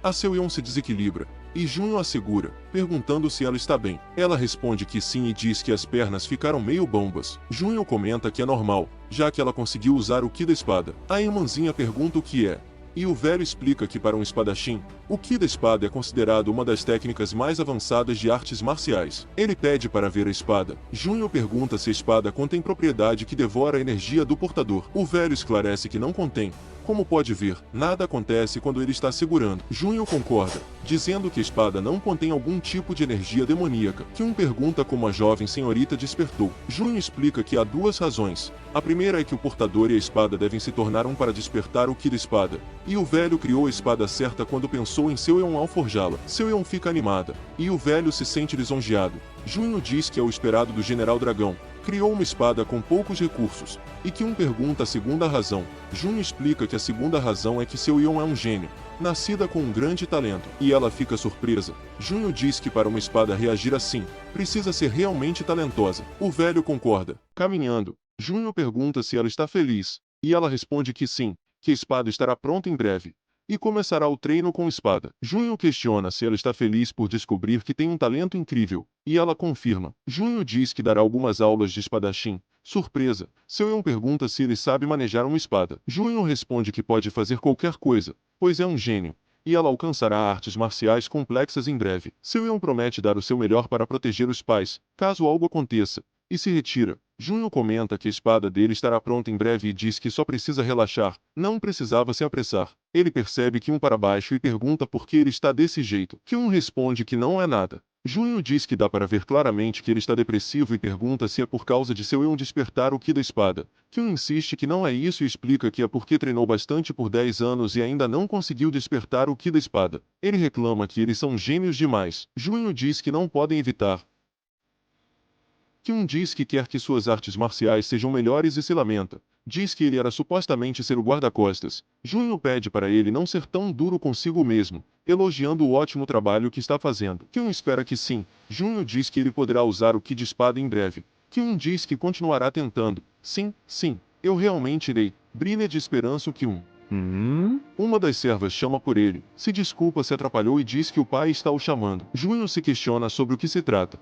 S1: A Seo Yeon se desequilibra, e Junho a segura, perguntando se ela está bem. Ela responde que sim e diz que as pernas ficaram meio bombas. Junho comenta que é normal, já que ela conseguiu usar o Ki da espada. A irmãzinha pergunta o que é, e o velho explica que para um espadachim, o Ki da espada é considerado uma das técnicas mais avançadas de artes marciais. Ele pede para ver a espada. Junho pergunta se a espada contém propriedade que devora a energia do portador. O velho esclarece que não contém. Como pode ver, nada acontece quando ele está segurando. Junho concorda, dizendo que a espada não contém algum tipo de energia demoníaca. Kyun pergunta como a jovem senhorita despertou. Junho explica que há duas razões. A primeira é que o portador e a espada devem se tornar um para despertar o Ki da espada. E o velho criou a espada certa quando pensou em Seo Yeon ao forjá-la. Seo Yeon fica animada, e o velho se sente lisonjeado. Junho diz que é o esperado do General Dragão. Criou uma espada com poucos recursos, e Kyun pergunta a segunda razão. Junho explica que a segunda razão é que Seo Yeon é um gênio, nascida com um grande talento, e ela fica surpresa. Junho diz que para uma espada reagir assim, precisa ser realmente talentosa. O velho concorda. Caminhando, Junho pergunta se ela está feliz, e ela responde que sim, que a espada estará pronta em breve, e começará o treino com espada. Junho questiona se ela está feliz por descobrir que tem um talento incrível, e ela confirma. Junho diz que dará algumas aulas de espadachim. Surpresa, Seo Yeon pergunta se ele sabe manejar uma espada. Junho responde que pode fazer qualquer coisa, pois é um gênio, e ela alcançará artes marciais complexas em breve. Seo Yeon promete dar o seu melhor para proteger os pais, caso algo aconteça, e se retira. Junho comenta que a espada dele estará pronta em breve e diz que só precisa relaxar, não precisava se apressar. Ele percebe Kyun para baixo e pergunta por que ele está desse jeito. Kyun responde que não é nada. Junho diz que dá para ver claramente que ele está depressivo e pergunta se é por causa de Seo Yeon despertar o Ki da espada. Kyun insiste que não é isso e explica que é porque treinou bastante por 10 anos e ainda não conseguiu despertar o Ki da espada. Ele reclama que eles são gênios demais. Junho diz que não podem evitar. Kyun diz que quer que suas artes marciais sejam melhores e se lamenta. Diz que ele era supostamente ser o guarda-costas. Junho pede para ele não ser tão duro consigo mesmo, elogiando o ótimo trabalho que está fazendo. Kyun espera que sim. Junho diz que ele poderá usar o Ki de espada em breve. Kyun diz que continuará tentando. Sim, eu realmente irei. Brilha de esperança o Kyun. Uma das servas chama por ele, se desculpa se atrapalhou e diz que o pai está o chamando. Junho se questiona sobre o que se trata.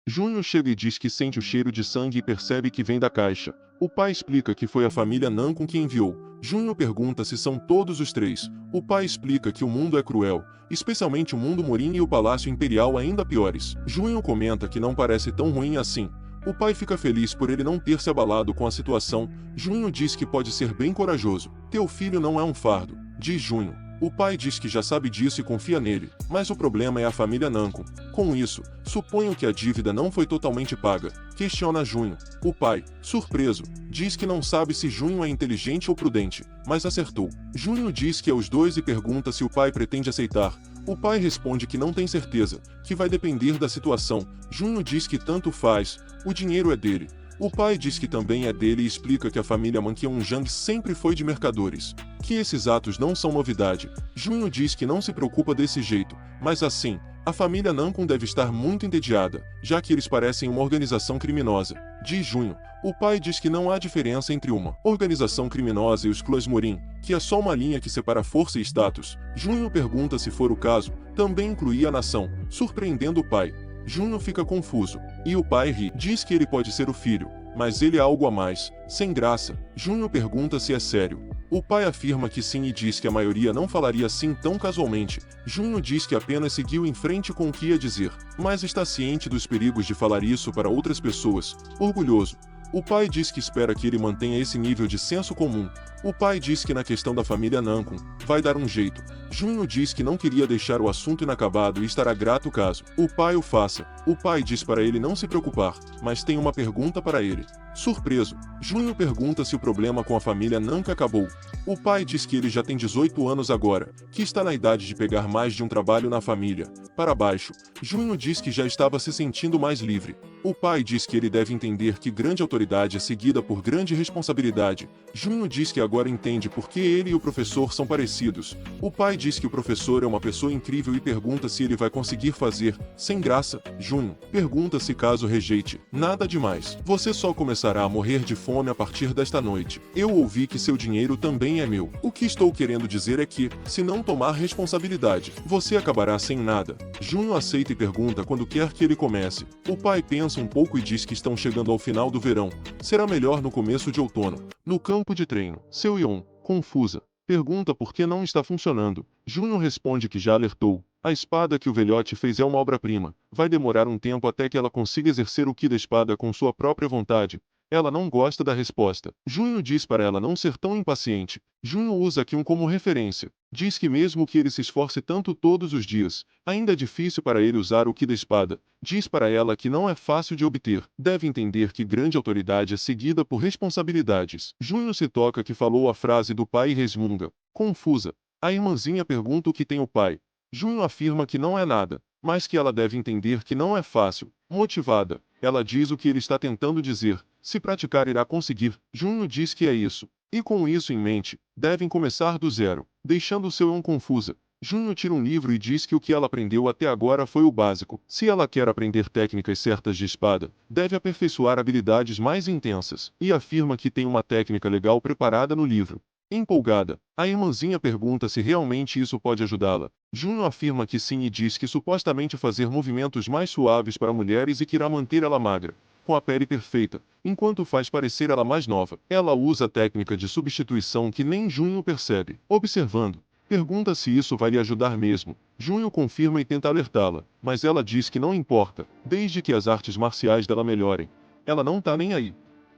S1: Junho chega e diz que sente o cheiro de sangue e percebe que vem da caixa. O pai explica que foi a família Nankun que enviou. Junho pergunta se são todos os três. O pai explica que o mundo é cruel, especialmente o mundo Morin e o Palácio Imperial ainda piores. Junho comenta que não parece tão ruim assim. O pai fica feliz por ele não ter se abalado com a situação. Junho diz que pode ser bem corajoso. Teu filho não é um fardo, diz Junho. O pai diz que já sabe disso e confia nele, mas o problema é a família Nankun. Com isso, suponho que a dívida não foi totalmente paga. Questiona Junho. O pai, surpreso, diz que não sabe se Junho é inteligente ou prudente, mas acertou. Junho diz que é os dois e pergunta se o pai pretende aceitar. O pai responde que não tem certeza, que vai depender da situação. Junho diz que tanto faz, o dinheiro é dele. O pai diz que também é dele e explica que a família Manqueonjang sempre foi de mercadores, que esses atos não são novidade. Junho diz que não se preocupa desse jeito, mas assim, A família Nankun deve estar muito entediada, já que eles parecem uma organização criminosa, diz Junho. O pai diz que não há diferença entre uma organização criminosa e os clãs Morin, que é só uma linha que separa força e status. Junho pergunta se for o caso, também incluía a nação, surpreendendo o pai. Junho fica confuso, e o pai ri. Diz que ele pode ser o filho, mas ele é algo a mais, sem graça. Junho pergunta se é sério. O pai afirma que sim e diz que a maioria não falaria assim tão casualmente. Junho diz que apenas seguiu em frente com o que ia dizer, mas está ciente dos perigos de falar isso para outras pessoas. Orgulhoso, o pai diz que espera que ele mantenha esse nível de senso comum. O pai diz que na questão da família Nankun, vai dar um jeito. Junho diz que não queria deixar o assunto inacabado e estará grato caso o pai o faça. O pai diz para ele não se preocupar, mas tem uma pergunta para ele. Surpreso, Junho pergunta se o problema com a família Nankun acabou. O pai diz que ele já tem 18 anos agora, que está na idade de pegar mais de um trabalho na família. Para baixo, Junho diz que já estava se sentindo mais livre. O pai diz que ele deve entender que grande autoridade é seguida por grande responsabilidade. Junho diz que agora entende por que ele e o professor são parecidos. O pai diz que o professor é uma pessoa incrível e pergunta se ele vai conseguir fazer. Sem graça, Junho pergunta se caso rejeite. Nada demais. Você só começará a morrer de fome a partir desta noite. Eu ouvi que seu dinheiro também é meu. O que estou querendo dizer é que, se não tomar responsabilidade, você acabará sem nada. Junho aceita e pergunta quando quer que ele comece. O pai pensa um pouco e diz que estão chegando ao final do verão. Será melhor no começo de outono. No campo de treino, Seo-yeon, confusa, pergunta por que não está funcionando. Junho responde que já alertou. A espada que o velhote fez é uma obra-prima. Vai demorar um tempo até que ela consiga exercer o ki da espada com sua própria vontade. Ela não gosta da resposta. Junho diz para ela não ser tão impaciente. Junho usa Kyun como referência. Diz que mesmo que ele se esforce tanto todos os dias, ainda é difícil para ele usar o ki da espada. Diz para ela que não é fácil de obter. Deve entender que grande autoridade é seguida por responsabilidades. Junho se toca que falou a frase do pai e resmunga. Confusa, a irmãzinha pergunta o que tem o pai. Junho afirma que não é nada, mas que ela deve entender que não é fácil. Motivada, ela diz o que ele está tentando dizer. Se praticar irá conseguir. Junho diz que é isso. E com isso em mente, devem começar do zero, deixando Seo-yeon confusa. Junho tira um livro e diz que o que ela aprendeu até agora foi o básico. Se ela quer aprender técnicas certas de espada, deve aperfeiçoar habilidades mais intensas, e afirma que tem uma técnica legal preparada no livro. Empolgada, a irmãzinha pergunta se realmente isso pode ajudá-la. Junho afirma que sim e diz que supostamente fazer movimentos mais suaves para mulheres e que irá manter ela magra, com a pele perfeita, enquanto faz parecer ela mais nova. Ela usa a técnica de substituição que nem Junho percebe. Observando, pergunta se isso vai lhe ajudar mesmo. Junho confirma e tenta alertá-la, mas ela diz que não importa, desde que as artes marciais dela melhorem. Ela não tá nem aí.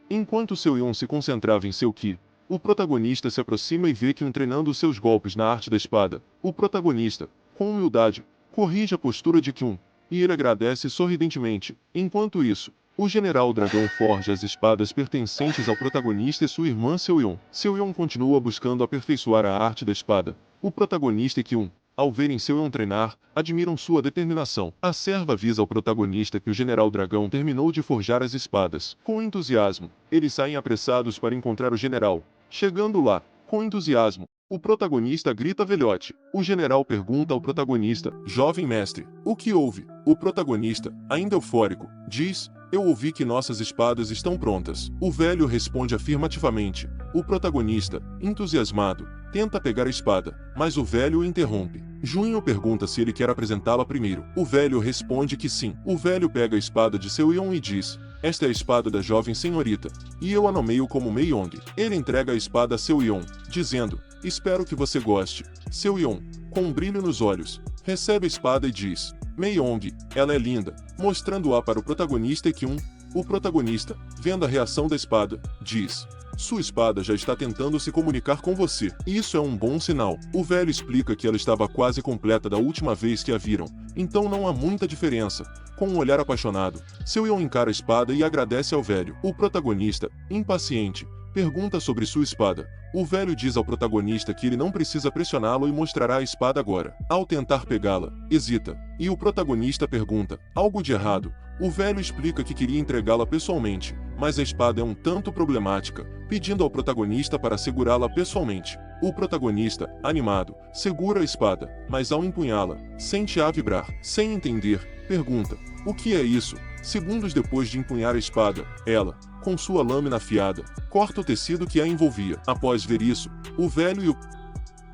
S1: Enquanto Seo-yeon se concentrava em seu ki, o protagonista se aproxima e vê Kyun treinando seus golpes na arte da espada. O protagonista, com humildade, corrige a postura de Kyun, e ele agradece sorridentemente. Enquanto isso, o general dragão forja as espadas pertencentes ao protagonista e sua irmã Seo-yeon. Seo-yeon continua buscando aperfeiçoar a arte da espada. O protagonista e Kyun, ao verem Seo-yeon treinar, admiram sua determinação. A serva avisa ao protagonista que o general dragão terminou de forjar as espadas. Com entusiasmo, eles saem apressados para encontrar o general. Chegando lá, com entusiasmo, o protagonista grita velhote. O general pergunta ao protagonista, jovem mestre, o que houve? O protagonista, ainda eufórico, diz, eu ouvi que nossas espadas estão prontas. O velho responde afirmativamente. O protagonista, entusiasmado, tenta pegar a espada, mas o velho o interrompe. Junho pergunta se ele quer apresentá-la primeiro. O velho responde que sim. O velho pega a espada de Seo-yeon e diz, esta é a espada da jovem senhorita, e eu a nomeio como Mei-yong. Ele entrega a espada a Seo-yeon, dizendo, espero que você goste. Seo-yeon, com um brilho nos olhos, recebe a espada e diz, Mei-yong, ela é linda, mostrando-a para o protagonista e Kyun. O protagonista, vendo a reação da espada, diz, sua espada já está tentando se comunicar com você. Isso é um bom sinal. O velho explica que ela estava quase completa da última vez que a viram, então não há muita diferença. Com um olhar apaixonado, Seo-yeon encara a espada e agradece ao velho. O protagonista, impaciente, pergunta sobre sua espada. O velho diz ao protagonista que ele não precisa pressioná-lo e mostrará a espada agora. Ao tentar pegá-la, hesita, e o protagonista pergunta, algo de errado? O velho explica que queria entregá-la pessoalmente, mas a espada é um tanto problemática, pedindo ao protagonista para segurá-la pessoalmente. O protagonista, animado, segura a espada, mas ao empunhá-la, sente-a vibrar. Sem entender, pergunta: o que é isso? Segundos depois de empunhar a espada, ela, com sua lâmina afiada, corta o tecido que a envolvia. Após ver isso, o velho e o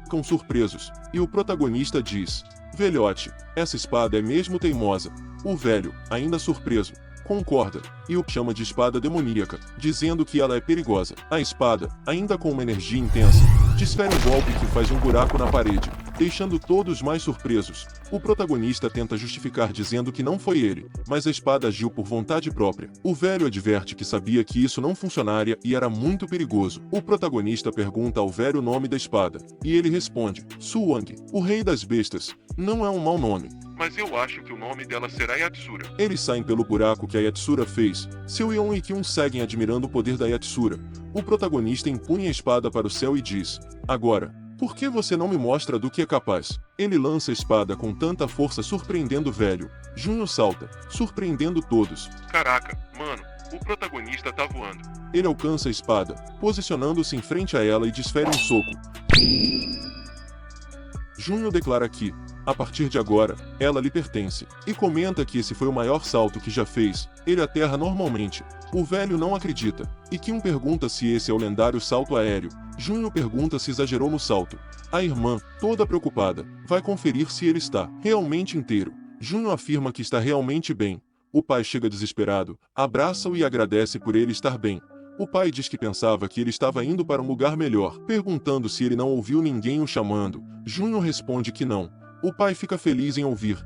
S1: ficam surpresos, e o protagonista diz: velhote, essa espada é mesmo teimosa. O velho, ainda surpreso, concorda, e o chama de espada demoníaca, dizendo que ela é perigosa. A espada, ainda com uma energia intensa, desfere um golpe que faz um buraco na parede, deixando todos mais surpresos. O protagonista tenta justificar dizendo que não foi ele, mas a espada agiu por vontade própria. O velho adverte que sabia que isso não funcionaria e era muito perigoso. O protagonista pergunta ao velho o nome da espada, e ele responde: Suang, o rei das bestas. Não é um mau nome,
S3: Mas eu acho que o nome dela será Yatsura.
S1: eles saem pelo buraco que a Yatsura fez. Seo-yeon e Kyun seguem admirando o poder da Yatsura. O protagonista empunha a espada para o céu e diz: agora, por que você não me mostra do que é capaz? Ele lança a espada com tanta força, surpreendendo o velho. Junho salta, surpreendendo todos.
S3: Caraca, mano, o protagonista tá voando.
S1: Ele alcança a espada, posicionando-se em frente a ela e desfere um soco. Junho declara que, a partir de agora, ela lhe pertence, e comenta que esse foi o maior salto que já fez. Ele aterra normalmente. O velho não acredita, e Kyun pergunta se esse é o lendário salto aéreo. Junho pergunta se exagerou no salto. A irmã, toda preocupada, vai conferir se ele está realmente inteiro. Junho afirma que está realmente bem. O pai chega desesperado, abraça-o e agradece por ele estar bem. O pai diz que pensava que ele estava indo para um lugar melhor, perguntando se ele não ouviu ninguém o chamando. Junho responde que não. O pai fica feliz em ouvir.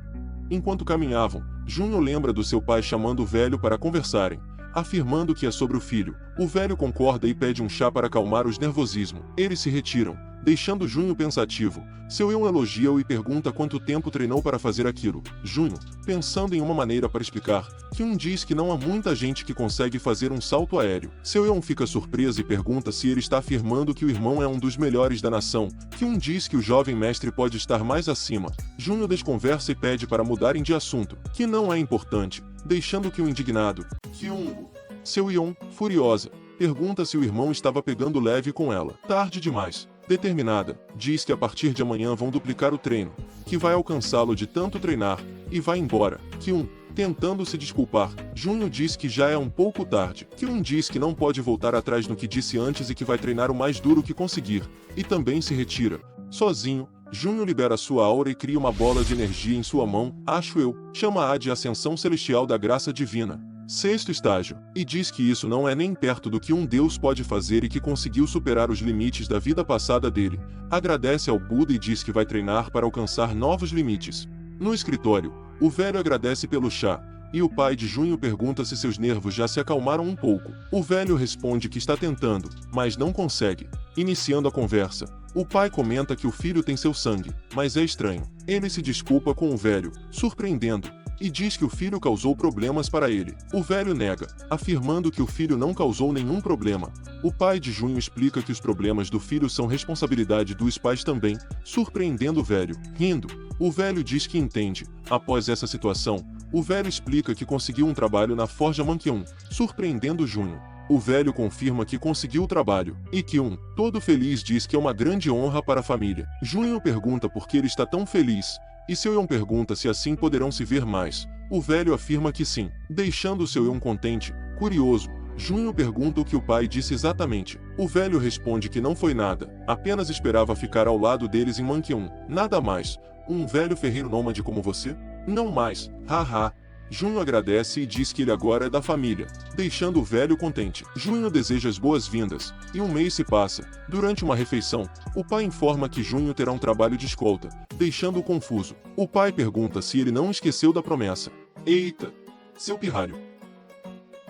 S1: Enquanto caminhavam, Junho lembra do seu pai chamando o velho para conversarem, afirmando que é sobre o filho. O velho concorda e pede um chá para acalmar os nervosismos. Eles se retiram, deixando Junho pensativo. Seo-yeon elogia-o e pergunta quanto tempo treinou para fazer aquilo. Junho, pensando em uma maneira para explicar, Kyun diz que não há muita gente que consegue fazer um salto aéreo. Seo-yeon fica surpresa e pergunta se ele está afirmando que o irmão é um dos melhores da nação. Kyun diz que o jovem mestre pode estar mais acima. Junho desconversa e pede para mudarem de assunto, que não é importante, deixando Kyun indignado. Kyun. Seo-yeon, furiosa, pergunta se o irmão estava pegando leve com ela. Tarde demais. Determinada, diz que a partir de amanhã vão duplicar o treino, que vai alcançá-lo de tanto treinar, e vai embora. Kyun, tentando se desculpar, Junho diz que já é um pouco tarde. Kyun diz que não pode voltar atrás no que disse antes e que vai treinar o mais duro que conseguir, e também se retira. Sozinho, Junho libera sua aura e cria uma bola de energia em sua mão, acho eu, chama-a de Ascensão Celestial da Graça Divina. Sexto estágio, e diz que isso não é nem perto do que um deus pode fazer e que conseguiu superar os limites da vida passada dele. Agradece ao Buda e diz que vai treinar para alcançar novos limites. No escritório, o velho agradece pelo chá, e o pai de Junho pergunta se seus nervos já se acalmaram um pouco. O velho responde que está tentando, mas não consegue. Iniciando a conversa, o pai comenta que o filho tem seu sangue, mas é estranho. Ele se desculpa com o velho, surpreendendo, e diz que o filho causou problemas para ele. O velho nega, afirmando que o filho não causou nenhum problema. O pai de Junho explica que os problemas do filho são responsabilidade dos pais também, surpreendendo o velho. Rindo, o velho diz que entende. Após essa situação, o velho explica que conseguiu um trabalho na Forja Mankyun, surpreendendo Junho. O velho confirma que conseguiu o trabalho, e Kyun, todo feliz, diz que é uma grande honra para a família. Junho pergunta por que ele está tão feliz, e Seo-yeon pergunta se assim poderão se ver mais. O velho afirma que sim, deixando Seo-yeon contente. Curioso, Junho pergunta o que o pai disse exatamente. O velho responde que não foi nada, apenas esperava ficar ao lado deles em Mankyun, nada mais. Um velho ferreiro nômade como você? Não mais, haha. Junho agradece e diz que ele agora é da família, deixando o velho contente. Junho deseja as boas-vindas, e um mês se passa. Durante uma refeição, o pai informa que Junho terá um trabalho de escolta, deixando-o confuso. O pai pergunta se ele não esqueceu da promessa. Eita, seu pirralho.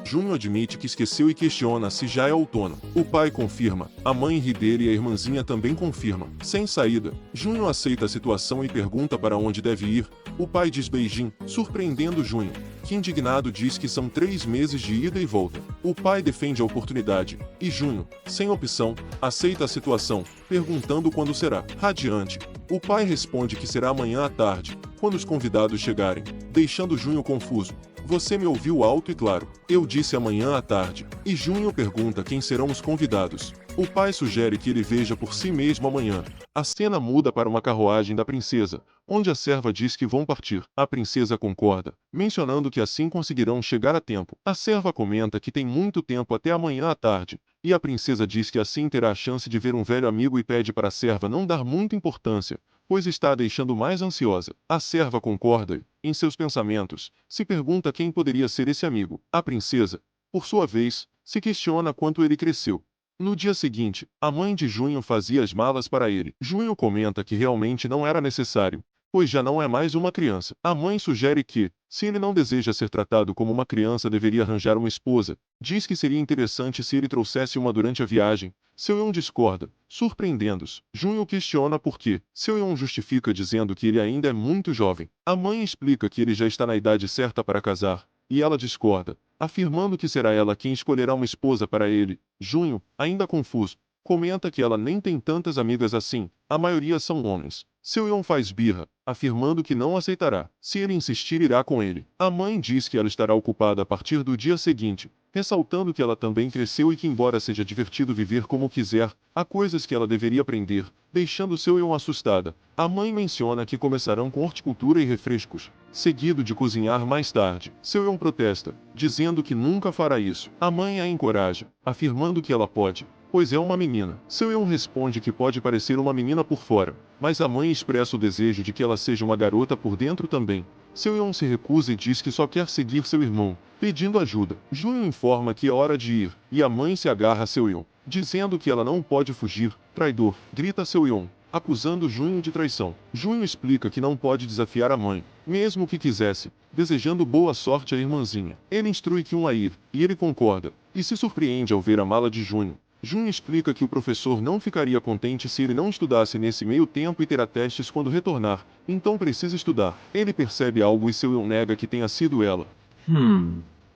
S1: Junho admite que esqueceu e questiona se já é outono. O pai confirma, a mãe ri dele e a irmãzinha também confirma. Sem saída, Junho aceita a situação e pergunta para onde deve ir. O pai diz Beijing, surpreendendo Junho, que indignado diz que são 3 meses de ida e volta. O pai defende a oportunidade, e Junho, sem opção, aceita a situação, perguntando quando será. Radiante, o pai responde que será amanhã à tarde, quando os convidados chegarem, deixando Junho confuso. Você me ouviu alto e claro. Eu disse amanhã à tarde. E Junho pergunta quem serão os convidados. O pai sugere que ele veja por si mesmo amanhã. A cena muda para uma carruagem da princesa, onde a serva diz que vão partir. A princesa concorda, mencionando que assim conseguirão chegar a tempo. A serva comenta que tem muito tempo até amanhã à tarde, e a princesa diz que assim terá a chance de ver um velho amigo e pede para a serva não dar muita importância, pois está a deixando mais ansiosa. A serva concorda e, em seus pensamentos, se pergunta quem poderia ser esse amigo. A princesa, por sua vez, se questiona quanto ele cresceu. No dia seguinte, a mãe de Junho fazia as malas para ele. Junho comenta que realmente não era necessário, pois já não é mais uma criança. A mãe sugere que, se ele não deseja ser tratado como uma criança, deveria arranjar uma esposa. Diz que seria interessante se ele trouxesse uma durante a viagem. Seo-yeon discorda, surpreendendo-os. Junho questiona por quê. Seo-yeon justifica dizendo que ele ainda é muito jovem. A mãe explica que ele já está na idade certa para casar, e ela discorda, afirmando que será ela quem escolherá uma esposa para ele. Junho, ainda confuso, comenta que ela nem tem tantas amigas assim, a maioria são homens. Seo-yeon faz birra, afirmando que não aceitará. Se ele insistir, irá com ele. A mãe diz que ela estará ocupada a partir do dia seguinte, ressaltando que ela também cresceu e que, embora seja divertido viver como quiser, há coisas que ela deveria aprender, deixando Seo-yeon assustada. A mãe menciona que começarão com horticultura e refrescos, seguido de cozinhar mais tarde. Seo-yeon protesta, dizendo que nunca fará isso. A mãe a encoraja, afirmando que ela pode, pois é uma menina. Seo-yeon responde que pode parecer uma menina por fora, mas a mãe expressa o desejo de que ela seja uma garota por dentro também. Seo-yeon se recusa e diz que só quer seguir seu irmão, pedindo ajuda. Junho informa que é hora de ir, e a mãe se agarra a Seo-yeon, dizendo que ela não pode fugir. Traidor, grita Seo-yeon, acusando Junho de traição. Junho explica que não pode desafiar a mãe, mesmo que quisesse, desejando boa sorte à irmãzinha. Ele instrui Kyun a ir, e ele concorda, e se surpreende ao ver a mala de Junho. Junho explica que o professor não ficaria contente se ele não estudasse nesse meio tempo e terá testes quando retornar, então precisa estudar. Ele percebe algo e Seo-yeon nega que tenha sido ela.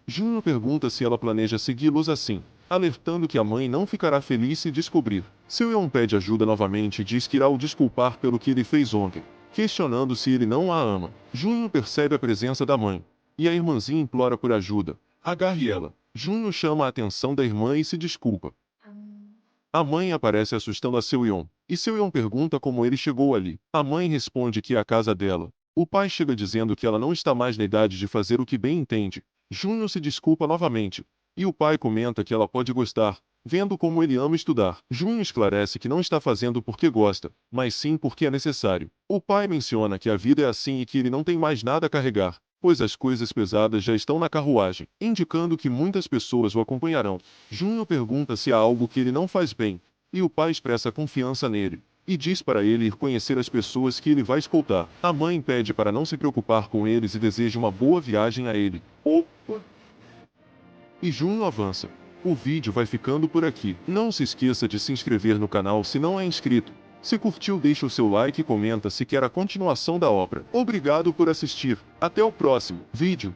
S1: Junho pergunta se ela planeja segui-los assim, alertando que a mãe não ficará feliz se descobrir. Seo-yeon pede ajuda novamente e diz que irá o desculpar pelo que ele fez ontem, questionando se ele não a ama. Junho percebe a presença da mãe, e a irmãzinha implora por ajuda. Agarre ela. Junho chama a atenção da irmã e se desculpa. A mãe aparece assustando a Seo-yeon, e Seo-yeon pergunta como ele chegou ali. A mãe responde que é a casa dela. O pai chega dizendo que ela não está mais na idade de fazer o que bem entende. Junho se desculpa novamente, e o pai comenta que ela pode gostar, vendo como ele ama estudar. Junho esclarece que não está fazendo porque gosta, mas sim porque é necessário. O pai menciona que a vida é assim e que ele não tem mais nada a carregar, pois as coisas pesadas já estão na carruagem, indicando que muitas pessoas o acompanharão. Junho pergunta se há algo que ele não faz bem, e o pai expressa confiança nele, e diz para ele ir conhecer as pessoas que ele vai escoltar. A mãe pede para não se preocupar com eles e deseja uma boa viagem a ele. E Junho avança. O vídeo vai ficando por aqui. Não se esqueça de se inscrever no canal se não é inscrito. Se curtiu, deixa o seu like e comenta se quer a continuação da obra. Obrigado por assistir. Até o próximo vídeo.